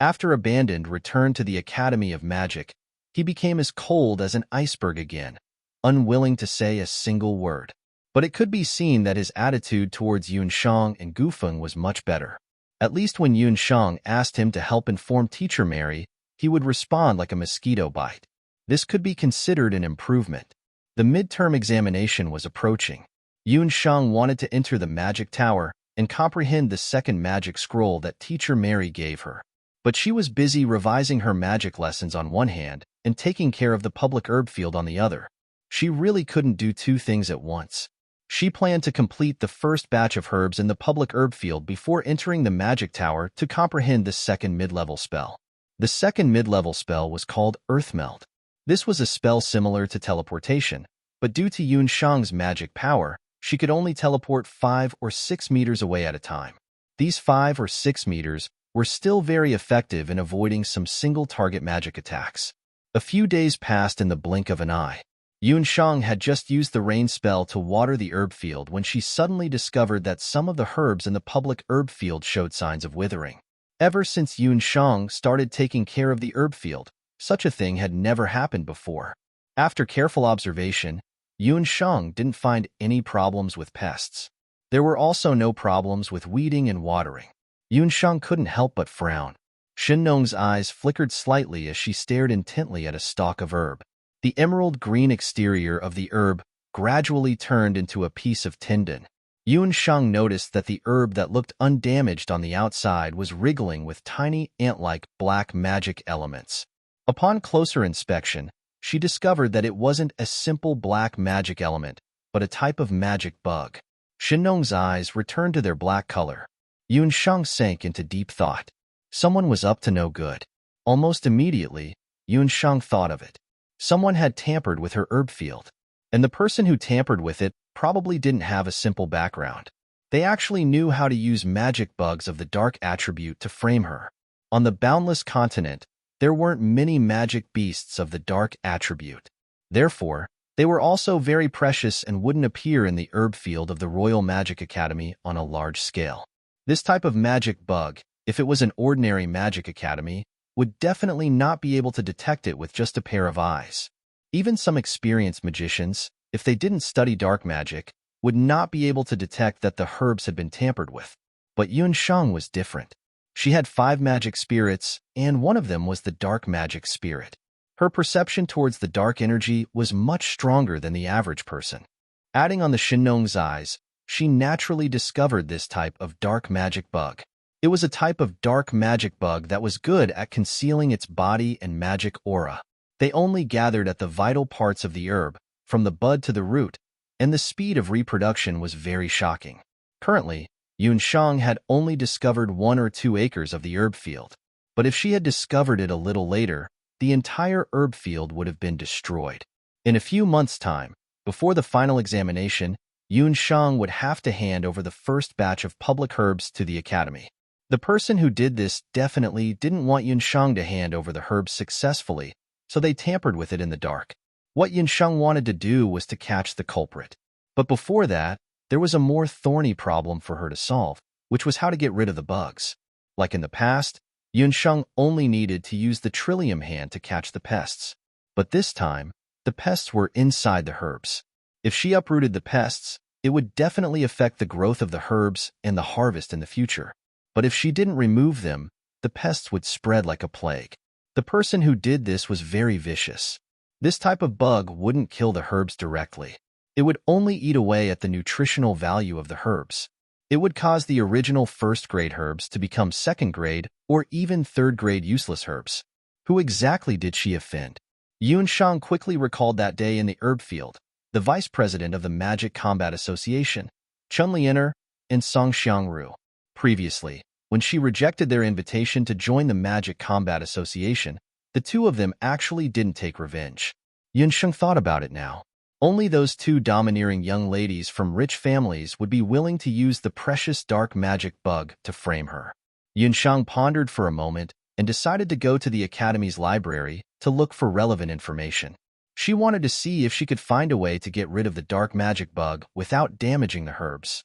After Abandon returned to the Academy of Magic, he became as cold as an iceberg again, unwilling to say a single word. But it could be seen that his attitude towards Yun Sheng and Gufeng was much better. At least when Yun Sheng asked him to help inform Teacher Mary, he would respond like a mosquito bite. This could be considered an improvement. The midterm examination was approaching. Yun Sheng wanted to enter the magic tower and comprehend the second magic scroll that Teacher Mary gave her. But she was busy revising her magic lessons on one hand and taking care of the public herb field on the other. She really couldn't do 2 things at once. She planned to complete the first batch of herbs in the public herb field before entering the magic tower to comprehend the second mid-level spell. The second mid-level spell was called Earth Melt. This was a spell similar to teleportation, But due to Yun Shang's magic power, she could only teleport 5 or 6 meters away at a time. These 5 or 6 meters were still very effective in avoiding some single-target magic attacks. A few days passed in the blink of an eye. Yun Shang had just used the rain spell to water the herb field when she suddenly discovered that some of the herbs in the public herb field showed signs of withering. Ever since Yun Shang started taking care of the herb field, such a thing had never happened before. After careful observation, Yun Shang didn't find any problems with pests. There were also no problems with weeding and watering. Yun Shang couldn't help but frown. Shen Nong's eyes flickered slightly as she stared intently at a stalk of herb. The emerald green exterior of the herb gradually turned into a piece of tendon. Yun Shang noticed that the herb that looked undamaged on the outside was wriggling with tiny ant-like black magic elements. Upon closer inspection, she discovered that it wasn't a simple black magic element, but a type of magic bug. Shen Nong's eyes returned to their black color. Yun Shang sank into deep thought. Someone was up to no good. Almost immediately, Yun Shang thought of it. Someone had tampered with her herb field, and the person who tampered with it probably didn't have a simple background. They actually knew how to use magic bugs of the dark attribute to frame her. On the boundless continent, there weren't many magic beasts of the dark attribute. Therefore, they were also very precious and wouldn't appear in the herb field of the Royal Magic Academy on a large scale. This type of magic bug, if it was an ordinary magic academy, would definitely not be able to detect it with just a pair of eyes. Even some experienced magicians, if they didn't study dark magic, would not be able to detect that the herbs had been tampered with. But Yun Shang was different. She had 5 magic spirits, and one of them was the dark magic spirit. Her perception towards the dark energy was much stronger than the average person. Adding on the Shen Nong's eyes, she naturally discovered this type of dark magic bug. It was a type of dark magic bug that was good at concealing its body and magic aura. They only gathered at the vital parts of the herb, from the bud to the root, and the speed of reproduction was very shocking. Currently, Yun Shang had only discovered 1 or 2 acres of the herb field, but if she had discovered it a little later, the entire herb field would have been destroyed. In a few months' time, before the final examination, Yun Shang would have to hand over the first batch of public herbs to the academy. The person who did this definitely didn't want Yun Shang to hand over the herbs successfully, so they tampered with it in the dark. What Yun Shang wanted to do was to catch the culprit. But before that, there was a more thorny problem for her to solve, which was how to get rid of the bugs. Like in the past, Yun Shang only needed to use the trillium hand to catch the pests. But this time, the pests were inside the herbs. If she uprooted the pests, it would definitely affect the growth of the herbs and the harvest in the future. But if she didn't remove them, the pests would spread like a plague. The person who did this was very vicious. This type of bug wouldn't kill the herbs directly. It would only eat away at the nutritional value of the herbs. It would cause the original first-grade herbs to become second-grade or even third-grade useless herbs. Who exactly did she offend? Yun Shang quickly recalled that day in the herb field. The vice president of the Magic Combat Association, Chun Lianer, and Song Xiangru. Previously, when she rejected their invitation to join the Magic Combat Association, the two of them actually didn't take revenge. Yun Shang thought about it now. Only those 2 domineering young ladies from rich families would be willing to use the precious dark magic bug to frame her. Yun Shang pondered for a moment and decided to go to the Academy's library to look for relevant information. She wanted to see if she could find a way to get rid of the dark magic bug without damaging the herbs.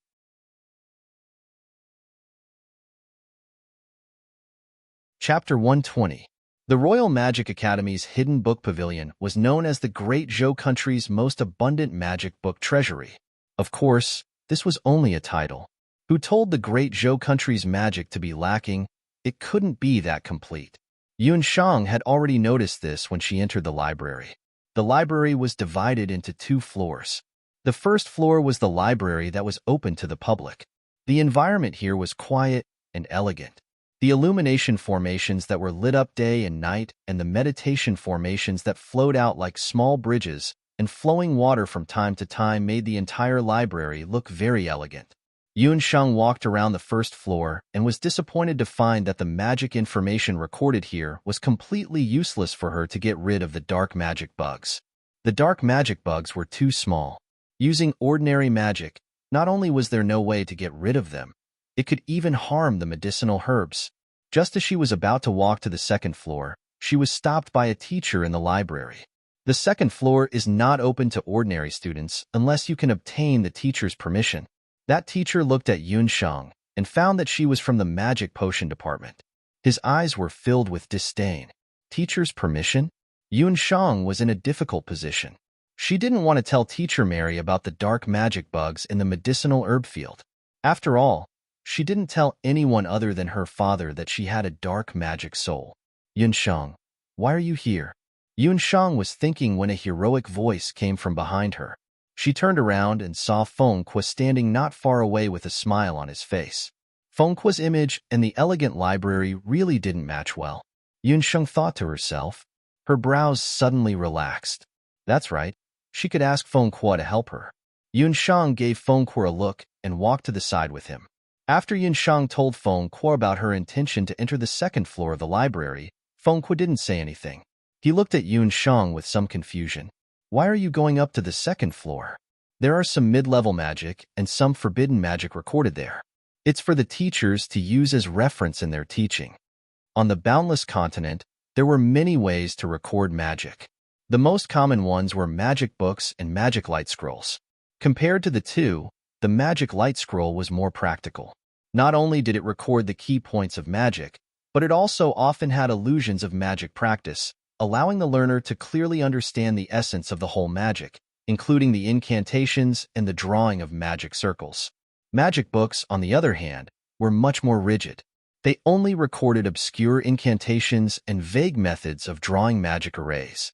Chapter 120. The Royal Magic Academy's hidden book pavilion was known as the Great Zhou country's most abundant magic book treasury. Of course, this was only a title. Who told the Great Zhou country's magic to be lacking? It couldn't be that complete. Yun Shang had already noticed this when she entered the library. The library was divided into 2 floors. The first floor was the library that was open to the public. The environment here was quiet and elegant. The illumination formations that were lit up day and night and the meditation formations that flowed out like small bridges and flowing water from time to time made the entire library look very elegant. Yun Shang walked around the first floor and was disappointed to find that the magic information recorded here was completely useless for her to get rid of the dark magic bugs. The dark magic bugs were too small. Using ordinary magic, not only was there no way to get rid of them, it could even harm the medicinal herbs. Just as she was about to walk to the second floor, she was stopped by a teacher in the library. The second floor is not open to ordinary students unless you can obtain the teacher's permission. That teacher looked at Yun Shang and found that she was from the magic potion department. His eyes were filled with disdain. Teacher's permission? Yun Shang was in a difficult position. She didn't want to tell Teacher Mary about the dark magic bugs in the medicinal herb field. After all, she didn't tell anyone other than her father that she had a dark magic soul. Yun Shang, why are you here? Yun Shang was thinking when a heroic voice came from behind her. She turned around and saw Feng Kuo standing not far away with a smile on his face. Feng Kuo's image and the elegant library really didn't match well. Yun Shang thought to herself. Her brows suddenly relaxed. That's right. She could ask Feng Kuo to help her. Yun Shang gave Feng Kuo a look and walked to the side with him. After Yun Shang told Feng Kuo about her intention to enter the second floor of the library, Feng Kuo didn't say anything. He looked at Yun Shang with some confusion. Why are you going up to the second floor? There are some mid-level magic and some forbidden magic recorded there. It's for the teachers to use as reference in their teaching. On the Boundless Continent, there were many ways to record magic. The most common ones were magic books and magic light scrolls. Compared to the two, the magic light scroll was more practical. Not only did it record the key points of magic, but it also often had illusions of magic practice, allowing the learner to clearly understand the essence of the whole magic, including the incantations and the drawing of magic circles. Magic books, on the other hand, were much more rigid. They only recorded obscure incantations and vague methods of drawing magic arrays.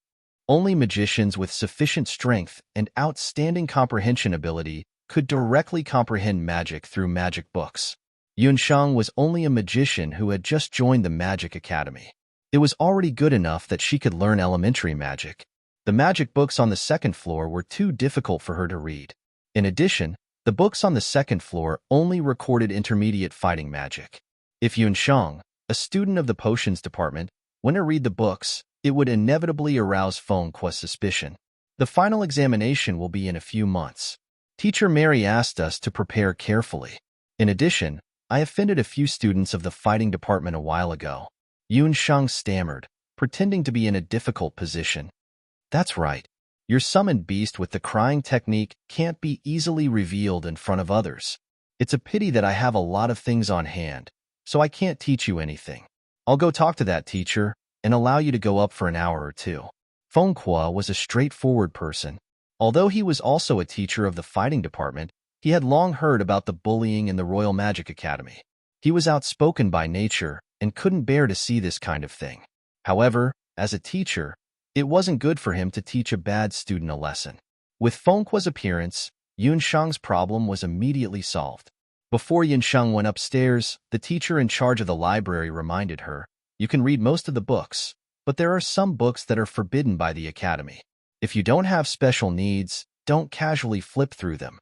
Only magicians with sufficient strength and outstanding comprehension ability could directly comprehend magic through magic books. Yun Shang was only a magician who had just joined the Magic Academy. It was already good enough that she could learn elementary magic. The magic books on the second floor were too difficult for her to read. In addition, the books on the second floor only recorded intermediate fighting magic. If Yun Shang, a student of the potions department, went to read the books, it would inevitably arouse Feng Kuo's suspicion. The final examination will be in a few months. Teacher Mary asked us to prepare carefully. In addition, I offended a few students of the fighting department a while ago. Yun Shang stammered, pretending to be in a difficult position. That's right. Your summoned beast with the crying technique can't be easily revealed in front of others. It's a pity that I have a lot of things on hand, so I can't teach you anything. I'll go talk to that teacher and allow you to go up for an hour or two. Feng Kuo was a straightforward person. Although he was also a teacher of the fighting department, he had long heard about the bullying in the Royal Magic Academy. He was outspoken by nature and couldn't bear to see this kind of thing. However, as a teacher, it wasn't good for him to teach a bad student a lesson. With Feng Kuo's appearance, Yun Shang's problem was immediately solved. Before Yun Shang went upstairs, the teacher in charge of the library reminded her, "You can read most of the books, but there are some books that are forbidden by the academy. If you don't have special needs, don't casually flip through them."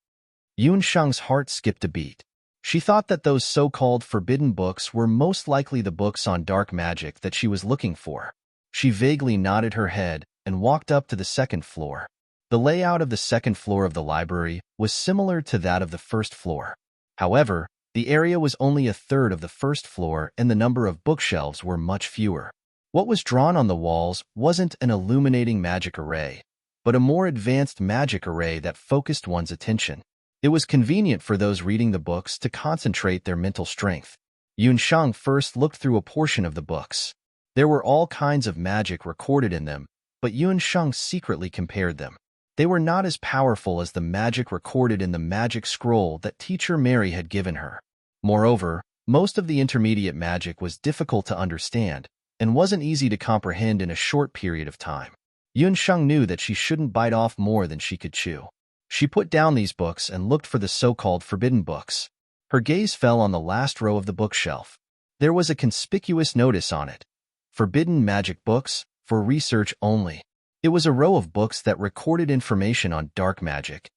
Yun Shang's heart skipped a beat. She thought that those so-called forbidden books were most likely the books on dark magic that she was looking for. She vaguely nodded her head and walked up to the second floor. The layout of the second floor of the library was similar to that of the first floor. However, the area was only a third of the first floor and the number of bookshelves were much fewer. What was drawn on the walls wasn't an illuminating magic array, but a more advanced magic array that focused one's attention. It was convenient for those reading the books to concentrate their mental strength. Yun Shang first looked through a portion of the books. There were all kinds of magic recorded in them, but Yun Shang secretly compared them. They were not as powerful as the magic recorded in the magic scroll that Teacher Mary had given her. Moreover, most of the intermediate magic was difficult to understand and wasn't easy to comprehend in a short period of time. Yun Shang knew that she shouldn't bite off more than she could chew. She put down these books and looked for the so-called forbidden books. Her gaze fell on the last row of the bookshelf. There was a conspicuous notice on it. Forbidden magic books, for research only. It was a row of books that recorded information on dark magic.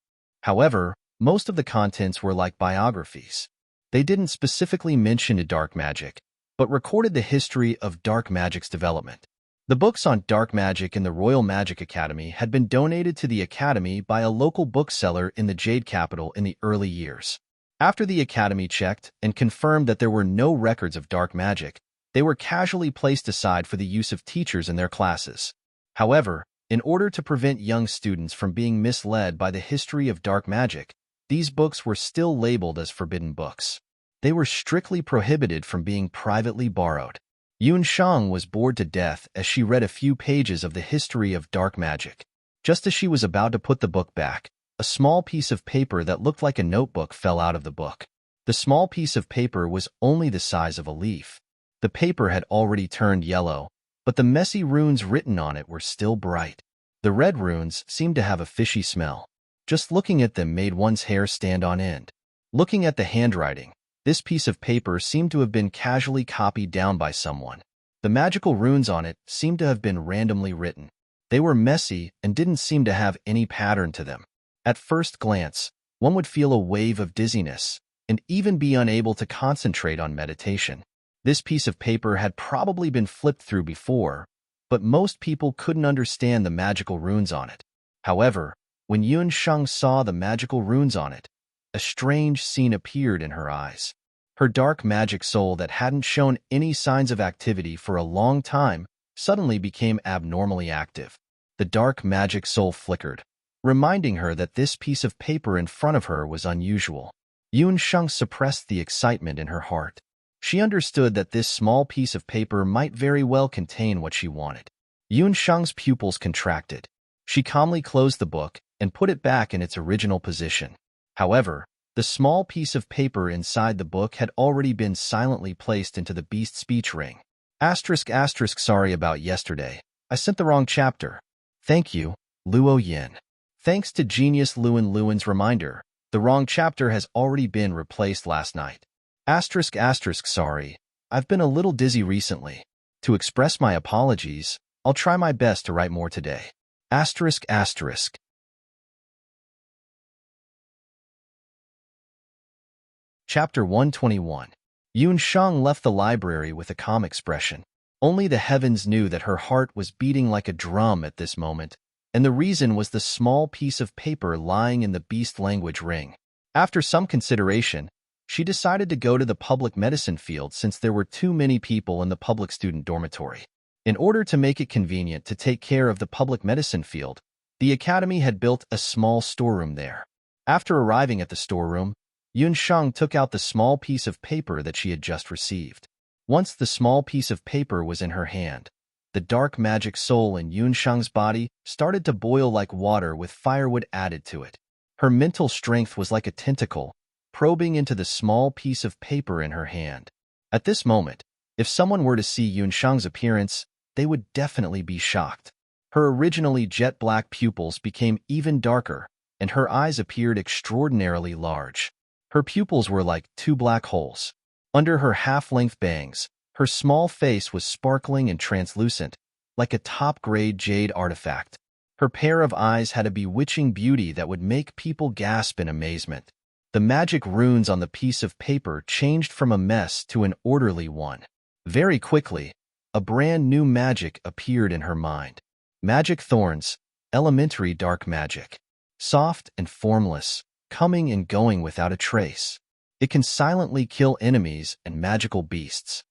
However, most of the contents were like biographies. They didn't specifically mention dark magic, but recorded the history of dark magic's development. The books on dark magic in the Royal Magic Academy had been donated to the Academy by a local bookseller in the Jade Capital in the early years. After the Academy checked and confirmed that there were no records of dark magic, they were casually placed aside for the use of teachers in their classes. However, in order to prevent young students from being misled by the history of dark magic, these books were still labeled as forbidden books. They were strictly prohibited from being privately borrowed. Yun Shang was bored to death as she read a few pages of the history of dark magic. Just as she was about to put the book back, a small piece of paper that looked like a notebook fell out of the book. The small piece of paper was only the size of a leaf. The paper had already turned yellow, but the messy runes written on it were still bright. The red runes seemed to have a fishy smell. Just looking at them made one's hair stand on end. Looking at the handwriting, this piece of paper seemed to have been casually copied down by someone. The magical runes on it seemed to have been randomly written. They were messy and didn't seem to have any pattern to them. At first glance, one would feel a wave of dizziness and even be unable to concentrate on meditation. This piece of paper had probably been flipped through before, but most people couldn't understand the magical runes on it. However, when Yun Sheng saw the magical runes on it, a strange scene appeared in her eyes. Her dark magic soul that hadn't shown any signs of activity for a long time suddenly became abnormally active. The dark magic soul flickered, reminding her that this piece of paper in front of her was unusual. Yun Sheng suppressed the excitement in her heart. She understood that this small piece of paper might very well contain what she wanted. Yun Sheng's pupils contracted. She calmly closed the book and put it back in its original position. However, the small piece of paper inside the book had already been silently placed into the beast speech ring. ***, sorry about yesterday. I sent the wrong chapter. Thank you, Luo Yin. Thanks to Genius Luin's reminder, the wrong chapter has already been replaced last night. ***, sorry. I've been a little dizzy recently. To express my apologies, I'll try my best to write more today. ***. Chapter 121. Yun Sheng left the library with a calm expression. Only the heavens knew that her heart was beating like a drum at this moment, and the reason was the small piece of paper lying in the beast language ring. After some consideration, she decided to go to the public medicine field since there were too many people in the public student dormitory. In order to make it convenient to take care of the public medicine field, the academy had built a small storeroom there. After arriving at the storeroom, Yun Sheng took out the small piece of paper that she had just received. Once the small piece of paper was in her hand, the dark magic soul in Yun Sheng's body started to boil like water with firewood added to it. Her mental strength was like a tentacle, probing into the small piece of paper in her hand. At this moment, if someone were to see Yun Sheng's appearance, they would definitely be shocked. Her originally jet-black pupils became even darker, and her eyes appeared extraordinarily large. Her pupils were like two black holes. Under her half-length bangs, her small face was sparkling and translucent, like a top-grade jade artifact. Her pair of eyes had a bewitching beauty that would make people gasp in amazement. The magic runes on the piece of paper changed from a mess to an orderly one. Very quickly, a brand new magic appeared in her mind. Magic thorns, elementary dark magic. Soft and formless, coming and going without a trace. It can silently kill enemies and magical beasts.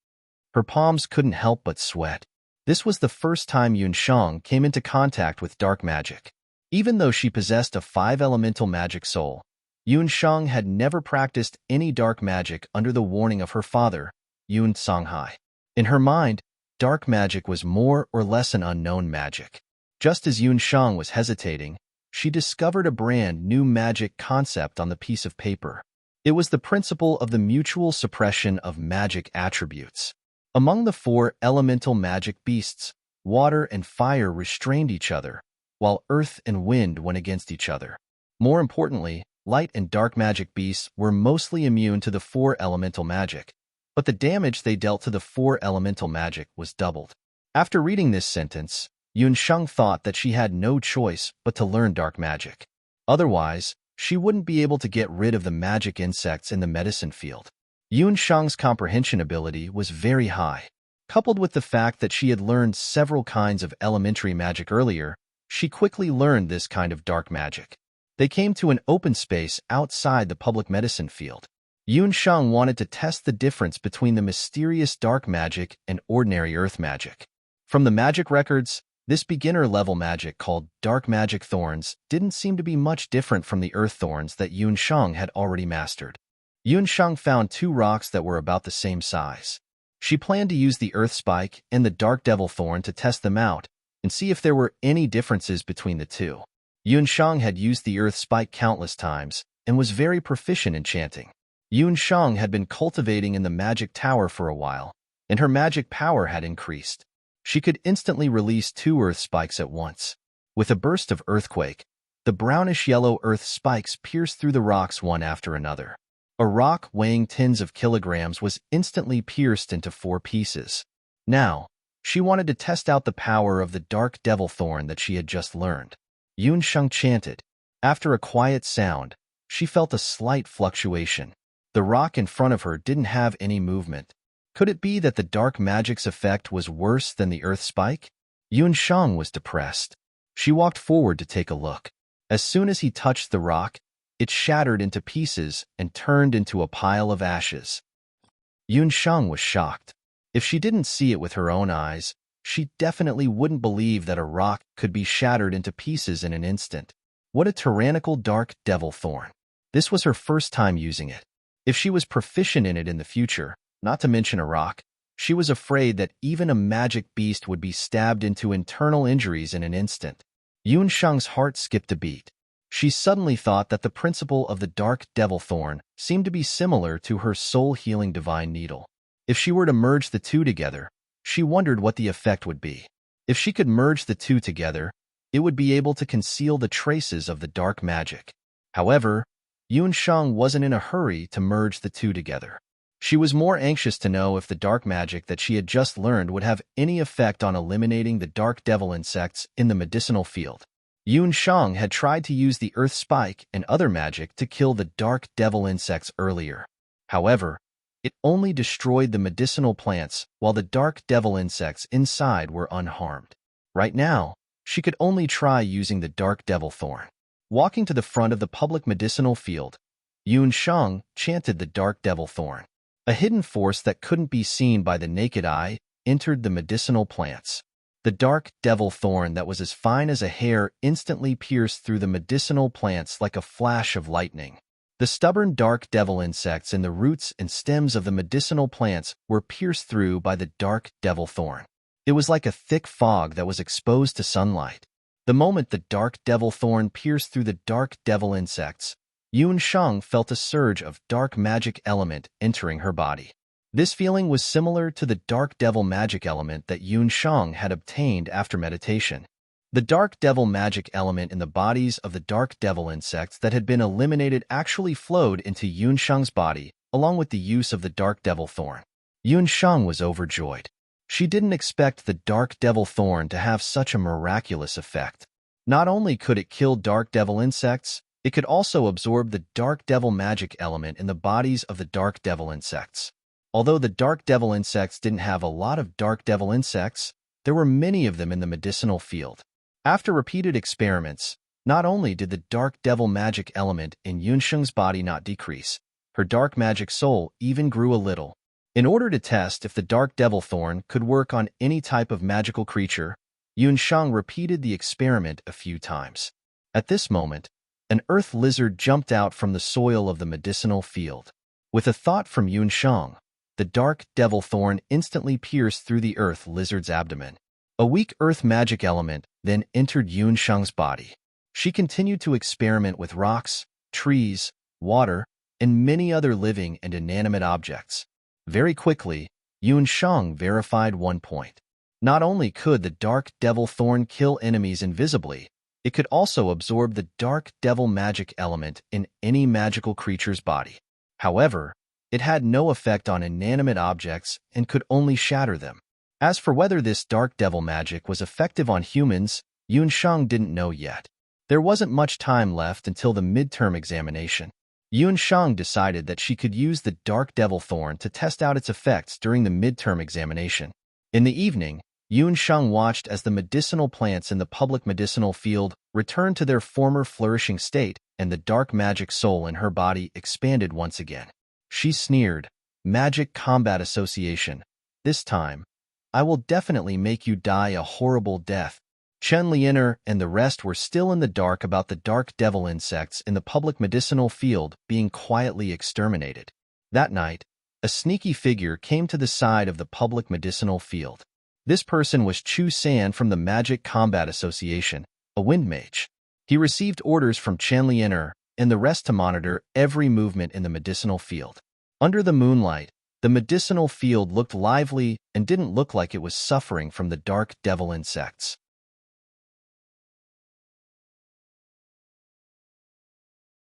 Her palms couldn't help but sweat. This was the first time Yun Sheng came into contact with dark magic. Even though she possessed a 5-elemental magic soul, Yun Sheng had never practiced any dark magic under the warning of her father, Yun Songhai. In her mind, dark magic was more or less an unknown magic. Just as Yun Sheng was hesitating, she discovered a brand new magic concept on the piece of paper. It was the principle of the mutual suppression of magic attributes. Among the 4 elemental magic beasts, water and fire restrained each other, while earth and wind went against each other. More importantly, light and dark magic beasts were mostly immune to the 4 elemental magic, but the damage they dealt to the 4 elemental magic was doubled. After reading this sentence, Yun Sheng thought that she had no choice but to learn dark magic. Otherwise, she wouldn't be able to get rid of the magic insects in the medicine field. Yun Sheng's comprehension ability was very high. Coupled with the fact that she had learned several kinds of elementary magic earlier, she quickly learned this kind of dark magic. They came to an open space outside the public medicine field. Yun Sheng wanted to test the difference between the mysterious dark magic and ordinary earth magic. From the magic records, this beginner-level magic called Dark Magic Thorns didn't seem to be much different from the earth thorns that Yun Sheng had already mastered. Yun Sheng found 2 rocks that were about the same size. She planned to use the earth spike and the dark devil thorn to test them out and see if there were any differences between the two. Yun Sheng had used the earth spike countless times and was very proficient in chanting. Yun Sheng had been cultivating in the magic tower for a while, and her magic power had increased. She could instantly release 2 earth spikes at once. With a burst of earthquake, the brownish-yellow earth spikes pierced through the rocks one after another. A rock weighing tens of kilograms was instantly pierced into 4 pieces. Now, she wanted to test out the power of the dark devil thorn that she had just learned. Yun Sheng chanted. After a quiet sound, she felt a slight fluctuation. The rock in front of her didn't have any movement. Could it be that the dark magic's effect was worse than the earth spike? Yun Sheng was depressed. She walked forward to take a look. As soon as he touched the rock, it shattered into pieces and turned into a pile of ashes. Yun Sheng was shocked. If she didn't see it with her own eyes, she definitely wouldn't believe that a rock could be shattered into pieces in an instant. What a tyrannical dark devil thorn. This was her first time using it. If she was proficient in it in the future, not to mention a rock, she was afraid that even a magic beast would be stabbed into internal injuries in an instant. Yun Sheng's heart skipped a beat. She suddenly thought that the principle of the dark devil thorn seemed to be similar to her soul-healing divine needle. If she were to merge the two together, she wondered what the effect would be. If she could merge the two together, it would be able to conceal the traces of the dark magic. However, Yun Sheng wasn't in a hurry to merge the two together. She was more anxious to know if the dark magic that she had just learned would have any effect on eliminating the dark devil insects in the medicinal field. Yun Sheng had tried to use the earth spike and other magic to kill the dark devil insects earlier. However, it only destroyed the medicinal plants while the dark devil insects inside were unharmed. Right now, she could only try using the dark devil thorn. Walking to the front of the public medicinal field, Yun Sheng chanted the dark devil thorn. A hidden force that couldn't be seen by the naked eye entered the medicinal plants. The dark devil thorn that was as fine as a hair instantly pierced through the medicinal plants like a flash of lightning. The stubborn dark devil insects in the roots and stems of the medicinal plants were pierced through by the dark devil thorn. It was like a thick fog that was exposed to sunlight. The moment the dark devil thorn pierced through the dark devil insects, Yun Sheng felt a surge of dark magic element entering her body. This feeling was similar to the dark devil magic element that Yun Sheng had obtained after meditation. The dark devil magic element in the bodies of the dark devil insects that had been eliminated actually flowed into Yun Sheng's body, along with the use of the dark devil thorn. Yun Sheng was overjoyed. She didn't expect the dark devil thorn to have such a miraculous effect. Not only could it kill dark devil insects, it could also absorb the dark devil magic element in the bodies of the dark devil insects. Although the dark devil insects didn't have a lot of dark devil insects, there were many of them in the medicinal field. After repeated experiments, not only did the dark devil magic element in Yun Sheng's body not decrease, her dark magic soul even grew a little. In order to test if the dark devil thorn could work on any type of magical creature, Yun Sheng repeated the experiment a few times. At this moment, an earth lizard jumped out from the soil of the medicinal field. With a thought from Yun Sheng, the dark devil thorn instantly pierced through the earth lizard's abdomen. A weak earth magic element then entered Yun Sheng's body. She continued to experiment with rocks, trees, water, and many other living and inanimate objects. Very quickly, Yun Sheng verified one point. Not only could the dark devil thorn kill enemies invisibly, it could also absorb the dark devil magic element in any magical creature's body. However, it had no effect on inanimate objects and could only shatter them. As for whether this dark devil magic was effective on humans, Yun Sheng didn't know yet. There wasn't much time left until the midterm examination. Yun Sheng decided that she could use the dark devil thorn to test out its effects during the midterm examination. In the evening, Yun Sheng watched as the medicinal plants in the public medicinal field returned to their former flourishing state, and the dark magic soul in her body expanded once again. She sneered, "Magic Combat Association. This time, I will definitely make you die a horrible death." Chen Lianer and the rest were still in the dark about the dark devil insects in the public medicinal field being quietly exterminated. That night, a sneaky figure came to the side of the public medicinal field. This person was Chu San from the Magic Combat Association, a wind mage. He received orders from Chen Lianer and the rest to monitor every movement in the medicinal field. Under the moonlight, the medicinal field looked lively and didn't look like it was suffering from the dark devil insects.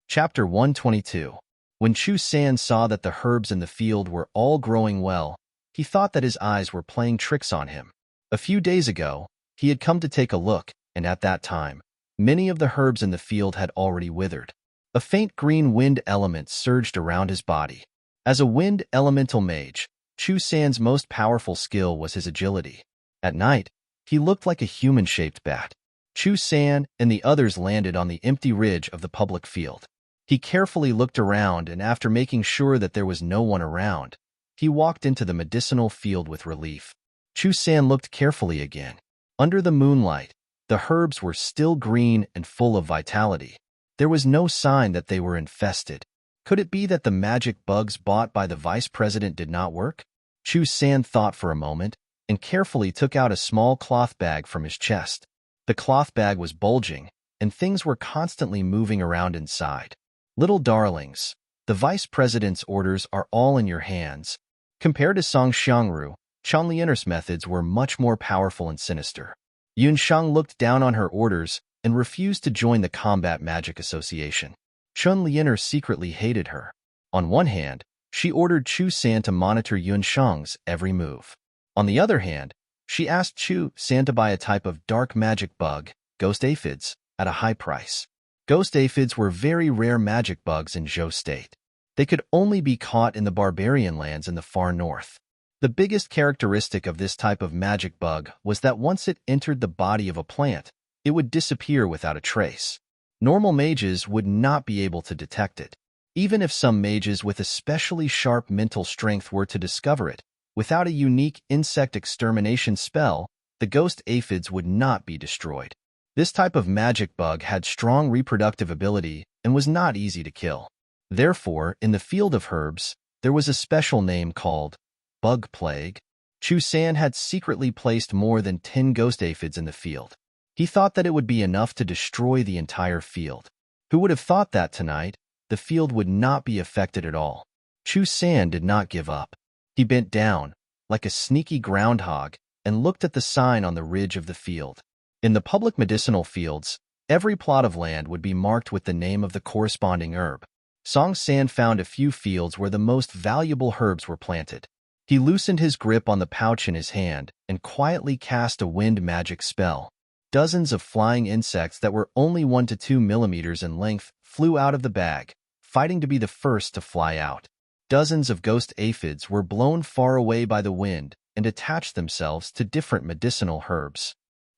Chapter 122. When Chu San saw that the herbs in the field were all growing well, he thought that his eyes were playing tricks on him. A few days ago, he had come to take a look, and at that time, many of the herbs in the field had already withered. A faint green wind element surged around his body. As a wind elemental mage, Chu San's most powerful skill was his agility. At night, he looked like a human-shaped bat. Chu San and the others landed on the empty ridge of the public field. He carefully looked around, and after making sure that there was no one around, he walked into the medicinal field with relief. Chu San looked carefully again. Under the moonlight, the herbs were still green and full of vitality. There was no sign that they were infested. Could it be that the magic bugs bought by the vice president did not work? Chu San thought for a moment and carefully took out a small cloth bag from his chest. The cloth bag was bulging, and things were constantly moving around inside. "Little darlings, the vice president's orders are all in your hands." Compared to Song Xiangru, Chen Lianer's methods were much more powerful and sinister. Yun Sheng looked down on her orders and refused to join the Combat Magic Association. Chen Lianer secretly hated her. On one hand, she ordered Chu San to monitor Yun Sheng's every move. On the other hand, she asked Chu San to buy a type of dark magic bug, ghost aphids, at a high price. Ghost aphids were very rare magic bugs in Zhou State. They could only be caught in the barbarian lands in the far north. The biggest characteristic of this type of magic bug was that once it entered the body of a plant, it would disappear without a trace. Normal mages would not be able to detect it. Even if some mages with especially sharp mental strength were to discover it, without a unique insect extermination spell, the ghost aphids would not be destroyed. This type of magic bug had strong reproductive ability and was not easy to kill. Therefore, in the field of herbs, there was a special name called bug plague. Chu San had secretly placed more than 10 ghost aphids in the field. He thought that it would be enough to destroy the entire field. Who would have thought that tonight, the field would not be affected at all? Chu San did not give up. He bent down, like a sneaky groundhog, and looked at the sign on the ridge of the field. In the public medicinal fields, every plot of land would be marked with the name of the corresponding herb. Song San found a few fields where the most valuable herbs were planted. He loosened his grip on the pouch in his hand and quietly cast a wind magic spell. Dozens of flying insects that were only 1 to 2 millimeters in length flew out of the bag, fighting to be the first to fly out. Dozens of ghost aphids were blown far away by the wind and attached themselves to different medicinal herbs.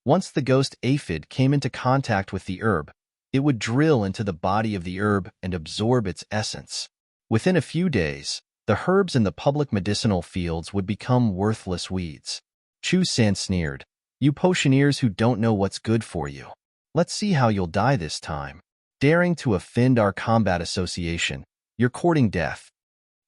Once the ghost aphid came into contact with the herb, it would drill into the body of the herb and absorb its essence. Within a few days, the herbs in the public medicinal fields would become worthless weeds. Chu San sneered, "You potioneers who don't know what's good for you. Let's see how you'll die this time. Daring to offend our combat association, you're courting death."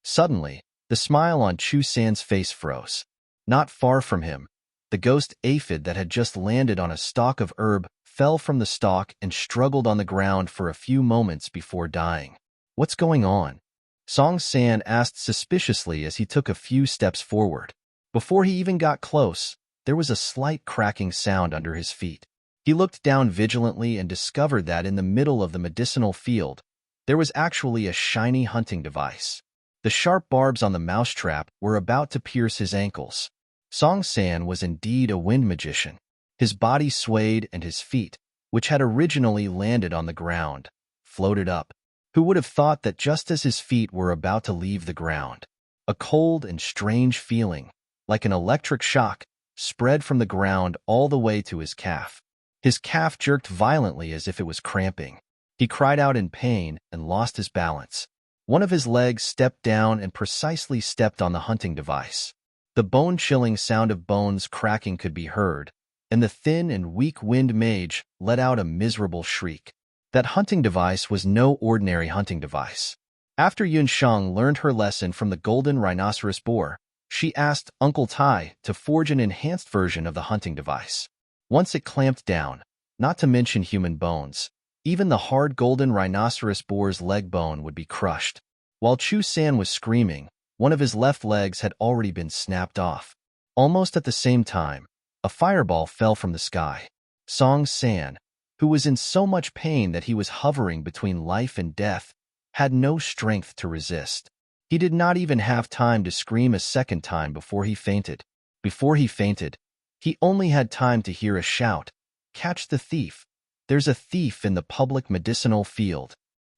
Suddenly, the smile on Chu San's face froze. Not far from him, the ghost aphid that had just landed on a stalk of herb fell from the stalk and struggled on the ground for a few moments before dying. "What's going on?" Song San asked suspiciously as he took a few steps forward. Before he even got close, there was a slight cracking sound under his feet. He looked down vigilantly and discovered that in the middle of the medicinal field, there was actually a shiny hunting device. The sharp barbs on the mousetrap were about to pierce his ankles. Song San was indeed a wind magician. His body swayed and his feet, which had originally landed on the ground, floated up. Who would have thought that just as his feet were about to leave the ground, a cold and strange feeling, like an electric shock, spread from the ground all the way to his calf. His calf jerked violently as if it was cramping. He cried out in pain and lost his balance. One of his legs stepped down and precisely stepped on the hunting device. The bone-chilling sound of bones cracking could be heard, and the thin and weak-wind mage let out a miserable shriek. That hunting device was no ordinary hunting device. After Yunsheng learned her lesson from the golden rhinoceros boar, she asked Uncle Tai to forge an enhanced version of the hunting device. Once it clamped down, not to mention human bones, even the hard golden rhinoceros boar's leg bone would be crushed. While Chu San was screaming, one of his left legs had already been snapped off. Almost at the same time, a fireball fell from the sky. Song San, who was in so much pain that he was hovering between life and death, had no strength to resist. He did not even have time to scream a second time before he fainted. Before he fainted, he only had time to hear a shout, "Catch the thief! There's a thief in the public medicinal field."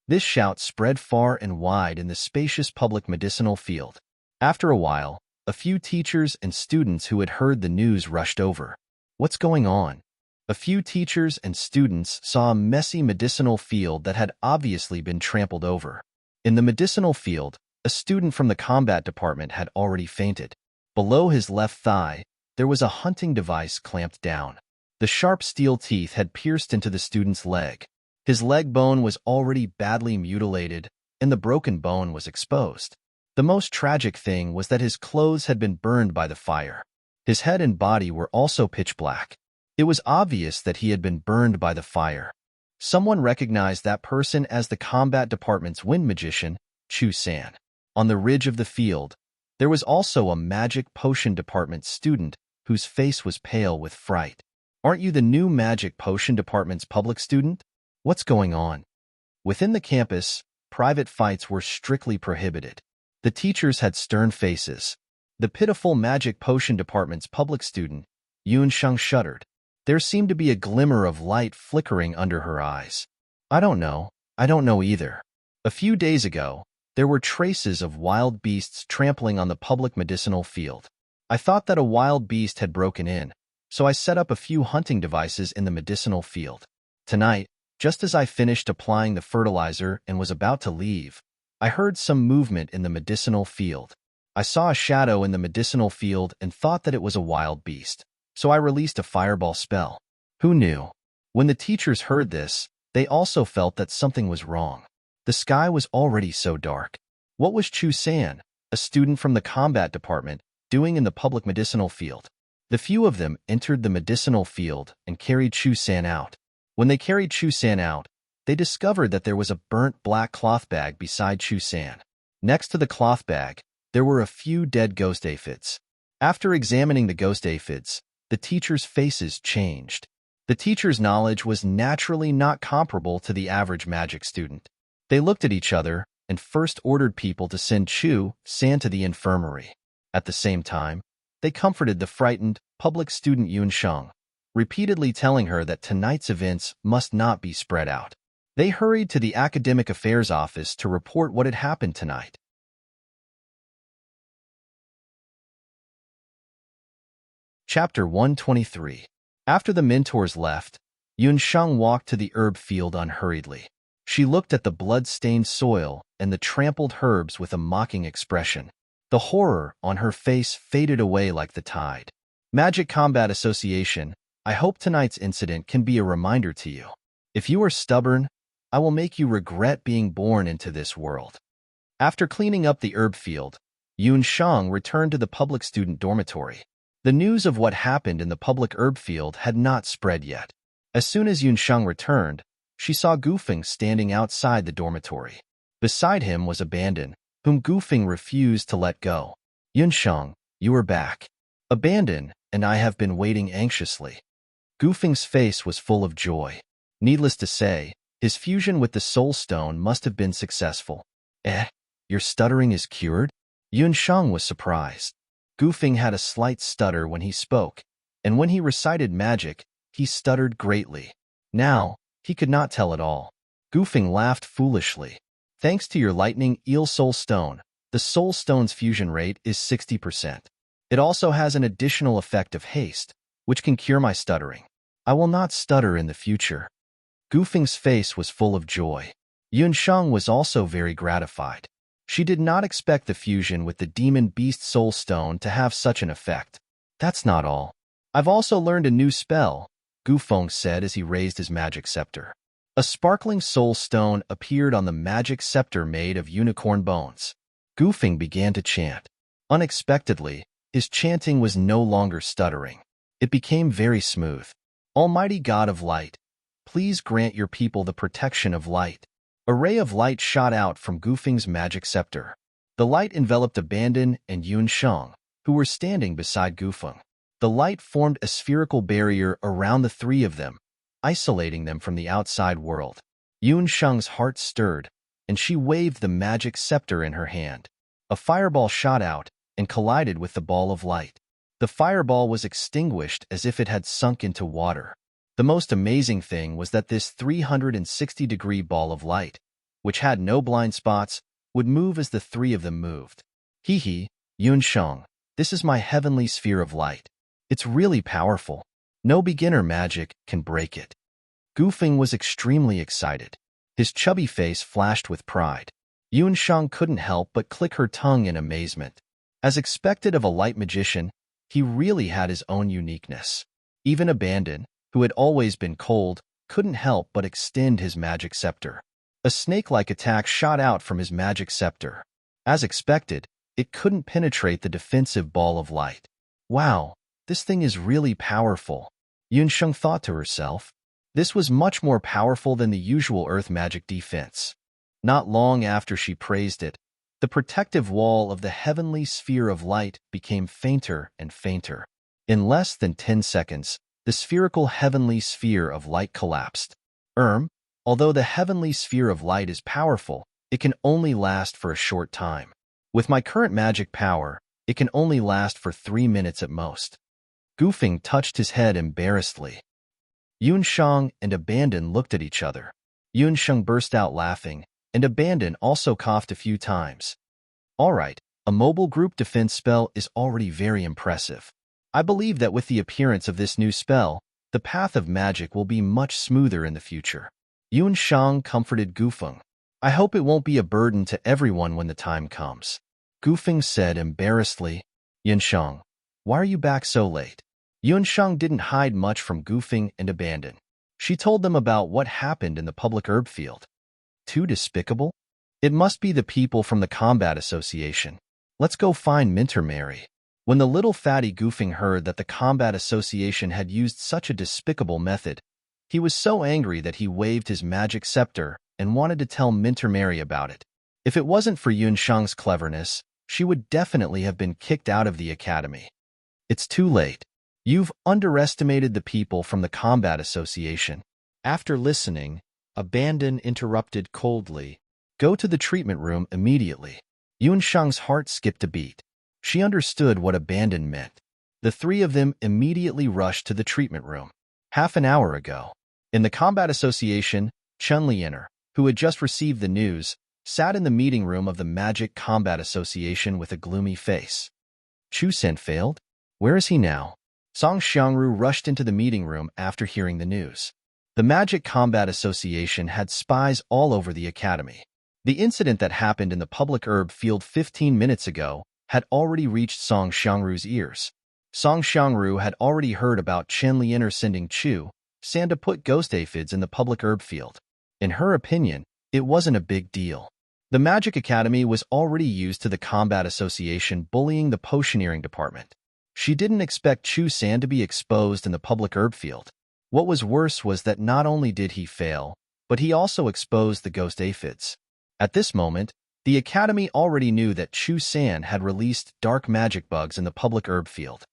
This shout spread far and wide in the spacious public medicinal field. After a while, a few teachers and students who had heard the news rushed over. What's going on? A few teachers and students saw a messy medicinal field that had obviously been trampled over. In the medicinal field, a student from the combat department had already fainted. Below his left thigh, there was a hunting device clamped down. The sharp steel teeth had pierced into the student's leg. His leg bone was already badly mutilated, and the broken bone was exposed. The most tragic thing was that his clothes had been burned by the fire. His head and body were also pitch black. It was obvious that he had been burned by the fire. Someone recognized that person as the combat department's wind magician, Chu San. On the ridge of the field, there was also a magic potion department student whose face was pale with fright. "Aren't you the new magic potion department's public student? What's going on?" Within the campus, private fights were strictly prohibited. The teachers had stern faces. The pitiful magic potion department's public student, Yunsheng, shuddered. There seemed to be a glimmer of light flickering under her eyes. I don't know either. A few days ago, there were traces of wild beasts trampling on the public medicinal field. I thought that a wild beast had broken in, so I set up a few hunting devices in the medicinal field. Tonight, just as I finished applying the fertilizer and was about to leave, I heard some movement in the medicinal field. I saw a shadow in the medicinal field and thought that it was a wild beast, so I released a fireball spell. Who knew? When the teachers heard this, they also felt that something was wrong. The sky was already so dark. What was Chu San, a student from the combat department, doing in the public medicinal field? The few of them entered the medicinal field and carried Chu San out. When they carried Chu San out, they discovered that there was a burnt black cloth bag beside Chu San. Next to the cloth bag, there were a few dead ghost aphids. After examining the ghost aphids, the teachers' faces changed. The teachers' knowledge was naturally not comparable to the average magic student. They looked at each other and first ordered people to send Chu San to the infirmary. At the same time, they comforted the frightened public student Yunsheng, repeatedly telling her that tonight's events must not be spread out. They hurried to the academic affairs office to report what had happened tonight. Chapter 123. After the mentors left, Yunsheng walked to the herb field unhurriedly. She looked at the blood-stained soil and the trampled herbs with a mocking expression. The horror on her face faded away like the tide. Magic Combat Association, I hope tonight's incident can be a reminder to you. If you are stubborn, I will make you regret being born into this world. After cleaning up the herb field, Yunsheng returned to the public student dormitory. The news of what happened in the public herb field had not spread yet. As soon as Yunsheng returned, she saw Gufeng standing outside the dormitory. Beside him was Abandon, whom Gufeng refused to let go. Yunsheng, you are back. Abandon and I have been waiting anxiously. Gufeng's face was full of joy. Needless to say, his fusion with the soul stone must have been successful. Your stuttering is cured? Yunsheng was surprised. Gufeng had a slight stutter when he spoke, and when he recited magic, he stuttered greatly. Now, he could not tell at all. Gufeng laughed foolishly. Thanks to your lightning eel soul stone, the soul stone's fusion rate is 60%. It also has an additional effect of haste, which can cure my stuttering. I will not stutter in the future. Gufeng's face was full of joy. Yunsheng was also very gratified. She did not expect the fusion with the demon beast soul stone to have such an effect. That's not all. I've also learned a new spell, Gufeng said as he raised his magic scepter. A sparkling soul stone appeared on the magic scepter made of unicorn bones. Gufeng began to chant. Unexpectedly, his chanting was no longer stuttering. It became very smooth. Almighty God of light, please grant your people the protection of light. A ray of light shot out from Gufeng's magic scepter. The light enveloped Abandon and Yunsheng, who were standing beside Gufeng. The light formed a spherical barrier around the three of them, isolating them from the outside world. Yunsheng's heart stirred, and she waved the magic scepter in her hand. A fireball shot out and collided with the ball of light. The fireball was extinguished as if it had sunk into water. The most amazing thing was that this 360-degree ball of light, which had no blind spots, would move as the three of them moved. Hee, Yunsheng, this is my heavenly sphere of light. It's really powerful. No beginner magic can break it. Gufeng was extremely excited. His chubby face flashed with pride. Yunsheng couldn't help but click her tongue in amazement. As expected of a light magician, he really had his own uniqueness. Even Abandon, who had always been cold, couldn't help but extend his magic scepter. A snake-like attack shot out from his magic scepter. As expected, it couldn't penetrate the defensive ball of light. Wow, this thing is really powerful, Yunsheng thought to herself. This was much more powerful than the usual earth magic defense. Not long after she praised it, the protective wall of the heavenly sphere of light became fainter and fainter. In less than 10 seconds, the spherical heavenly sphere of light collapsed. Although the heavenly sphere of light is powerful, it can only last for a short time. With my current magic power, it can only last for 3 minutes at most. Gufeng touched his head embarrassedly. Yunsheng and Abandon looked at each other. Yunsheng burst out laughing, and Abandon also coughed a few times. All right, a mobile group defense spell is already very impressive. I believe that with the appearance of this new spell, the path of magic will be much smoother in the future. Yunsheng comforted Gufeng. I hope it won't be a burden to everyone when the time comes. Gufeng said embarrassedly. Yunsheng, why are you back so late? Yunsheng didn't hide much from Gufeng and Abandon. She told them about what happened in the public herb field. Too despicable? It must be the people from the Combat Association. Let's go find Minter Mary. When the little fatty Gufeng heard that the Combat Association had used such a despicable method, he was so angry that he waved his magic scepter and wanted to tell Minter Mary about it. If it wasn't for Yunsheng's cleverness, she would definitely have been kicked out of the academy. It's too late. You've underestimated the people from the Combat Association. After listening, Abandon interrupted coldly. Go to the treatment room immediately. Yunsheng's heart skipped a beat. She understood what Abandon meant. The three of them immediately rushed to the treatment room. Half an hour ago, in the Combat Association, Chunliener, who had just received the news, sat in the meeting room of the Magic Combat Association with a gloomy face. Chu Sen failed? Where is he now? Song Xiangru rushed into the meeting room after hearing the news. The Magic Combat Association had spies all over the academy. The incident that happened in the public herb field 15 minutes ago had already reached Song Xiangru's ears. Song Xiangru had already heard about Chen Lianer sending Chu San to put ghost aphids in the public herb field. In her opinion, it wasn't a big deal. The Magic Academy was already used to the Combat Association bullying the potioneering department. She didn't expect Chu San to be exposed in the public herb field. What was worse was that not only did he fail, but he also exposed the ghost aphids. At this moment, the academy already knew that Chu San had released dark magic bugs in the public herb field.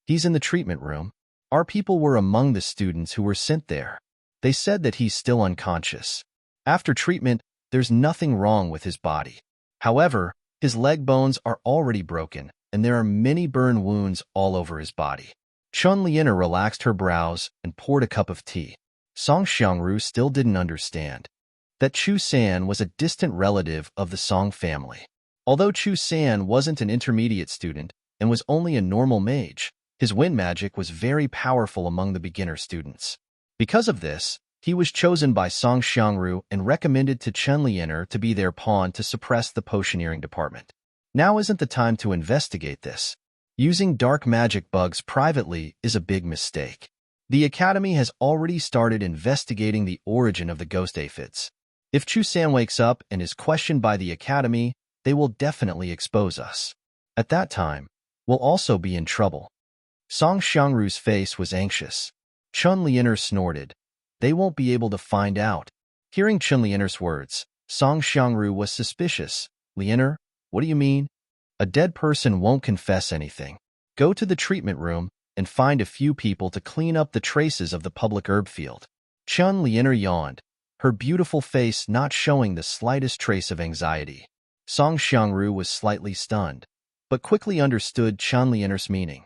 He's in the treatment room. Our people were among the students who were sent there. They said that he's still unconscious. After treatment, there's nothing wrong with his body. However, his leg bones are already broken, and there are many burn wounds all over his body. Chun Lianer relaxed her brows and poured a cup of tea. Song Xiangru still didn't understand that Chu San was a distant relative of the Song family. Although Chu San wasn't an intermediate student and was only a normal mage. His wind magic was very powerful among the beginner students. Because of this, he was chosen by Song Xiangru and recommended to Chen Lianer to be their pawn to suppress the potioneering department. Now isn't the time to investigate this. Using dark magic bugs privately is a big mistake. The Academy has already started investigating the origin of the ghost aphids. If Chu San wakes up and is questioned by the Academy, they will definitely expose us. At that time, we'll also be in trouble. Song Xiangru's face was anxious. Chen Lianer snorted. They won't be able to find out. Hearing Chen Lianer's words, Song Xiangru was suspicious. Lianer, what do you mean? A dead person won't confess anything. Go to the treatment room and find a few people to clean up the traces of the public herb field. Chen Lianer yawned, her beautiful face not showing the slightest trace of anxiety. Song Xiangru was slightly stunned, but quickly understood Chen Lianer's meaning.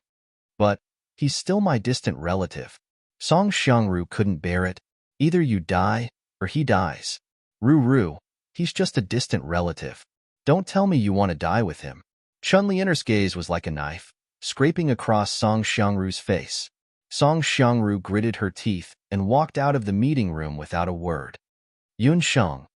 But he's still my distant relative. Song Xiangru couldn't bear it. Either you die, or he dies. Ru, he's just a distant relative. Don't tell me you want to die with him. Chen Lianer's gaze was like a knife, scraping across Song Xiangru's face. Song Xiangru gritted her teeth and walked out of the meeting room without a word. Yun Sheng,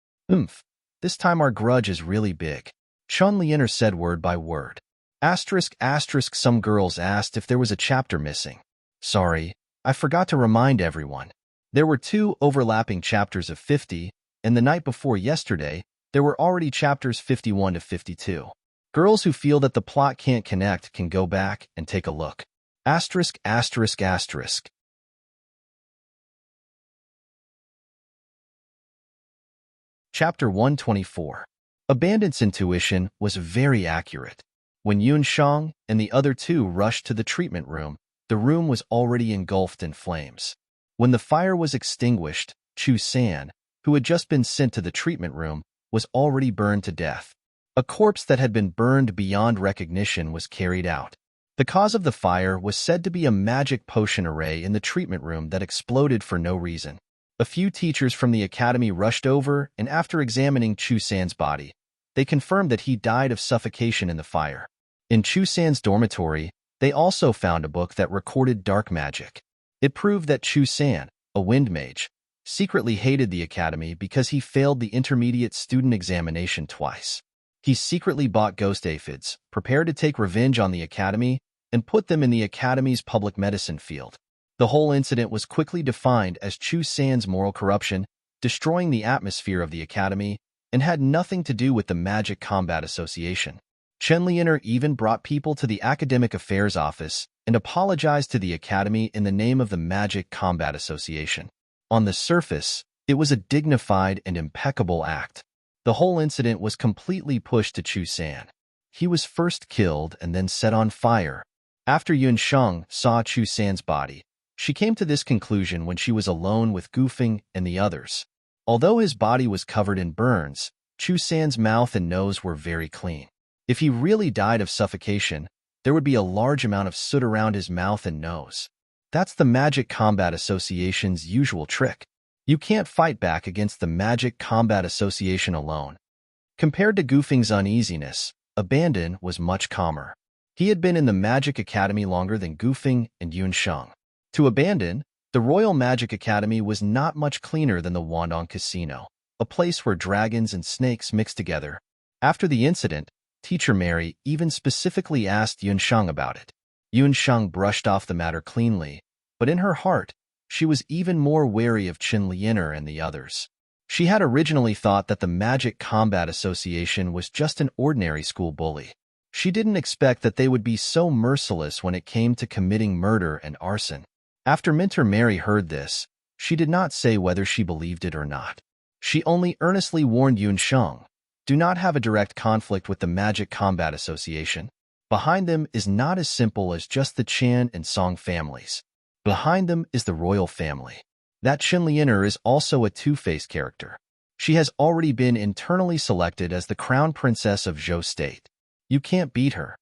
this time our grudge is really big. Chen Lianer said word by word. ***, some girls asked if there was a chapter missing. Sorry, I forgot to remind everyone. There were 2 overlapping chapters of 50, and the night before yesterday, there were already chapters 51 to 52. Girls who feel that the plot can't connect can go back and take a look. ***. Chapter 124. Abandon's intuition was very accurate. When Yun Sheng and the other 2 rushed to the treatment room, the room was already engulfed in flames. When the fire was extinguished, Chu San, who had just been sent to the treatment room, was already burned to death. A corpse that had been burned beyond recognition was carried out. The cause of the fire was said to be a magic potion array in the treatment room that exploded for no reason. A few teachers from the academy rushed over, and after examining Chu San's body, they confirmed that he died of suffocation in the fire. In Chu San's dormitory, they also found a book that recorded dark magic. It proved that Chu San, a wind mage, secretly hated the academy because he failed the intermediate student examination twice. He secretly bought ghost aphids, prepared to take revenge on the academy, and put them in the academy's public medicine field. The whole incident was quickly defined as Chu San's moral corruption, destroying the atmosphere of the academy, and had nothing to do with the Magic Combat Association. Chen Lianer even brought people to the Academic Affairs Office and apologized to the academy in the name of the Magic Combat Association. On the surface, it was a dignified and impeccable act. The whole incident was completely pushed to Chu San. He was first killed and then set on fire. After Yun Sheng saw Chu San's body, she came to this conclusion when she was alone with Gufing and the others. Although his body was covered in burns, Chu San's mouth and nose were very clean. If he really died of suffocation, there would be a large amount of soot around his mouth and nose. That's the Magic Combat Association's usual trick. You can't fight back against the Magic Combat Association alone. Compared to Gufing's uneasiness, Abandon was much calmer. He had been in the Magic Academy longer than Gufing and Yun Sheng. To Abandon, the Royal Magic Academy was not much cleaner than the Wandong Casino, a place where dragons and snakes mixed together. After the incident, Teacher Mary even specifically asked Yun Sheng about it. Yun Sheng brushed off the matter cleanly, but in her heart, she was even more wary of Chen Lianer and the others. She had originally thought that the Magic Combat Association was just an ordinary school bully. She didn't expect that they would be so merciless when it came to committing murder and arson. After Mentor Mary heard this, she did not say whether she believed it or not. She only earnestly warned Yun Sheng, do not have a direct conflict with the Magic Combat Association. Behind them is not as simple as just the Chan and Song families. Behind them is the royal family. That Chen Lianer is also a two-faced character. She has already been internally selected as the crown princess of Zhou State. You can't beat her.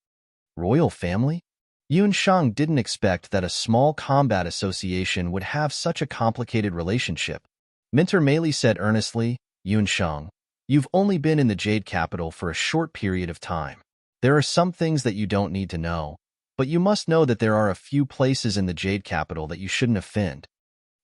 Royal family? Yun Sheng didn't expect that a small combat association would have such a complicated relationship. Mentor Meili said earnestly, Yun Sheng, you've only been in the Jade Capital for a short period of time. There are some things that you don't need to know, but you must know that there are a few places in the Jade Capital that you shouldn't offend.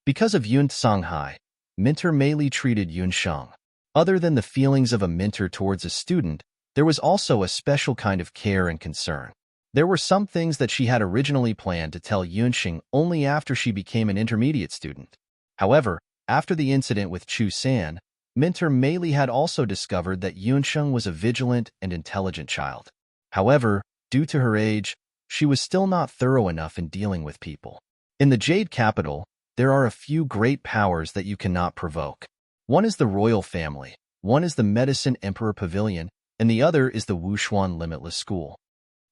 Because of Yun Songhai, Minter Meili treated Yun Sheng. Other than the feelings of a mentor towards a student, there was also a special kind of care and concern. There were some things that she had originally planned to tell Yunxing only after she became an intermediate student. However, after the incident with Chu San, Minter Meili had also discovered that Yunsheng was a vigilant and intelligent child. However, due to her age, she was still not thorough enough in dealing with people. In the Jade Capital, there are a few great powers that you cannot provoke. One is the royal family, one is the Medicine Emperor Pavilion, and the other is the Wushuan Limitless School.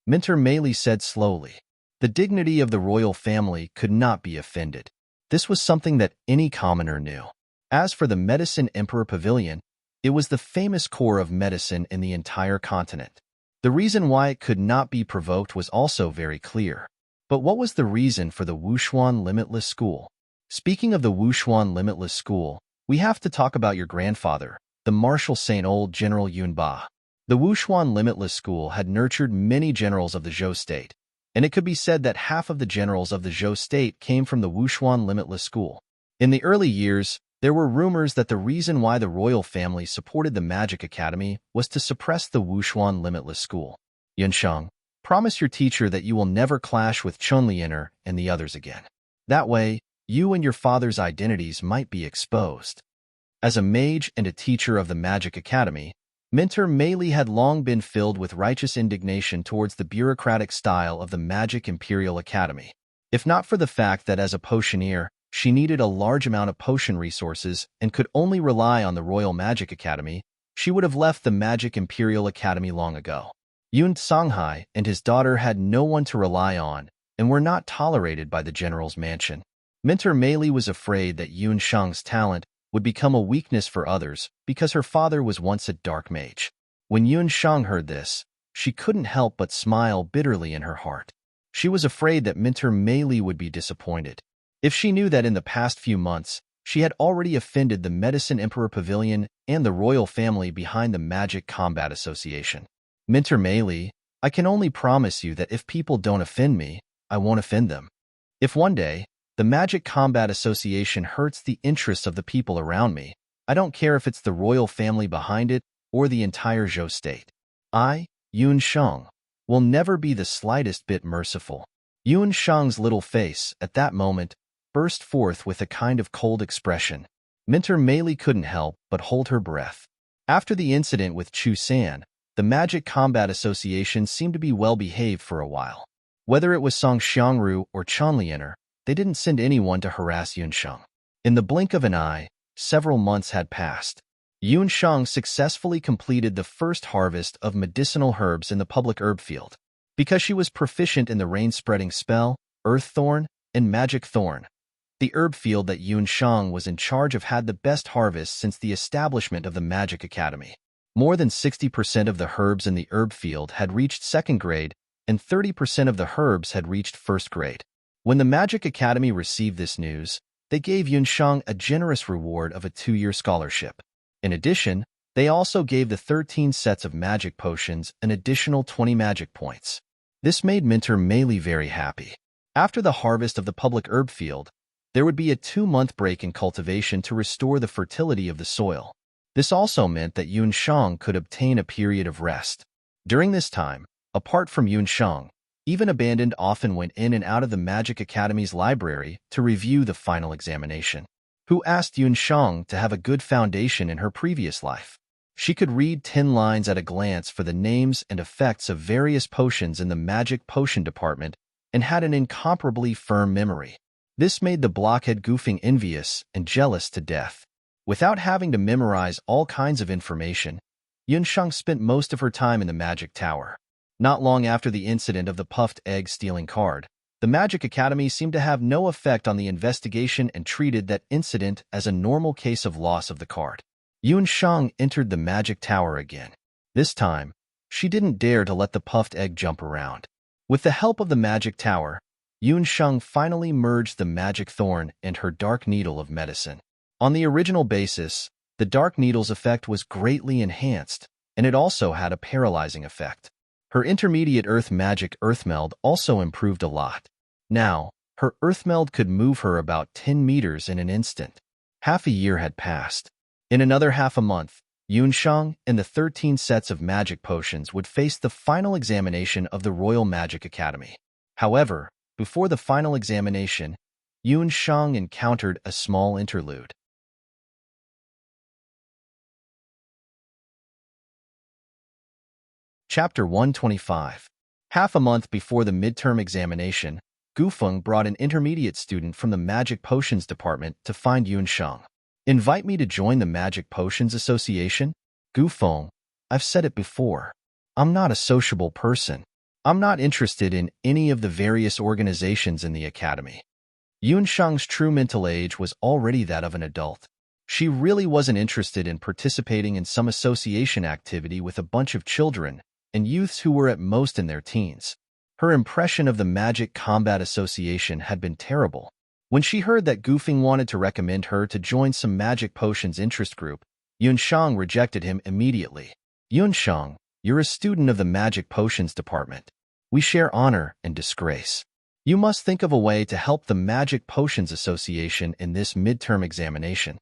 Minter Meili said slowly. The dignity of the royal family could not be offended. This was something that any commoner knew. As for the Medicine Emperor Pavilion, it was the famous core of medicine in the entire continent. The reason why it could not be provoked was also very clear. But what was the reason for the Wushuan Limitless School? Speaking of the Wushuan Limitless School, we have to talk about your grandfather, the Marshal Saint Old General Yunba. The Wushuan Limitless School had nurtured many generals of the Zhou state, and it could be said that half of the generals of the Zhou state came from the Wushuan Limitless School. In the early years, there were rumors that the reason why the royal family supported the Magic Academy was to suppress the Wushuan Limitless School. Yunsheng, promise your teacher that you will never clash with Chunliener and the others again. That way, you and your father's identities might be exposed. As a mage and a teacher of the Magic Academy, Minter Meili had long been filled with righteous indignation towards the bureaucratic style of the Magic Imperial Academy. If not for the fact that as a potioneer, she needed a large amount of potion resources and could only rely on the Royal Magic Academy, she would have left the Magic Imperial Academy long ago. Yun Songhai and his daughter had no one to rely on and were not tolerated by the general's mansion. Minter Meili was afraid that Yun Sheng's talent would become a weakness for others because her father was once a dark mage. When Yun Sheng heard this, she couldn't help but smile bitterly in her heart. She was afraid that Minter Meili would be disappointed. If she knew that in the past few months, she had already offended the Medicine Emperor Pavilion and the royal family behind the Magic Combat Association. Minter Meili, I can only promise you that if people don't offend me, I won't offend them. If one day, the Magic Combat Association hurts the interests of the people around me, I don't care if it's the royal family behind it or the entire Zhou state. I, Yun Sheng, will never be the slightest bit merciful. Yun Sheng's little face, at that moment, burst forth with a kind of cold expression. Minter Meili couldn't help but hold her breath. After the incident with Chu San, the Magic Combat Association seemed to be well-behaved for a while. Whether it was Song Xiangru or Chunliener, they didn't send anyone to harass Yun Sheng. In the blink of an eye, several months had passed. Yun Sheng successfully completed the first harvest of medicinal herbs in the public herb field. Because she was proficient in the rain-spreading spell, Earth Thorn, and Magic Thorn, the herb field that Yun Sheng was in charge of had the best harvest since the establishment of the Magic Academy. More than 60% of the herbs in the herb field had reached 2nd grade, and 30% of the herbs had reached 1st grade. When the Magic Academy received this news, they gave Yun Sheng a generous reward of a 2-year scholarship. In addition, they also gave the 13 sets of magic potions an additional 20 magic points. This made Minter Meili very happy. After the harvest of the public herb field, there would be a 2-month break in cultivation to restore the fertility of the soil. This also meant that Yun Sheng could obtain a period of rest. During this time, apart from Yun Sheng, even Abandoned often went in and out of the Magic Academy's library to review the final examination. Who asked Yun Sheng to have a good foundation in her previous life. She could read 10 lines at a glance for the names and effects of various potions in the Magic Potion Department and had an incomparably firm memory. This made the blockhead Goofing envious and jealous to death. Without having to memorize all kinds of information, Yun Sheng spent most of her time in the Magic Tower. Not long after the incident of the puffed egg stealing card, the Magic Academy seemed to have no effect on the investigation and treated that incident as a normal case of loss of the card. Yun Sheng entered the Magic Tower again. This time, she didn't dare to let the puffed egg jump around. With the help of the Magic Tower, Yun Sheng finally merged the Magic Thorn and her Dark Needle of medicine. On the original basis, the Dark Needle's effect was greatly enhanced, and it also had a paralyzing effect. Her intermediate earth magic earthmeld also improved a lot. Now, her earthmeld could move her about 10 meters in an instant. Half a year had passed. In another half a month, Yunsheng and the 13 sets of magic potions would face the final examination of the Royal Magic Academy. However, before the final examination, Yunsheng encountered a small interlude. Chapter 125. Half a month before the midterm examination, Gufeng brought an intermediate student from the Magic Potions Department to find Yunsheng. Invite me to join the Magic Potions Association? Gufeng, I've said it before. I'm not a sociable person. I'm not interested in any of the various organizations in the academy. Yunsheng's true mental age was already that of an adult. She really wasn't interested in participating in some association activity with a bunch of children and youths who were at most in their teens. Her impression of the Magic Combat Association had been terrible. When she heard that Gufeng wanted to recommend her to join some Magic Potions interest group, Yunsheng rejected him immediately. Yunsheng, you're a student of the Magic Potions Department. We share honor and disgrace. You must think of a way to help the Magic Potions Association in this midterm examination.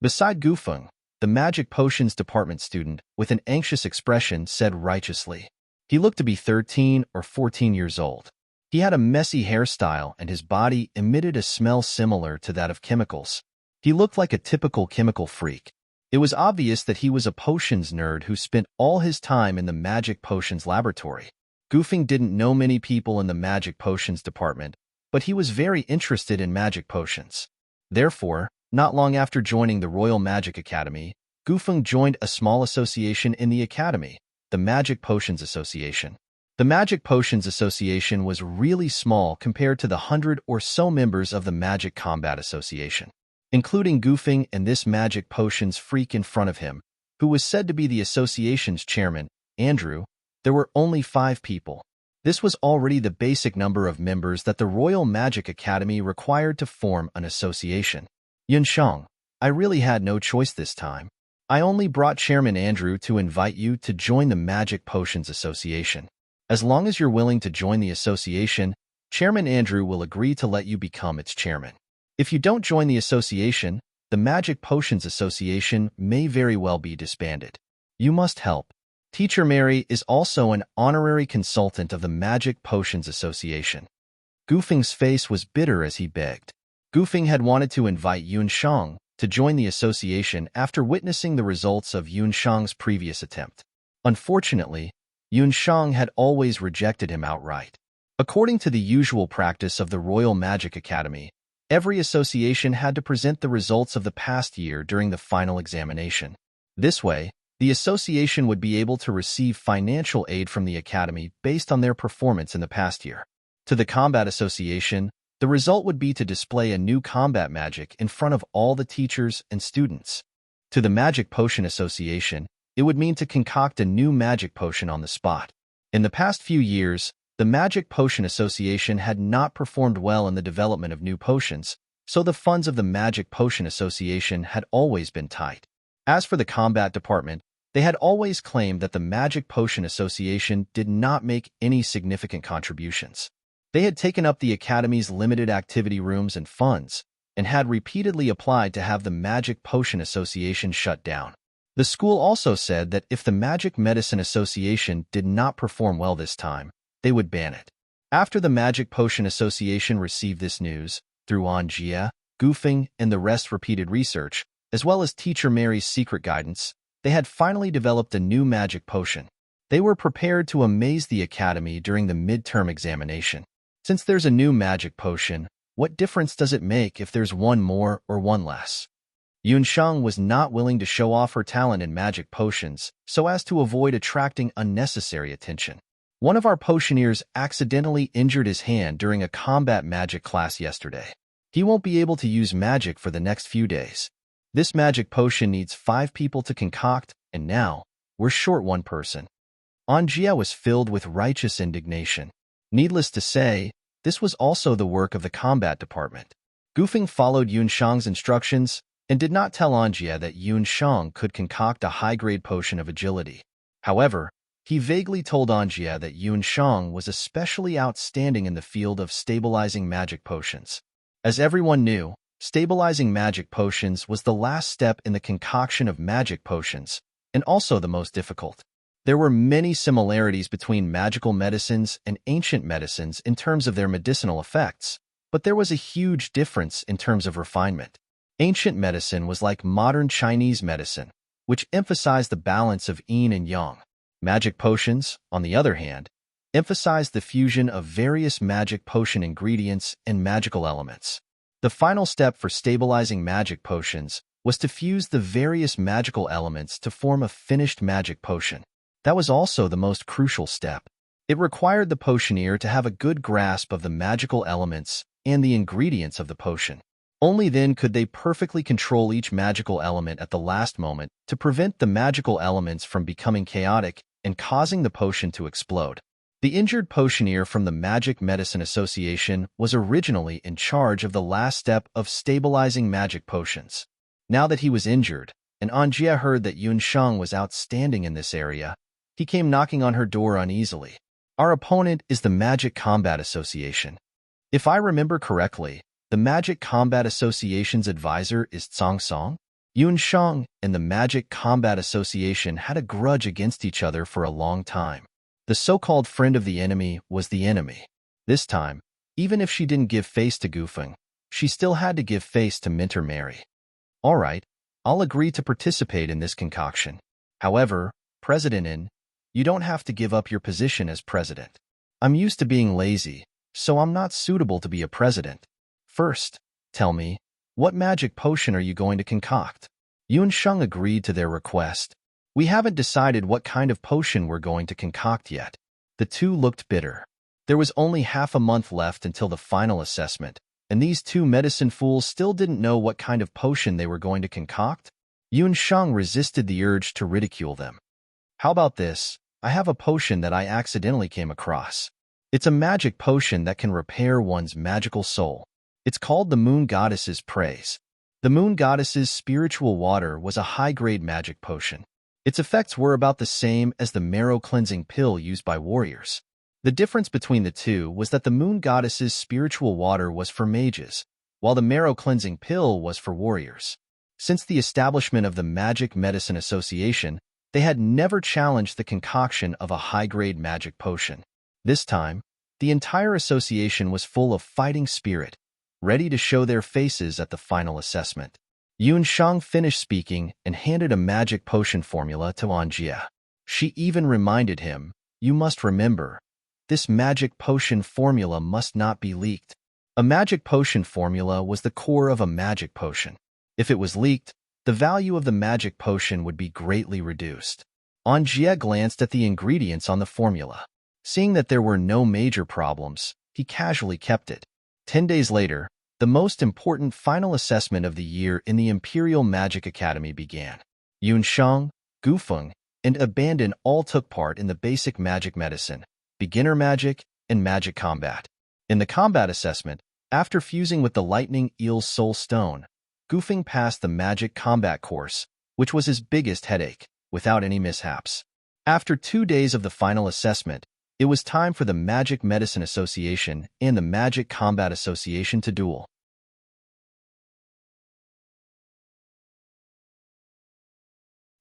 Beside Gufeng, the Magic Potions Department student, with an anxious expression, said righteously. He looked to be 13 or 14 years old. He had a messy hairstyle and his body emitted a smell similar to that of chemicals. He looked like a typical chemical freak. It was obvious that he was a potions nerd who spent all his time in the Magic Potions laboratory. Gufeng didn't know many people in the Magic Potions department, but he was very interested in magic potions. Therefore, not long after joining the Royal Magic Academy, Gufeng joined a small association in the academy, the Magic Potions Association. The Magic Potions Association was really small compared to the 100 or so members of the Magic Combat Association. Including Gufeng and this magic potions freak in front of him, who was said to be the association's chairman, Andrew, there were only 5 people. This was already the basic number of members that the Royal Magic Academy required to form an association. Yunsheng, I really had no choice this time. I only brought Chairman Andrew to invite you to join the Magic Potions Association. As long as you're willing to join the association, Chairman Andrew will agree to let you become its chairman. If you don't join the association, the Magic Potions Association may very well be disbanded. You must help. Teacher Mary is also an honorary consultant of the Magic Potions Association. Gufeng's face was bitter as he begged. Gufeng had wanted to invite Yunsheng to join the association after witnessing the results of Yunsheng's previous attempt. Unfortunately, Yunsheng had always rejected him outright. According to the usual practice of the Royal Magic Academy, every association had to present the results of the past year during the final examination. This way, the association would be able to receive financial aid from the academy based on their performance in the past year. To the Combat Association, the result would be to display a new combat magic in front of all the teachers and students. To the Magic Potion Association, it would mean to concoct a new magic potion on the spot. In the past few years, the Magic Potion Association had not performed well in the development of new potions, so the funds of the Magic Potion Association had always been tight. As for the Combat Department, they had always claimed that the Magic Potion Association did not make any significant contributions. They had taken up the Academy's limited activity rooms and funds, and had repeatedly applied to have the Magic Potion Association shut down. The school also said that if the Magic Medicine Association did not perform well this time, they would ban it. After the Magic Potion Association received this news, through Anjia, Gufeng, and the rest repeated research, as well as Teacher Mary's secret guidance, they had finally developed a new magic potion. They were prepared to amaze the Academy during the midterm examination. Since there's a new magic potion, what difference does it make if there's one more or one less? Yunsheng was not willing to show off her talent in magic potions so as to avoid attracting unnecessary attention. One of our potioneers accidentally injured his hand during a combat magic class yesterday. He won't be able to use magic for the next few days. This magic potion needs 5 people to concoct, and now, we're short 1 person. Anjia was filled with righteous indignation. Needless to say, this was also the work of the combat department. Gufeng followed Yunsheng's instructions and did not tell Anjia that Yunsheng could concoct a high-grade potion of agility. However, He vaguely told Anjia that Yun Shang was especially outstanding in the field of stabilizing magic potions. As everyone knew, stabilizing magic potions was the last step in the concoction of magic potions, and also the most difficult. There were many similarities between magical medicines and ancient medicines in terms of their medicinal effects, but there was a huge difference in terms of refinement. Ancient medicine was like modern Chinese medicine, which emphasized the balance of yin and yang. Magic potions, on the other hand, emphasized the fusion of various magic potion ingredients and magical elements. The final step for stabilizing magic potions was to fuse the various magical elements to form a finished magic potion. That was also the most crucial step. It required the potioneer to have a good grasp of the magical elements and the ingredients of the potion. Only then could they perfectly control each magical element at the last moment to prevent the magical elements from becoming chaotic and causing the potion to explode. The injured potioneer from the Magic Medicine Association was originally in charge of the last step of stabilizing magic potions. Now that he was injured, and Anjia heard that Yun Shang was outstanding in this area, he came knocking on her door uneasily. Our opponent is the Magic Combat Association. If I remember correctly, the Magic Combat Association's advisor is Tsang Song. Yun Shang and the Magic Combat Association had a grudge against each other for a long time. The so-called friend of the enemy was the enemy. This time, even if she didn't give face to Gufeng, she still had to give face to Minter Mary. All right, I'll agree to participate in this concoction. However, President In, you don't have to give up your position as president. I'm used to being lazy, so I'm not suitable to be a president. First, tell me, what magic potion are you going to concoct? Yun Shang agreed to their request. We haven't decided what kind of potion we're going to concoct yet. The two looked bitter. There was only half a month left until the final assessment, and these two medicine fools still didn't know what kind of potion they were going to concoct. Yun Shang resisted the urge to ridicule them. How about this? I have a potion that I accidentally came across. It's a magic potion that can repair one's magical soul. It's called the Moon Goddess's Praise. The Moon Goddess's spiritual water was a high-grade magic potion. Its effects were about the same as the marrow-cleansing pill used by warriors. The difference between the two was that the Moon Goddess's spiritual water was for mages, while the marrow-cleansing pill was for warriors. Since the establishment of the Magic Medicine Association, they had never challenged the concoction of a high-grade magic potion. This time, the entire association was full of fighting spirit, ready to show their faces at the final assessment. Yun Shang finished speaking and handed a magic potion formula to Anjia. She even reminded him, "You must remember, this magic potion formula must not be leaked." A magic potion formula was the core of a magic potion. If it was leaked, the value of the magic potion would be greatly reduced. Anjia glanced at the ingredients on the formula. Seeing that there were no major problems, he casually kept it. 10 days later, the most important final assessment of the year in the Imperial Magic Academy began. Yun Shang, Gufeng, and Abandon all took part in the basic magic medicine, beginner magic, and magic combat. In the combat assessment, after fusing with the Lightning Eel's Soul Stone, Gufeng passed the magic combat course, which was his biggest headache, without any mishaps. After 2 days of the final assessment, it was time for the Magic Medicine Association and the Magic Combat Association to duel.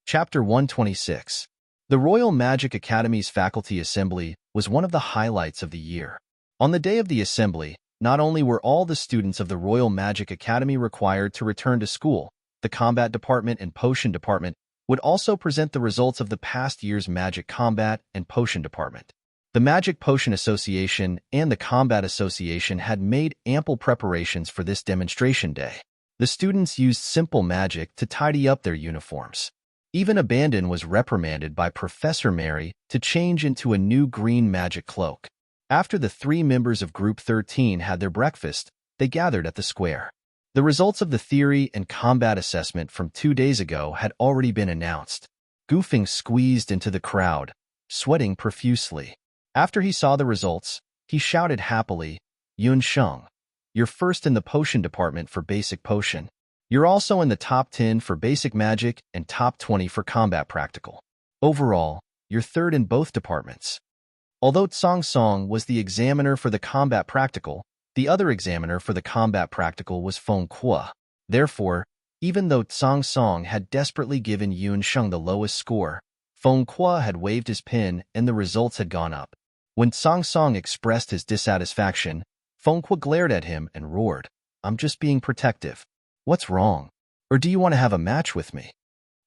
Chapter 126. The Royal Magic Academy's Faculty Assembly was one of the highlights of the year. On the day of the assembly, not only were all the students of the Royal Magic Academy required to return to school, the Combat Department and Potion Department would also present the results of the past year's Magic Combat and Potion Department. The Magic Potion Association and the Combat Association had made ample preparations for this demonstration day. The students used simple magic to tidy up their uniforms. Even Abandon was reprimanded by Professor Mary to change into a new green magic cloak. After the 3 members of Group 13 had their breakfast, they gathered at the square. The results of the theory and combat assessment from 2 days ago had already been announced. Gufeng squeezed into the crowd, sweating profusely. After he saw the results, he shouted happily, "Yun Shang, you're first in the potion department for basic potion. You're also in the top 10 for basic magic and top 20 for combat practical. Overall, you're third in both departments. Although Tsang Song was the examiner for the combat practical, the other examiner for the combat practical was Feng Kuo. Therefore, even though Tsang Song had desperately given Yun Sheng the lowest score, Feng Kuo had waved his pen and the results had gone up. When Tsang Song expressed his dissatisfaction, Feng Kuo glared at him and roared, "I'm just being protective. What's wrong? Or do you want to have a match with me?"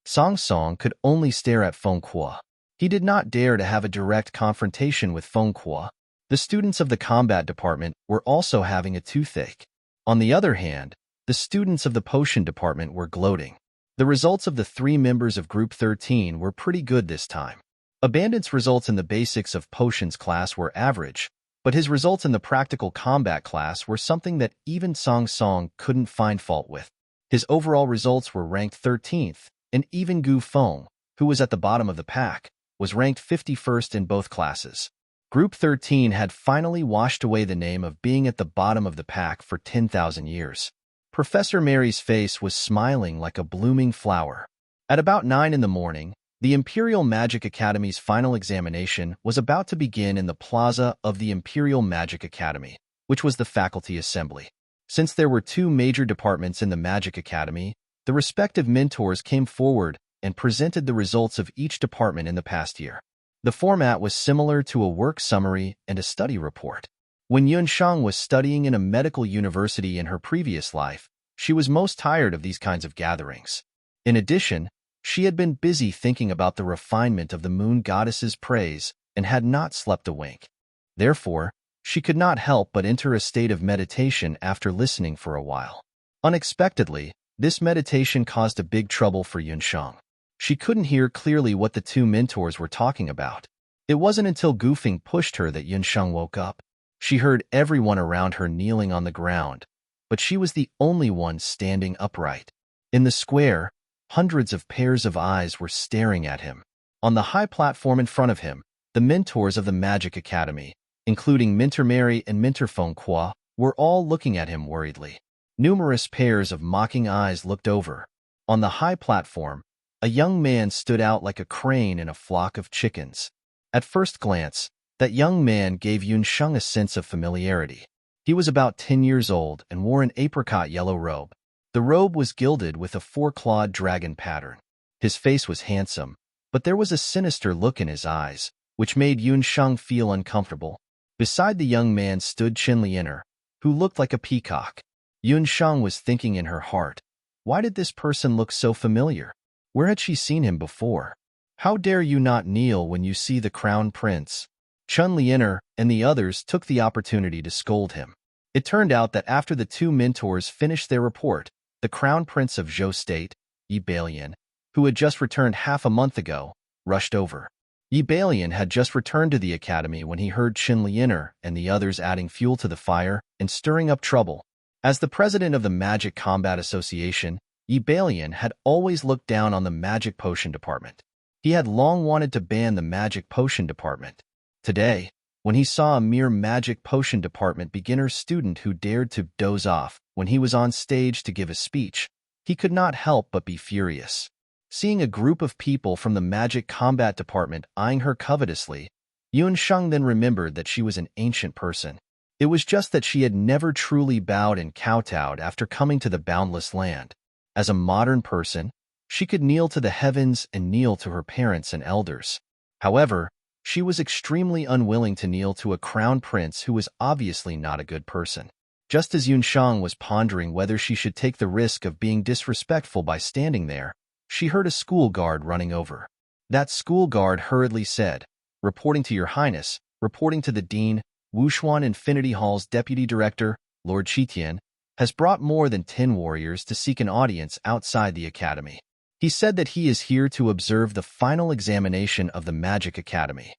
Tsang Song could only stare at Feng Kuo. He did not dare to have a direct confrontation with Feng Kuo. The students of the combat department were also having a toothache. On the other hand, the students of the potion department were gloating. The results of the 3 members of Group 13 were pretty good this time. Abandon's results in the basics of potions class were average, but his results in the practical combat class were something that even Tsang Song couldn't find fault with. His overall results were ranked 13th, and even Gu Feng, who was at the bottom of the pack, was ranked 51st in both classes. Group 13 had finally washed away the name of being at the bottom of the pack for 10,000 years. Professor Mary's face was smiling like a blooming flower. At about 9 in the morning, the Imperial Magic Academy's final examination was about to begin in the plaza of the Imperial Magic Academy, which was the faculty assembly. Since there were 2 major departments in the Magic Academy, the respective mentors came forward and presented the results of each department in the past year. The format was similar to a work summary and a study report. When Yun Sheng was studying in a medical university in her previous life, she was most tired of these kinds of gatherings. In addition, she had been busy thinking about the refinement of the moon goddess's praise and had not slept a wink. Therefore, she could not help but enter a state of meditation after listening for a while. Unexpectedly, this meditation caused a big trouble for Yun Sheng. She couldn't hear clearly what the 2 mentors were talking about. It wasn't until Gu Feng pushed her that Yun Sheng woke up. She heard everyone around her kneeling on the ground, but she was the only one standing upright. In the square, hundreds of pairs of eyes were staring at him. On the high platform in front of him, the mentors of the Magic Academy, including Mentor Mary and Mentor Feng Kuo, were all looking at him worriedly. Numerous pairs of mocking eyes looked over. On the high platform, a young man stood out like a crane in a flock of chickens. At first glance, that young man gave Yun Sheng a sense of familiarity. He was about 10 years old and wore an apricot yellow robe. The robe was gilded with a 4-clawed dragon pattern. His face was handsome, but there was a sinister look in his eyes, which made Yun Sheng feel uncomfortable. Beside the young man stood Chen Lianer, who looked like a peacock. Yun Sheng was thinking in her heart, why did this person look so familiar? Where had she seen him before? How dare you not kneel when you see the crown prince? Chen Lianer and the others took the opportunity to scold him. It turned out that after the 2 mentors finished their report, the crown prince of Zhou State, Yi Balian, who had just returned half a month ago, rushed over. Yi Balian had just returned to the academy when he heard Chen Lianer and the others adding fuel to the fire and stirring up trouble. As the president of the Magic Combat Association, Yi Balian had always looked down on the Magic Potion Department. He had long wanted to ban the Magic Potion Department. Today, when he saw a mere Magic Potion Department beginner student who dared to doze off when he was on stage to give a speech, he could not help but be furious. Seeing a group of people from the Magic Combat Department eyeing her covetously, Yun Sheng then remembered that she was an ancient person. It was just that she had never truly bowed and kowtowed after coming to the boundless land. As a modern person, she could kneel to the heavens and kneel to her parents and elders. However, she was extremely unwilling to kneel to a crown prince who was obviously not a good person. Just as Yun Sheng was pondering whether she should take the risk of being disrespectful by standing there, she heard a school guard running over. That school guard hurriedly said, "Reporting to your highness, reporting to the dean, Wushuan Infinity Hall's deputy director, Lord Qitian, has brought more than 10 warriors to seek an audience outside the academy. He said that he is here to observe the final examination of the Magic Academy."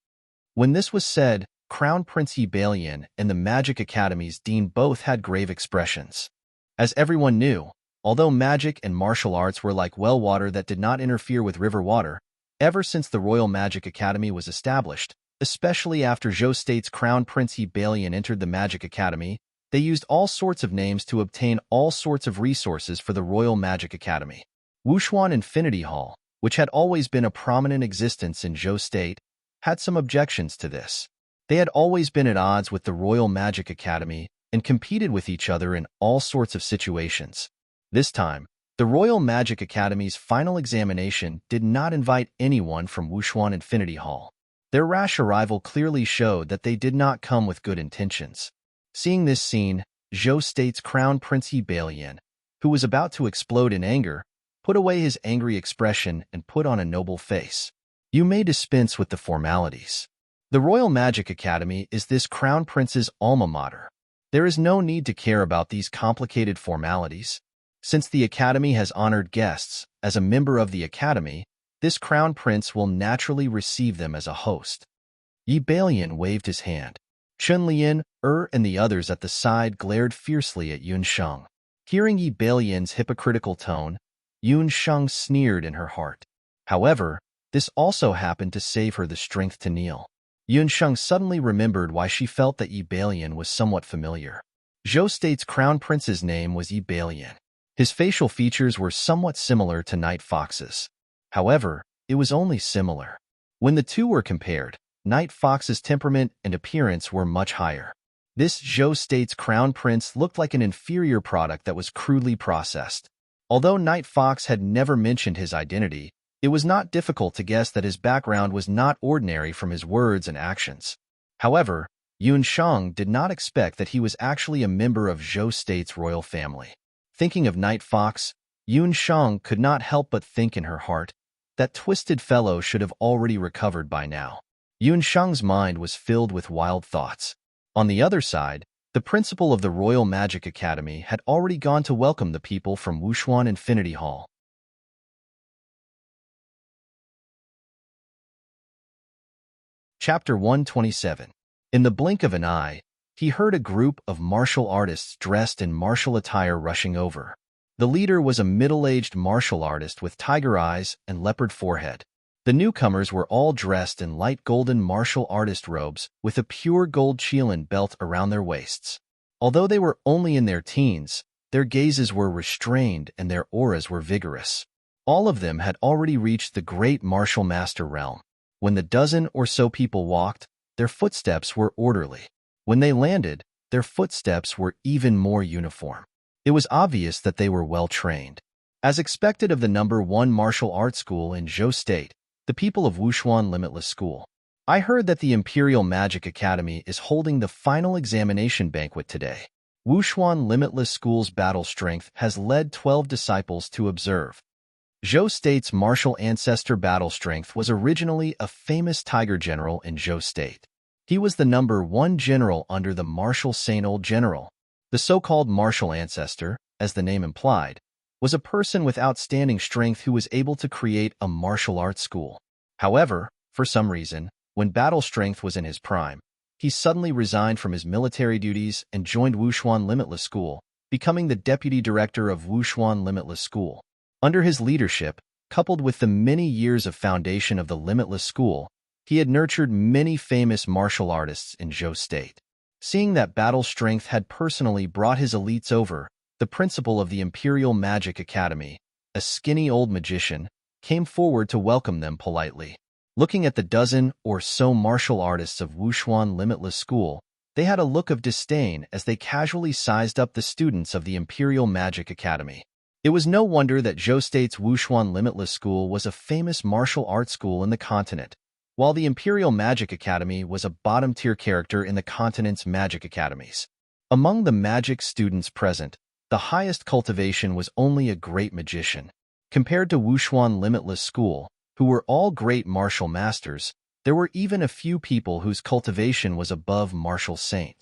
When this was said, Crown Prince Yi Balian and the Magic Academy's dean both had grave expressions. As everyone knew, although magic and martial arts were like well water that did not interfere with river water, ever since the Royal Magic Academy was established, especially after Zhou State's Crown Prince Yi Balian entered the Magic Academy, they used all sorts of names to obtain all sorts of resources for the Royal Magic Academy. Wushuan Infinity Hall, which had always been a prominent existence in Zhou State, had some objections to this. They had always been at odds with the Royal Magic Academy and competed with each other in all sorts of situations. This time, the Royal Magic Academy's final examination did not invite anyone from Wuxuan Infinity Hall. Their rash arrival clearly showed that they did not come with good intentions. Seeing this scene, Zhou State's Crown Prince Yi Balian, who was about to explode in anger, put away his angry expression and put on a noble face. You may dispense with the formalities. The Royal Magic Academy is this Crown Prince's alma mater. There is no need to care about these complicated formalities. Since the Academy has honored guests, as a member of the Academy, this Crown Prince will naturally receive them as a host. Yi Balian waved his hand. Chun Lian, and the others at the side glared fiercely at Yun Sheng. Hearing Yi Balian's hypocritical tone, Yun Sheng sneered in her heart. However, this also happened to save her the strength to kneel. Yun Sheng suddenly remembered why she felt that Yi Balian was somewhat familiar. Zhou State's Crown Prince's name was Yi Balian. His facial features were somewhat similar to Night Fox's. However, it was only similar. When the two were compared, Night Fox's temperament and appearance were much higher. This Zhou State's Crown Prince looked like an inferior product that was crudely processed. Although Night Fox had never mentioned his identity, it was not difficult to guess that his background was not ordinary from his words and actions. However, Yun Sheng did not expect that he was actually a member of Zhou State's royal family. Thinking of Night Fox, Yun Sheng could not help but think in her heart, that twisted fellow should have already recovered by now. Yun Sheng's mind was filled with wild thoughts. On the other side, the principal of the Royal Magic Academy had already gone to welcome the people from Wuxuan Infinity Hall. Chapter 127. In the blink of an eye, he heard a group of martial artists dressed in martial attire rushing over. The leader was a middle-aged martial artist with tiger eyes and leopard forehead. The newcomers were all dressed in light golden martial artist robes with a pure gold qilin belt around their waists. Although they were only in their teens, their gazes were restrained and their auras were vigorous. All of them had already reached the great martial master realm. When the dozen or so people walked, their footsteps were orderly. When they landed, their footsteps were even more uniform. It was obvious that they were well-trained. As expected of the #1 martial arts school in Zhou State, the people of Wuxuan Limitless School. I heard that the Imperial Magic Academy is holding the final examination banquet today. Wuxuan Limitless School's battle strength has led 12 disciples to observe. Zhou State's martial ancestor battle strength was originally a famous tiger general in Zhou State. He was the #1 general under the martial Saint Old General. The so-called martial ancestor, as the name implied, was a person with outstanding strength who was able to create a martial arts school. However, for some reason, when battle strength was in his prime, he suddenly resigned from his military duties and joined Wuxuan Limitless School, becoming the deputy director of Wuxuan Limitless School. Under his leadership, coupled with the many years of foundation of the Limitless School, he had nurtured many famous martial artists in Zhou State. Seeing that battle strength had personally brought his elites over, the principal of the Imperial Magic Academy, a skinny old magician, came forward to welcome them politely. Looking at the dozen or so martial artists of Wuxuan Limitless School, they had a look of disdain as they casually sized up the students of the Imperial Magic Academy. It was no wonder that Zhou State's Wuxuan Limitless School was a famous martial arts school in the continent, while the Imperial Magic Academy was a bottom-tier character in the continent's magic academies. Among the magic students present, the highest cultivation was only a great magician. Compared to Wuxuan Limitless School, who were all great martial masters, there were even a few people whose cultivation was above martial saint.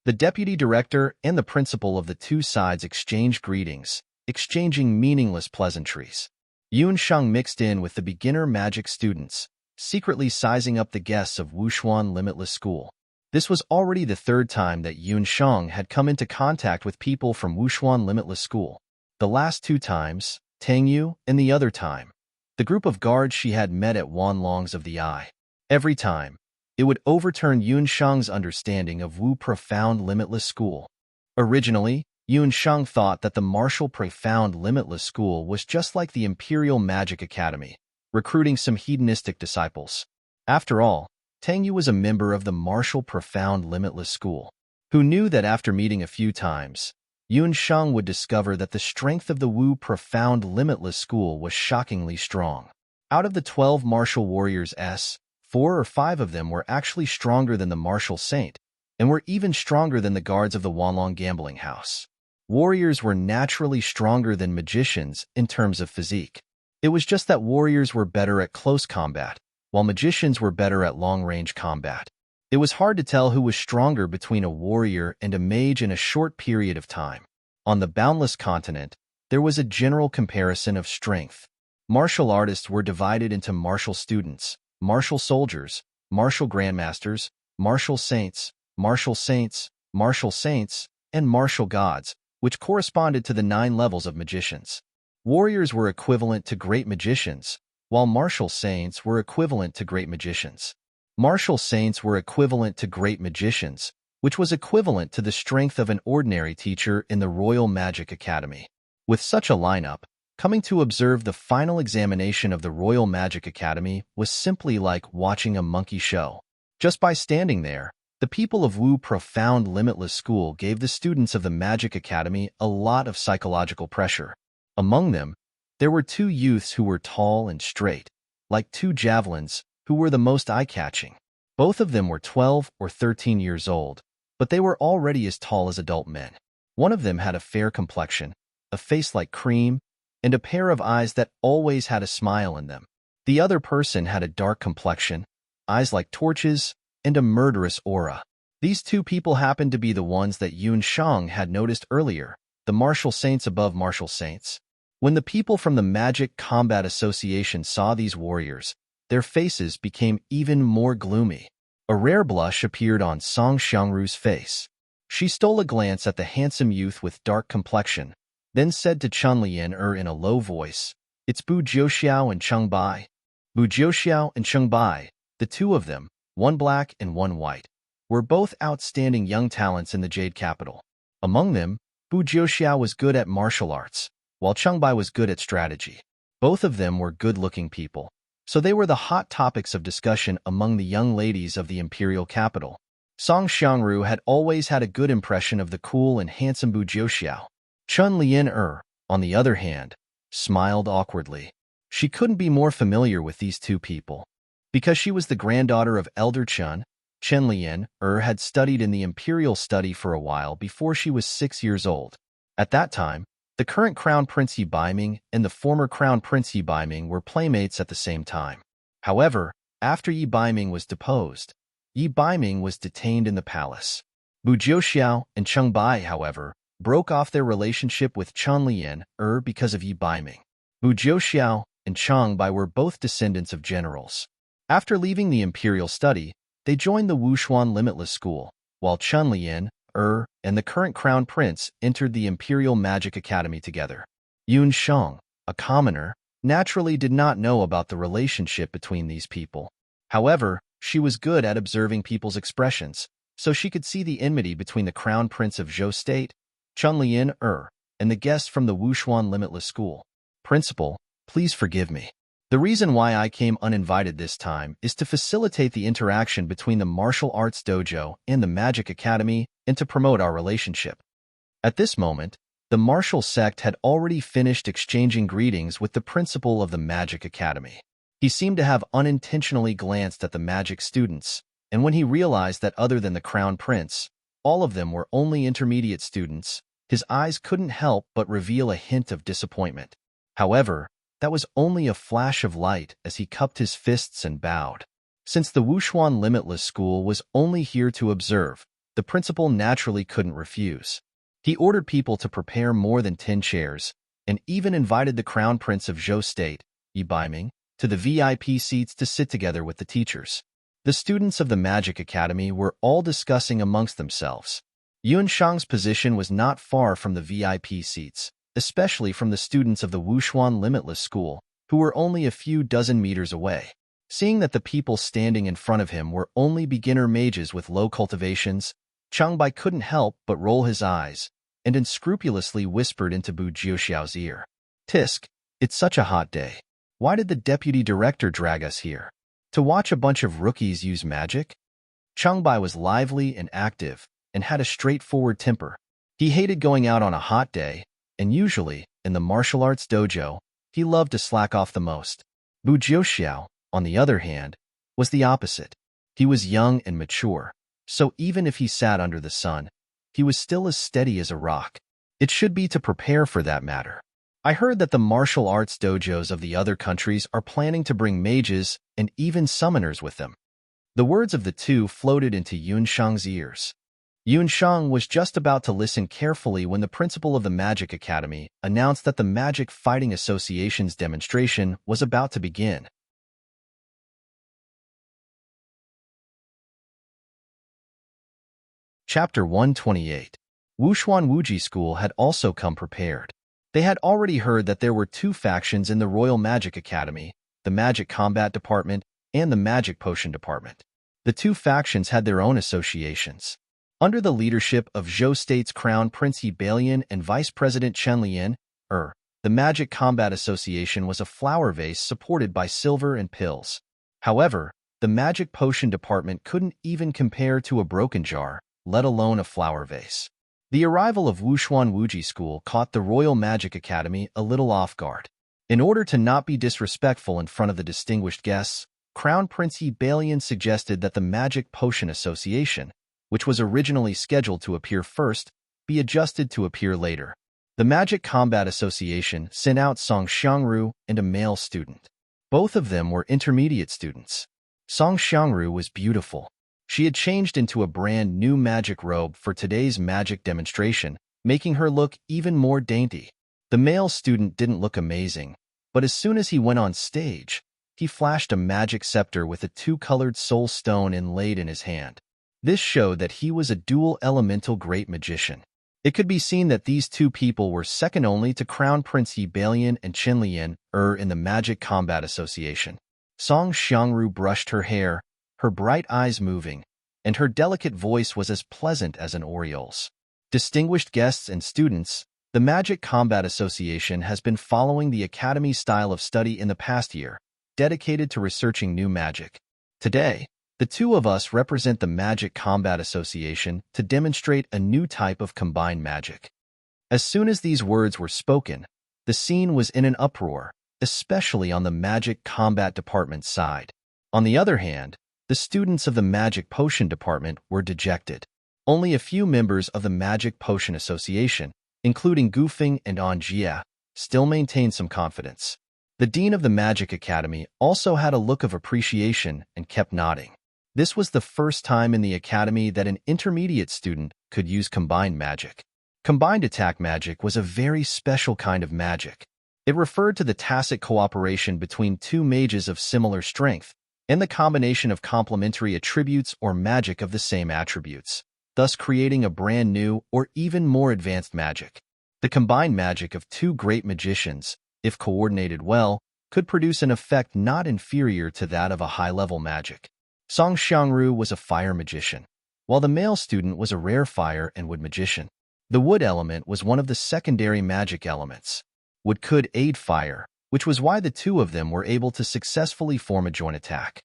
The deputy director and the principal of the two sides exchanged greetings, exchanging meaningless pleasantries. Yun Sheng mixed in with the beginner magic students, secretly sizing up the guests of Wuxuan Limitless School. This was already the third time that Yun Sheng had come into contact with people from Wuxuan Limitless School. The last two times, Tang Yu, and the other time, the group of guards she had met at Wanlong's of the Eye. Every time, it would overturn Yun Sheng's understanding of Wu Profound Limitless School. Originally, Yun Sheng thought that the martial Profound Limitless School was just like the Imperial Magic Academy, recruiting some hedonistic disciples. After all, Tang Yu was a member of the martial profound limitless school, who knew that after meeting a few times, Yun Sheng would discover that the strength of the Wu profound limitless school was shockingly strong. Out of the 12 martial warriors, 4 or 5 of them were actually stronger than the martial saint, and were even stronger than the guards of the Wanlong gambling house. Warriors were naturally stronger than magicians in terms of physique. It was just that warriors were better at close combat, while magicians were better at long-range combat. It was hard to tell who was stronger between a warrior and a mage in a short period of time. On the Boundless Continent, there was a general comparison of strength. Martial artists were divided into martial students, martial soldiers, martial grandmasters, martial saints, martial saints, martial saints, and martial gods, which corresponded to the 9 levels of magicians. Warriors were equivalent to great magicians, while martial saints were equivalent to great magicians. Martial saints were equivalent to great magicians, which was equivalent to the strength of an ordinary teacher in the Royal Magic Academy. With such a lineup, coming to observe the final examination of the Royal Magic Academy was simply like watching a monkey show. Just by standing there, the people of Wu Profound Limitless School gave the students of the Magic Academy a lot of psychological pressure. Among them, there were 2 youths who were tall and straight, like 2 javelins, who were the most eye-catching. Both of them were 12 or 13 years old, but they were already as tall as adult men. One of them had a fair complexion, a face like cream, and a pair of eyes that always had a smile in them. The other person had a dark complexion, eyes like torches, and a murderous aura. These 2 people happened to be the ones that Yun Sheng had noticed earlier, the martial saints above martial saints. When the people from the Magic Combat Association saw these warriors, their faces became even more gloomy. A rare blush appeared on Song Xiangru's face. She stole a glance at the handsome youth with dark complexion, then said to Chun Lian in a low voice, "It's Bu Jiuxiao and Cheng Bai." Bu Jiuxiao and Cheng Bai, the 2 of them, one black and one white, were both outstanding young talents in the Jade Capital. Among them, Bu Jiuxiao was good at martial arts, while Cheng Bai was good at strategy. Both of them were good-looking people, so they were the hot topics of discussion among the young ladies of the imperial capital. Song Xiangru had always had a good impression of the cool and handsome Bu Jiuxiao. Chun Lian, on the other hand, smiled awkwardly. She couldn't be more familiar with these 2 people. Because she was the granddaughter of Elder Chen Lian had studied in the imperial study for a while before she was 6 years old. At that time, the current Crown Prince Yi Baiming and the former Crown Prince Yi Baiming were playmates at the same time. However, after Yi Baiming was deposed, Yi Baiming was detained in the palace. Bu Jiuxiao and Cheng Bai, however, broke off their relationship with Chun Lian because of Yi Baiming. Bu Jiuxiao and Cheng Bai were both descendants of generals. After leaving the imperial study, they joined the Wuxuan Limitless School, while Chun Lian, and the current crown prince entered the Imperial Magic Academy together. Yun Sheng, a commoner, naturally did not know about the relationship between these people. However, she was good at observing people's expressions, so she could see the enmity between the crown prince of Zhou State, Chun Lian, and the guest from the Wuxuan Limitless School. "Principal, please forgive me. The reason why I came uninvited this time is to facilitate the interaction between the martial arts dojo and the Magic Academy and to promote our relationship." At this moment, the martial sect had already finished exchanging greetings with the principal of the Magic Academy. He seemed to have unintentionally glanced at the magic students, and when he realized that other than the crown prince, all of them were only intermediate students, his eyes couldn't help but reveal a hint of disappointment. However, that was only a flash of light as he cupped his fists and bowed. Since the Wuxuan Limitless School was only here to observe, the principal naturally couldn't refuse. He ordered people to prepare more than 10 chairs, and even invited the Crown Prince of Zhou State, Yi Baiming, to the VIP seats to sit together with the teachers. The students of the Magic Academy were all discussing amongst themselves. Yun Shang's position was not far from the VIP seats, especially from the students of the Wuxuan Limitless School, who were only a few dozen meters away. Seeing that the people standing in front of him were only beginner mages with low cultivations, Cheng Bai couldn't help but roll his eyes, and unscrupulously whispered into Bu Jiuxiao's ear, "Tisk, it's such a hot day. Why did the deputy director drag us here?" To watch a bunch of rookies use magic? Changbai was lively and active and had a straightforward temper. He hated going out on a hot day, and usually, in the martial arts dojo, he loved to slack off the most. Bu Jiuxiao, on the other hand, was the opposite. He was young and mature, so even if he sat under the sun, he was still as steady as a rock. It should be to prepare for that matter. I heard that the martial arts dojos of the other countries are planning to bring mages and even summoners with them. The words of the two floated into Yunshang's ears. Yunshang was just about to listen carefully when the principal of the Magic Academy announced that the Magic Fighting Association's demonstration was about to begin. Chapter 128. Wuxuan Wuji School had also come prepared. They had already heard that there were two factions in the Royal Magic Academy, the Magic Combat Department and the Magic Potion Department. The two factions had their own associations. Under the leadership of Zhou State's Crown Prince Yi Balian and Vice President Chen Lian, the Magic Combat Association was a flower vase supported by silver and pills. However, the Magic Potion Department couldn't even compare to a broken jar, let alone a flower vase. The arrival of Wuxuan Wuji School caught the Royal Magic Academy a little off guard. In order to not be disrespectful in front of the distinguished guests, Crown Prince Yi Balian suggested that the Magic Potion Association, which was originally scheduled to appear first, be adjusted to appear later. The Magic Combat Association sent out Song Xiangru and a male student. Both of them were intermediate students. Song Xiangru was beautiful. She had changed into a brand new magic robe for today's magic demonstration, making her look even more dainty. The male student didn't look amazing, but as soon as he went on stage, he flashed a magic scepter with a two-colored soul stone inlaid in his hand. This showed that he was a dual elemental great magician. It could be seen that these two people were second only to Crown Prince Yi Balian and Chen Lian in the Magic Combat Association. Song Xiangru brushed her hair, her bright eyes moving, and her delicate voice was as pleasant as an oriole's. Distinguished guests and students, the Magic Combat Association has been following the Academy's style of study in the past year, dedicated to researching new magic. Today, the two of us represent the Magic Combat Association to demonstrate a new type of combined magic. As soon as these words were spoken, the scene was in an uproar, especially on the Magic Combat Department's side. On the other hand, the students of the Magic Potion Department were dejected. Only a few members of the Magic Potion Association, including Gufeng and Anjia, still maintained some confidence. The dean of the Magic Academy also had a look of appreciation and kept nodding. This was the first time in the academy that an intermediate student could use combined magic. Combined attack magic was a very special kind of magic. It referred to the tacit cooperation between two mages of similar strength and the combination of complementary attributes or magic of the same attributes, thus creating a brand new or even more advanced magic. The combined magic of two great magicians, if coordinated well, could produce an effect not inferior to that of a high-level magic. Song Xiangru was a fire magician, while the male student was a rare fire and wood magician. The wood element was one of the secondary magic elements. Wood could aid fire, which was why the two of them were able to successfully form a joint attack.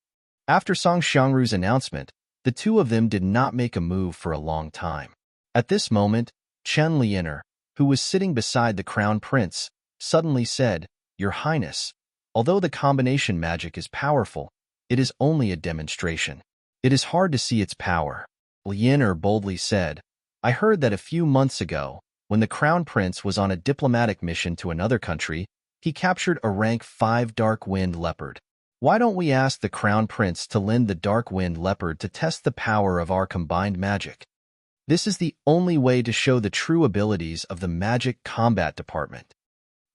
After Song Xiangru's announcement, the two of them did not make a move for a long time. At this moment, Chen Lianer, who was sitting beside the crown prince, suddenly said, "Your Highness, although the combination magic is powerful, it is only a demonstration. It is hard to see its power." Lianer boldly said, "I heard that a few months ago, when the crown prince was on a diplomatic mission to another country, he captured a rank 5 Dark Wind Leopard. Why don't we ask the crown prince to lend the Dark Wind Leopard to test the power of our combined magic? This is the only way to show the true abilities of the Magic Combat Department."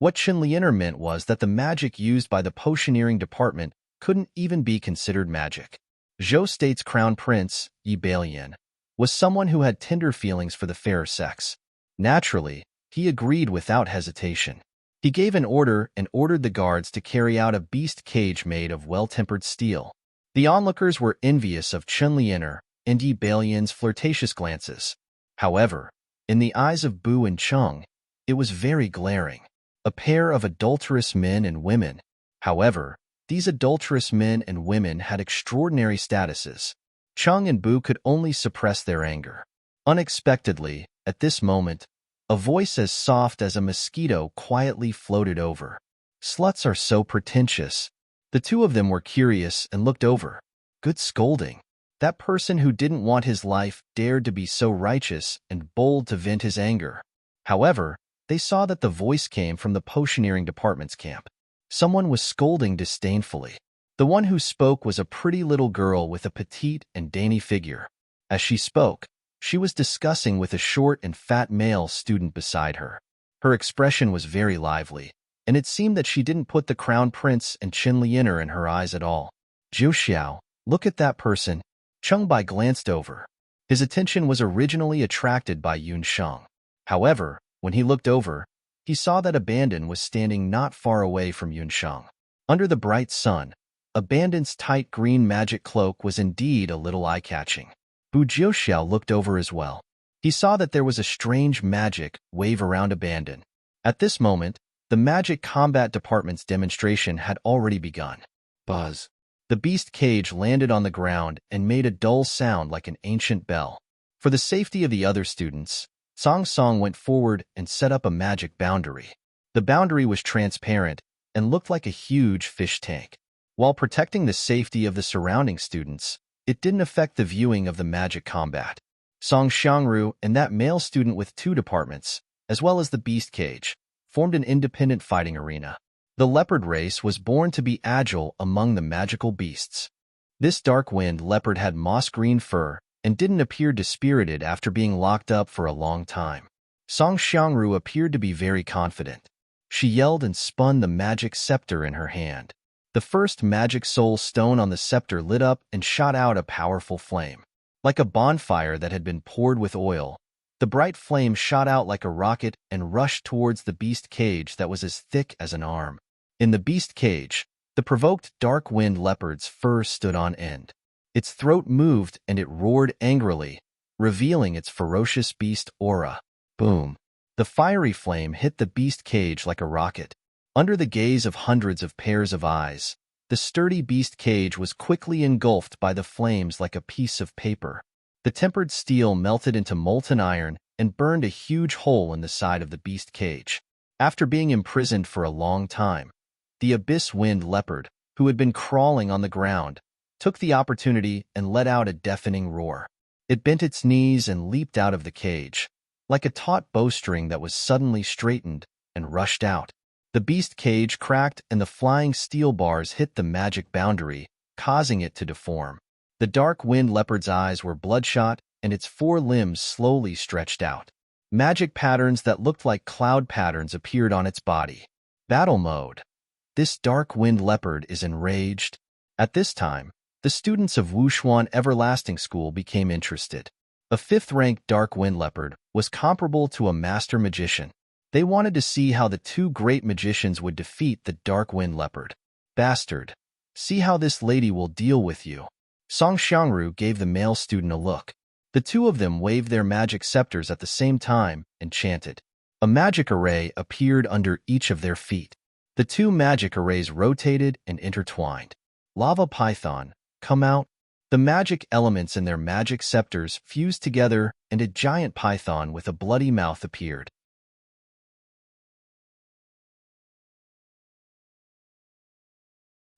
What Chen Lianer meant was that the magic used by the Potioneering Department couldn't even be considered magic. Zhou State's crown prince, Yi Balian, was someone who had tender feelings for the fairer sex. Naturally, he agreed without hesitation. He gave an order and ordered the guards to carry out a beast cage made of well-tempered steel. The onlookers were envious of Chen Lianer and Yi Balian's flirtatious glances. However, in the eyes of Bu and Cheng, it was very glaring. A pair of adulterous men and women. However, These adulterous men and women had extraordinary statuses. Chung and Bu could only suppress their anger. Unexpectedly, at this moment, a voice as soft as a mosquito quietly floated over. Sluts are so pretentious. The two of them were curious and looked over. Good scolding. That person who didn't want his life dared to be so righteous and bold to vent his anger. However, they saw that the voice came from the potioneering department's camp. Someone was scolding disdainfully. The one who spoke was a pretty little girl with a petite and dainty figure. As she spoke, she was discussing with a short and fat male student beside her. Her expression was very lively, and it seemed that she didn't put the crown prince and Qin Lianer in her eyes at all. Zhu Xiao, look at that person. Chung Bai glanced over. His attention was originally attracted by Yun Sheng. However, when he looked over, he saw that Abandon was standing not far away from Yun Sheng. Under the bright sun, Abandon's tight green magic cloak was indeed a little eye-catching. Bu Jiuxiao looked over as well. He saw that there was a strange magic wave around Abandon. At this moment, the Magic Combat Department's demonstration had already begun. Buzz. The beast cage landed on the ground and made a dull sound like an ancient bell. For the safety of the other students, Song Song went forward and set up a magic boundary. The boundary was transparent and looked like a huge fish tank. While protecting the safety of the surrounding students, it didn't affect the viewing of the magic combat. Song Xiangru and that male student with 2 departments, as well as the beast cage, formed an independent fighting arena. The leopard race was born to be agile among the magical beasts. This dark wind leopard had moss-green fur and didn't appear dispirited after being locked up for a long time. Song Xiangru appeared to be very confident. She yelled and spun the magic scepter in her hand. The first magic soul stone on the scepter lit up and shot out a powerful flame. Like a bonfire that had been poured with oil, the bright flame shot out like a rocket and rushed towards the beast cage that was as thick as an arm. In the beast cage, the provoked dark wind leopard's fur stood on end. Its throat moved and it roared angrily, revealing its ferocious beast aura. Boom! The fiery flame hit the beast cage like a rocket. Under the gaze of hundreds of pairs of eyes, the sturdy beast cage was quickly engulfed by the flames like a piece of paper. The tempered steel melted into molten iron and burned a huge hole in the side of the beast cage. After being imprisoned for a long time, the abyss wind leopard, who had been crawling on the ground, took the opportunity and let out a deafening roar. It bent its knees and leaped out of the cage, like a taut bowstring that was suddenly straightened, and rushed out. The beast cage cracked and the flying steel bars hit the magic boundary, causing it to deform. The dark wind leopard's eyes were bloodshot and its 4 limbs slowly stretched out. Magic patterns that looked like cloud patterns appeared on its body. Battle mode. This dark wind leopard is enraged. At this time, the students of Wushuan Everlasting School became interested. A 5th-ranked dark wind leopard was comparable to a master magician. They wanted to see how the 2 great magicians would defeat the dark wind leopard. Bastard, see how this lady will deal with you. Song Xiangru gave the male student a look. The 2 of them waved their magic scepters at the same time and chanted. A magic array appeared under each of their feet. The 2 magic arrays rotated and intertwined. Lava Python, come out. The magic elements in their magic scepters fused together and a giant python with a bloody mouth appeared.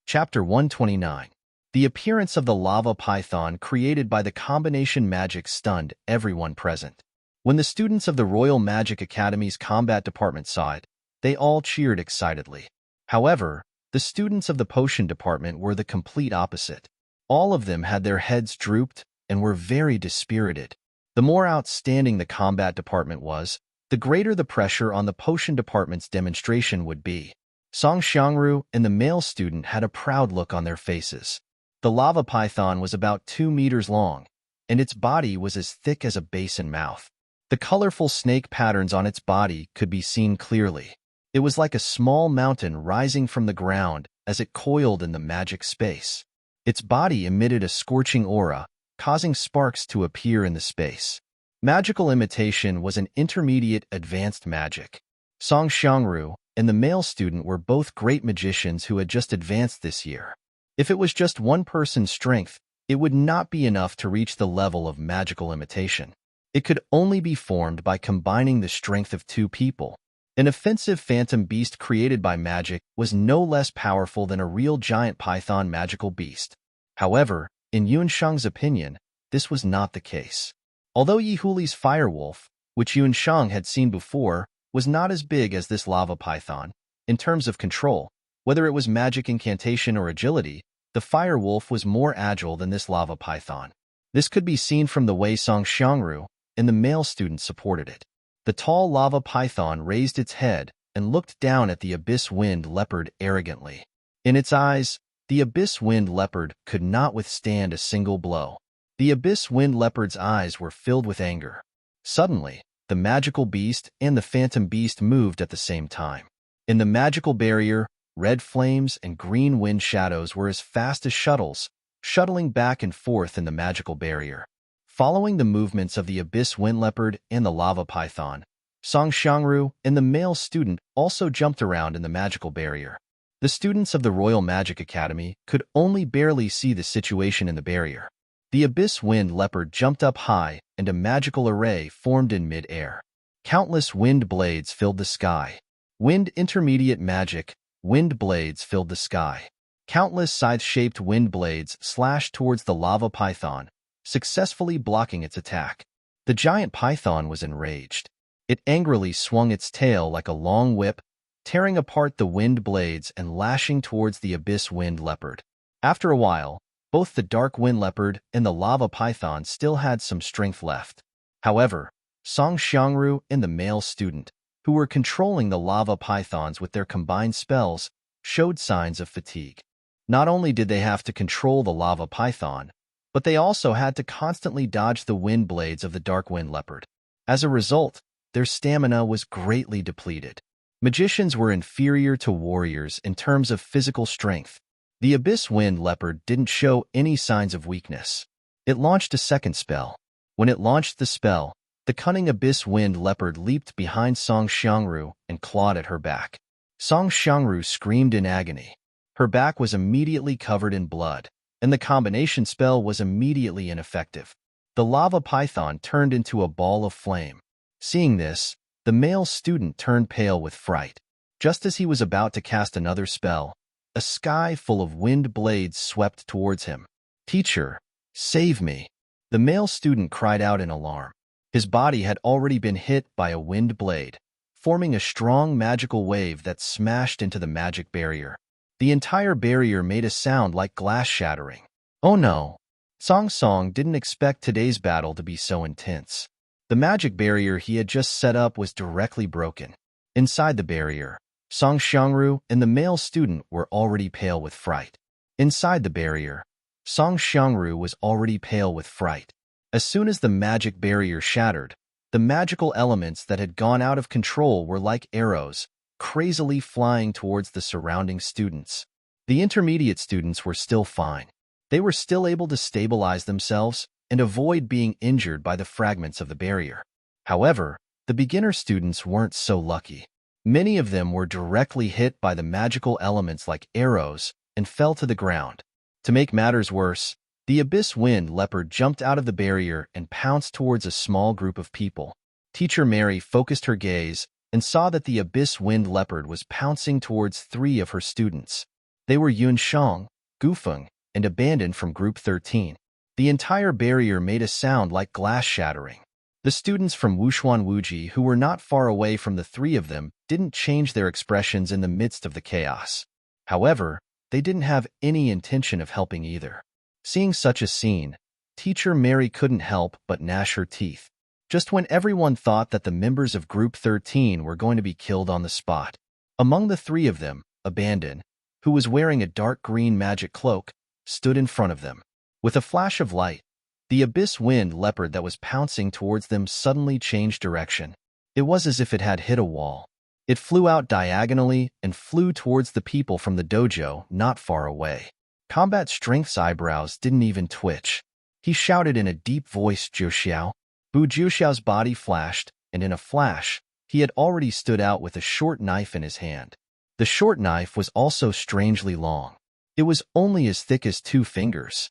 Chapter 129. The appearance of the lava python created by the combination magic stunned everyone present. When the students of the Royal Magic Academy's combat department saw it, they all cheered excitedly. However, the students of the potion department were the complete opposite. All of them had their heads drooped and were very dispirited. The more outstanding the combat department was, the greater the pressure on the potion department's demonstration would be. Song Xiangru and the male student had a proud look on their faces. The lava python was about 2 meters long, and its body was as thick as a basin mouth. The colorful snake patterns on its body could be seen clearly. It was like a small mountain rising from the ground as it coiled in the magic space. Its body emitted a scorching aura, causing sparks to appear in the space. Magical imitation was an intermediate advanced magic. Song Xiangru and the male student were both great magicians who had just advanced this year. If it was just one person's strength, it would not be enough to reach the level of magical imitation. It could only be formed by combining the strength of two people. An offensive phantom beast created by magic was no less powerful than a real giant python magical beast. However, in Yuanshang's opinion, this was not the case. Although Yihuli's firewolf, which Yuanshang had seen before, was not as big as this lava python, in terms of control, whether it was magic incantation or agility, the firewolf was more agile than this lava python. This could be seen from the way Song Xiangru and the male student supported it. The tall lava python raised its head and looked down at the abyss wind leopard arrogantly. In its eyes, the abyss wind leopard could not withstand a single blow. The abyss wind leopard's eyes were filled with anger. Suddenly, the magical beast and the phantom beast moved at the same time. In the magical barrier, red flames and green wind shadows were as fast as shuttles, shuttling back and forth in the magical barrier. Following the movements of the abyss wind leopard and the lava python, Song Xiangru and the male student also jumped around in the magical barrier. The students of the Royal Magic Academy could only barely see the situation in the barrier. The abyss wind leopard jumped up high and a magical array formed in mid-air. Countless wind blades filled the sky. Wind intermediate magic, wind blades filled the sky. Countless scythe-shaped wind blades slashed towards the lava python, successfully blocking its attack. The giant python was enraged. It angrily swung its tail like a long whip, tearing apart the wind blades and lashing towards the abyss wind leopard. After a while, both the dark wind leopard and the lava python still had some strength left. However, Song Xiangru and the male student, who were controlling the lava pythons with their combined spells, showed signs of fatigue. Not only did they have to control the lava python, but they also had to constantly dodge the wind blades of the dark wind leopard. As a result, their stamina was greatly depleted. Magicians were inferior to warriors in terms of physical strength. The abyss wind leopard didn't show any signs of weakness. It launched a second spell. When it launched the spell, the cunning abyss wind leopard leaped behind Song Xiangru and clawed at her back. Song Xiangru screamed in agony. Her back was immediately covered in blood, and the combination spell was immediately ineffective. The lava python turned into a ball of flame. Seeing this, the male student turned pale with fright. Just as he was about to cast another spell, a sky full of wind blades swept towards him. "Teacher, save me!" The male student cried out in alarm. His body had already been hit by a wind blade, forming a strong magical wave that smashed into the magic barrier. The entire barrier made a sound like glass shattering. Oh no! Song Song didn't expect today's battle to be so intense. The magic barrier he had just set up was directly broken. Inside the barrier, Song Xiangru and the male student were already pale with fright. Inside the barrier, Song Xiangru was already pale with fright. As soon as the magic barrier shattered, the magical elements that had gone out of control were like arrows, crazily flying towards the surrounding students. The intermediate students were still fine. They were still able to stabilize themselves and avoid being injured by the fragments of the barrier. However, the beginner students weren't so lucky. Many of them were directly hit by the magical elements like arrows and fell to the ground. To make matters worse, the abyss wind leopard jumped out of the barrier and pounced towards a small group of people. Teacher Mary focused her gaze and saw that the abyss wind leopard was pouncing towards 3 of her students. They were Yuanshang, Gufeng, and Abandoned from Group 13. The entire barrier made a sound like glass shattering. The students from Wushuan Wuji who were not far away from the 3 of them didn't change their expressions in the midst of the chaos. However, they didn't have any intention of helping either. Seeing such a scene, Teacher Mary couldn't help but gnash her teeth. Just when everyone thought that the members of Group 13 were going to be killed on the spot. Among the 3 of them, Abandon, who was wearing a dark green magic cloak, stood in front of them. With a flash of light, the abyss wind leopard that was pouncing towards them suddenly changed direction. It was as if it had hit a wall. It flew out diagonally and flew towards the people from the dojo not far away. Combat Strength's eyebrows didn't even twitch. He shouted in a deep voice, "Jiuxiao." Bu Jiuxiao's body flashed, and in a flash, he had already stood out with a short knife in his hand. The short knife was also strangely long. It was only as thick as 2 fingers.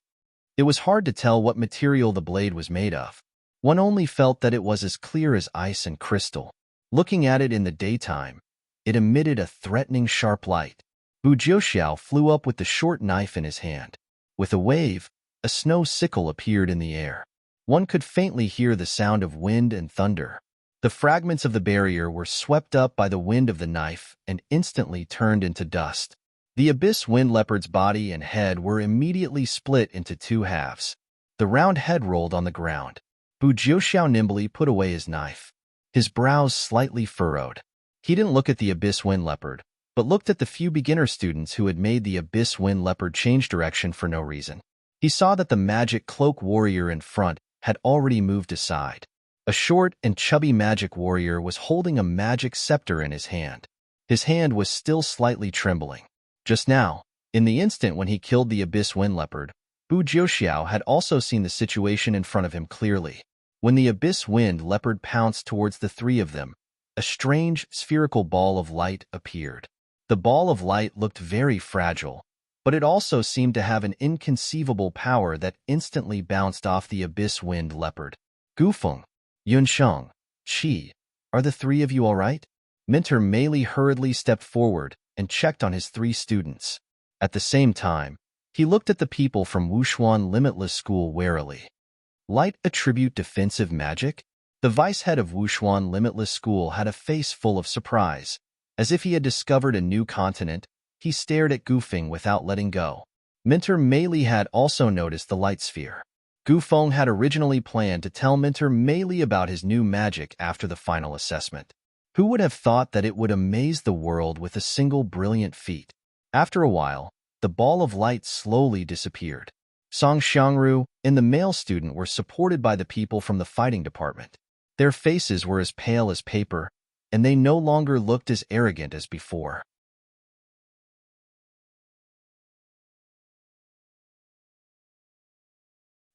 It was hard to tell what material the blade was made of. One only felt that it was as clear as ice and crystal. Looking at it in the daytime, it emitted a threatening sharp light. Bu Jiuxiao flew up with the short knife in his hand. With a wave, a snow sickle appeared in the air. One could faintly hear the sound of wind and thunder. The fragments of the barrier were swept up by the wind of the knife and instantly turned into dust. The abyss wind leopard's body and head were immediately split into 2 halves. The round head rolled on the ground. Bu Jiuxiao nimbly put away his knife. His brows slightly furrowed. He didn't look at the abyss wind leopard, but looked at the few beginner students who had made the abyss wind leopard change direction for no reason. He saw that the magic cloak warrior in front had already moved aside. A short and chubby magic warrior was holding a magic scepter in his hand. His hand was still slightly trembling. Just now, in the instant when he killed the abyss wind leopard, Bu Jiuxiao had also seen the situation in front of him clearly. When the abyss wind leopard pounced towards the 3 of them, a strange spherical ball of light appeared. The ball of light looked very fragile, but it also seemed to have an inconceivable power that instantly bounced off the abyss wind leopard. Gufeng, Yunsheng, Qi, are the 3 of you all right? Minter Meili hurriedly stepped forward and checked on his 3 students. At the same time, he looked at the people from Wushuan Limitless School warily. Light attribute defensive magic? The vice head of Wushuan Limitless School had a face full of surprise. As if he had discovered a new continent, he stared at Gufeng without letting go. Minter Meili had also noticed the light sphere. Gufeng had originally planned to tell Minter Meili about his new magic after the final assessment. Who would have thought that it would amaze the world with a single brilliant feat? After a while, the ball of light slowly disappeared. Song Xiangru and the male student were supported by the people from the fighting department. Their faces were as pale as paper, and they no longer looked as arrogant as before.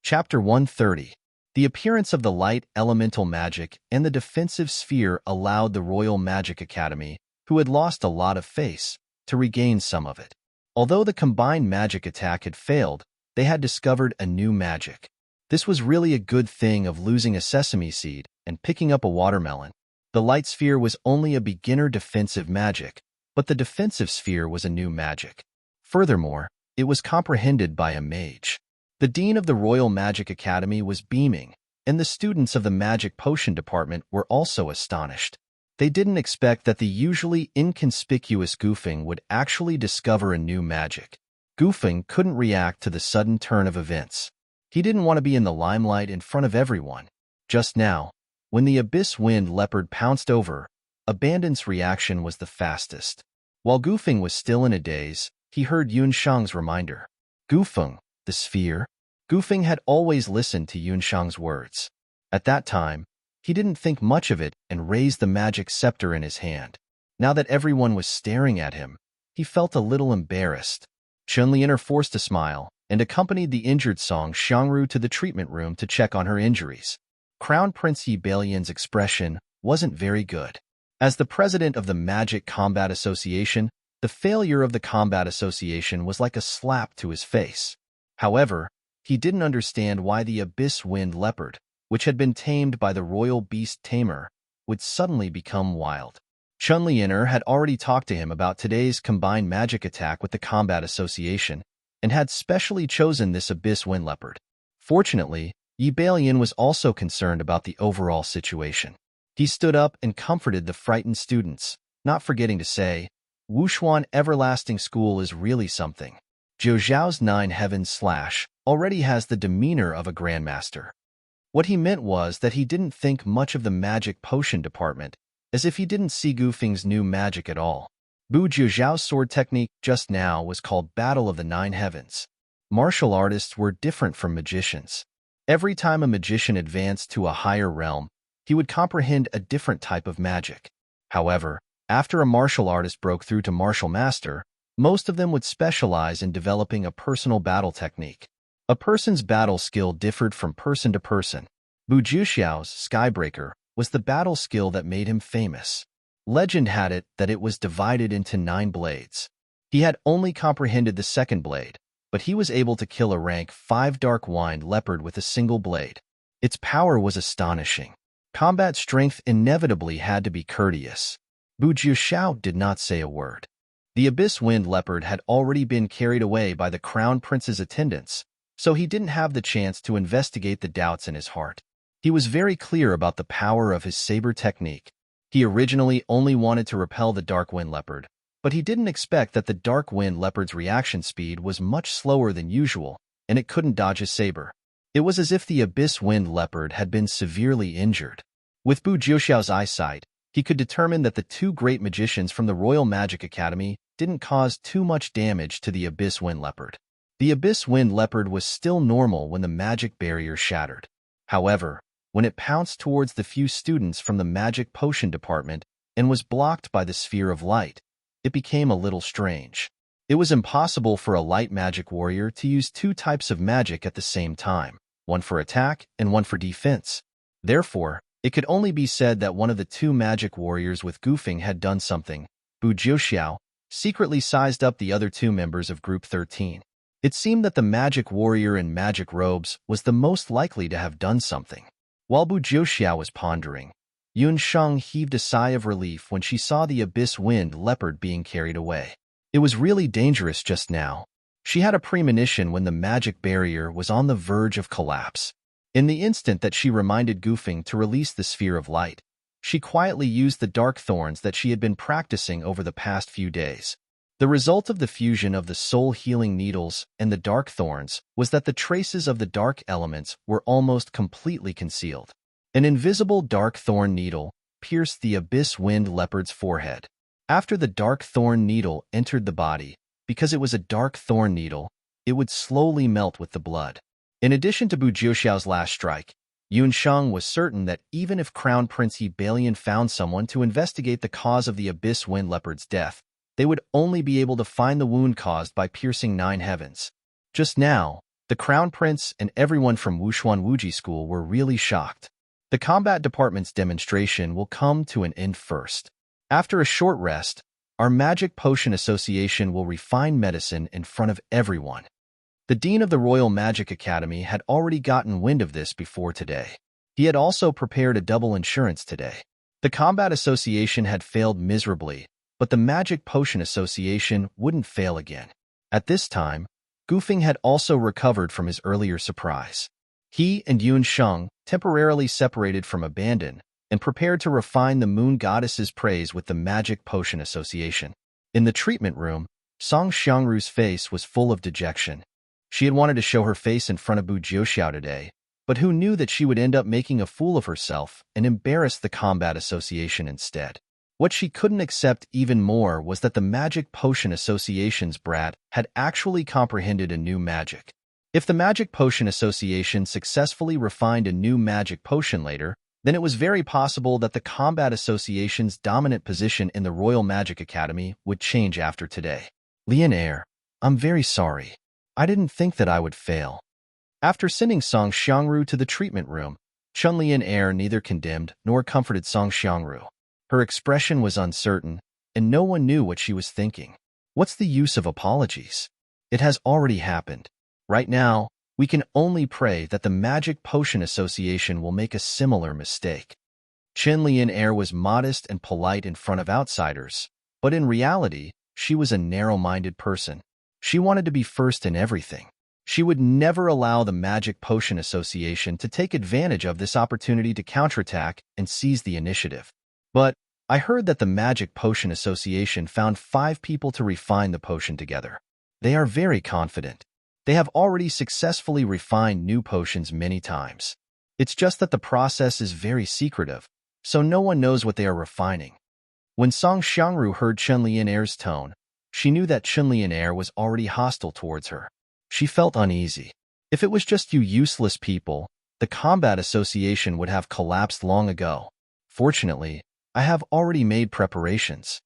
Chapter 130. The appearance of the light elemental magic and the defensive sphere allowed the Royal Magic Academy, who had lost a lot of face, to regain some of it. Although the combined magic attack had failed, they had discovered a new magic. This was really a good thing of losing a sesame seed and picking up a watermelon. The light sphere was only a beginner defensive magic, but the defensive sphere was a new magic. Furthermore, it was comprehended by a mage. The dean of the Royal Magic Academy was beaming, and the students of the Magic Potion Department were also astonished. They didn't expect that the usually inconspicuous Gufeng would actually discover a new magic. Gufeng couldn't react to the sudden turn of events. He didn't want to be in the limelight in front of everyone. Just now, when the abyss wind leopard pounced over, Abandon's reaction was the fastest. While Gufeng was still in a daze, he heard Yunsheng's reminder. Gufeng, the sphere? Gufeng had always listened to Yunsheng's words. At that time, he didn't think much of it and raised the magic scepter in his hand. Now that everyone was staring at him, he felt a little embarrassed. Chunlianer forced a smile and accompanied the injured Song Xiangru to the treatment room to check on her injuries. Crown Prince Yi Balian's expression wasn't very good. As the president of the Magic Combat Association, the failure of the Combat Association was like a slap to his face. However, he didn't understand why the Abyss Wind Leopard, which had been tamed by the Royal Beast Tamer, would suddenly become wild. Chunlianer had already talked to him about today's combined magic attack with the Combat Association, and had specially chosen this Abyss Wind Leopard. Fortunately, Yi Balian was also concerned about the overall situation. He stood up and comforted the frightened students, not forgetting to say, Wushuan Everlasting School is really something. Zhou Zhao's 9 Heavens Slash already has the demeanor of a grandmaster. What he meant was that he didn't think much of the magic potion department, as if he didn't see Gufeng's new magic at all. Bu Zhao's sword technique just now was called Battle of the 9 Heavens. Martial artists were different from magicians. Every time a magician advanced to a higher realm, he would comprehend a different type of magic. However, after a martial artist broke through to martial master, most of them would specialize in developing a personal battle technique. A person's battle skill differed from person to person. Bu Zhixiao's Skybreaker was the battle skill that made him famous. Legend had it that it was divided into 9 blades. He had only comprehended the second blade, but he was able to kill a rank 5 dark-wined leopard with a single blade. Its power was astonishing. Combat strength inevitably had to be courteous. Bu Jiuxiao did not say a word. The abyss-wind leopard had already been carried away by the crown prince's attendants, so he didn't have the chance to investigate the doubts in his heart. He was very clear about the power of his saber technique. He originally only wanted to repel the dark wind leopard, but he didn't expect that the dark wind leopard's reaction speed was much slower than usual, and it couldn't dodge his saber. It was as if the abyss wind leopard had been severely injured. With Bu Jiuxiao's eyesight, he could determine that the 2 great magicians from the Royal Magic Academy didn't cause too much damage to the abyss wind leopard. The abyss wind leopard was still normal when the magic barrier shattered. However, when it pounced towards the few students from the magic potion department and was blocked by the sphere of light, it became a little strange. It was impossible for a light magic warrior to use 2 types of magic at the same time, one for attack and one for defense. Therefore, it could only be said that one of the 2 magic warriors with goofing had done something. Bu Jiuxiao secretly sized up the other 2 members of Group 13. It seemed that the magic warrior in magic robes was the most likely to have done something. While Bu Jiuxiao was pondering, Yun Sheng heaved a sigh of relief when she saw the abyss wind leopard being carried away. It was really dangerous just now. She had a premonition when the magic barrier was on the verge of collapse. In the instant that she reminded Goofing to release the sphere of light, she quietly used the dark thorns that she had been practicing over the past few days. The result of the fusion of the soul-healing needles and the dark thorns was that the traces of the dark elements were almost completely concealed. An invisible dark thorn needle pierced the abyss wind leopard's forehead. After the dark thorn needle entered the body, because it was a dark thorn needle, it would slowly melt with the blood. In addition to Bu Jiuxiao's last strike, Yun Sheng was certain that even if Crown Prince Balian found someone to investigate the cause of the abyss wind leopard's death, they would only be able to find the wound caused by piercing 9 heavens. Just now, the Crown Prince and everyone from Wushuan Wuji School were really shocked. The combat department's demonstration will come to an end first. After a short rest, our Magic Potion Association will refine medicine in front of everyone. The Dean of the Royal Magic Academy had already gotten wind of this before today. He had also prepared a double insurance today. The Combat Association had failed miserably, but the Magic Potion Association wouldn't fail again. At this time, Goofing had also recovered from his earlier surprise. He and Yun Sheng temporarily separated from Abandon and prepared to refine the Moon Goddess's praise with the Magic Potion Association. In the treatment room, Song Xiangru's face was full of dejection. She had wanted to show her face in front of Bu Jiuxiao today, but who knew that she would end up making a fool of herself and embarrass the Combat Association instead. What she couldn't accept even more was that the Magic Potion Association's brat had actually comprehended a new magic. If the Magic Potion Association successfully refined a new magic potion later, then it was very possible that the Combat Association's dominant position in the Royal Magic Academy would change after today. Lian Air, I'm very sorry. I didn't think that I would fail. After sending Song Xiangru to the treatment room, Chun Lian Air neither condemned nor comforted Song Xiangru. Her expression was uncertain, and no one knew what she was thinking. What's the use of apologies? It has already happened. Right now, we can only pray that the Magic Potion Association will make a similar mistake. Chen Lian Air was modest and polite in front of outsiders, but in reality, she was a narrow-minded person. She wanted to be first in everything. She would never allow the Magic Potion Association to take advantage of this opportunity to counterattack and seize the initiative. But I heard that the Magic Potion Association found 5 people to refine the potion together. They are very confident. They have already successfully refined new potions many times. It's just that the process is very secretive, so no one knows what they are refining. When Song Xiangru heard Chun Lian Air's tone, she knew that Chun Lian Air was already hostile towards her. She felt uneasy. If it was just you useless people, the Combat Association would have collapsed long ago. Fortunately, I have already made preparations.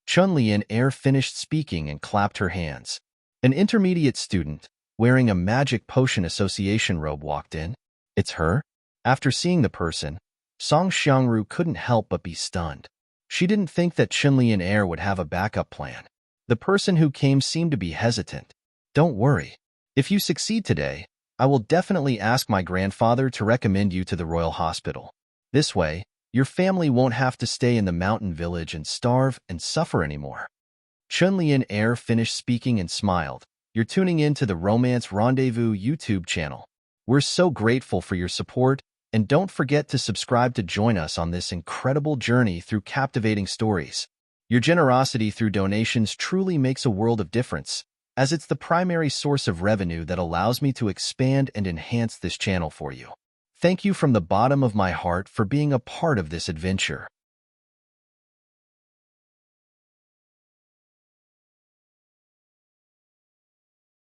Chun Lian Air finished speaking and clapped her hands. An intermediate student, wearing a Magic Potion Association robe, walked in. It's her? After seeing the person, Song Xiangru couldn't help but be stunned. She didn't think that Chunlian Air would have a backup plan. The person who came seemed to be hesitant. Don't worry. If you succeed today, I will definitely ask my grandfather to recommend you to the royal hospital. This way, your family won't have to stay in the mountain village and starve and suffer anymore. Chunlian Air finished speaking and smiled. You're tuning in to the Romance Rendezvous YouTube channel. We're so grateful for your support, and don't forget to subscribe to join us on this incredible journey through captivating stories. Your generosity through donations truly makes a world of difference, as it's the primary source of revenue that allows me to expand and enhance this channel for you. Thank you from the bottom of my heart for being a part of this adventure.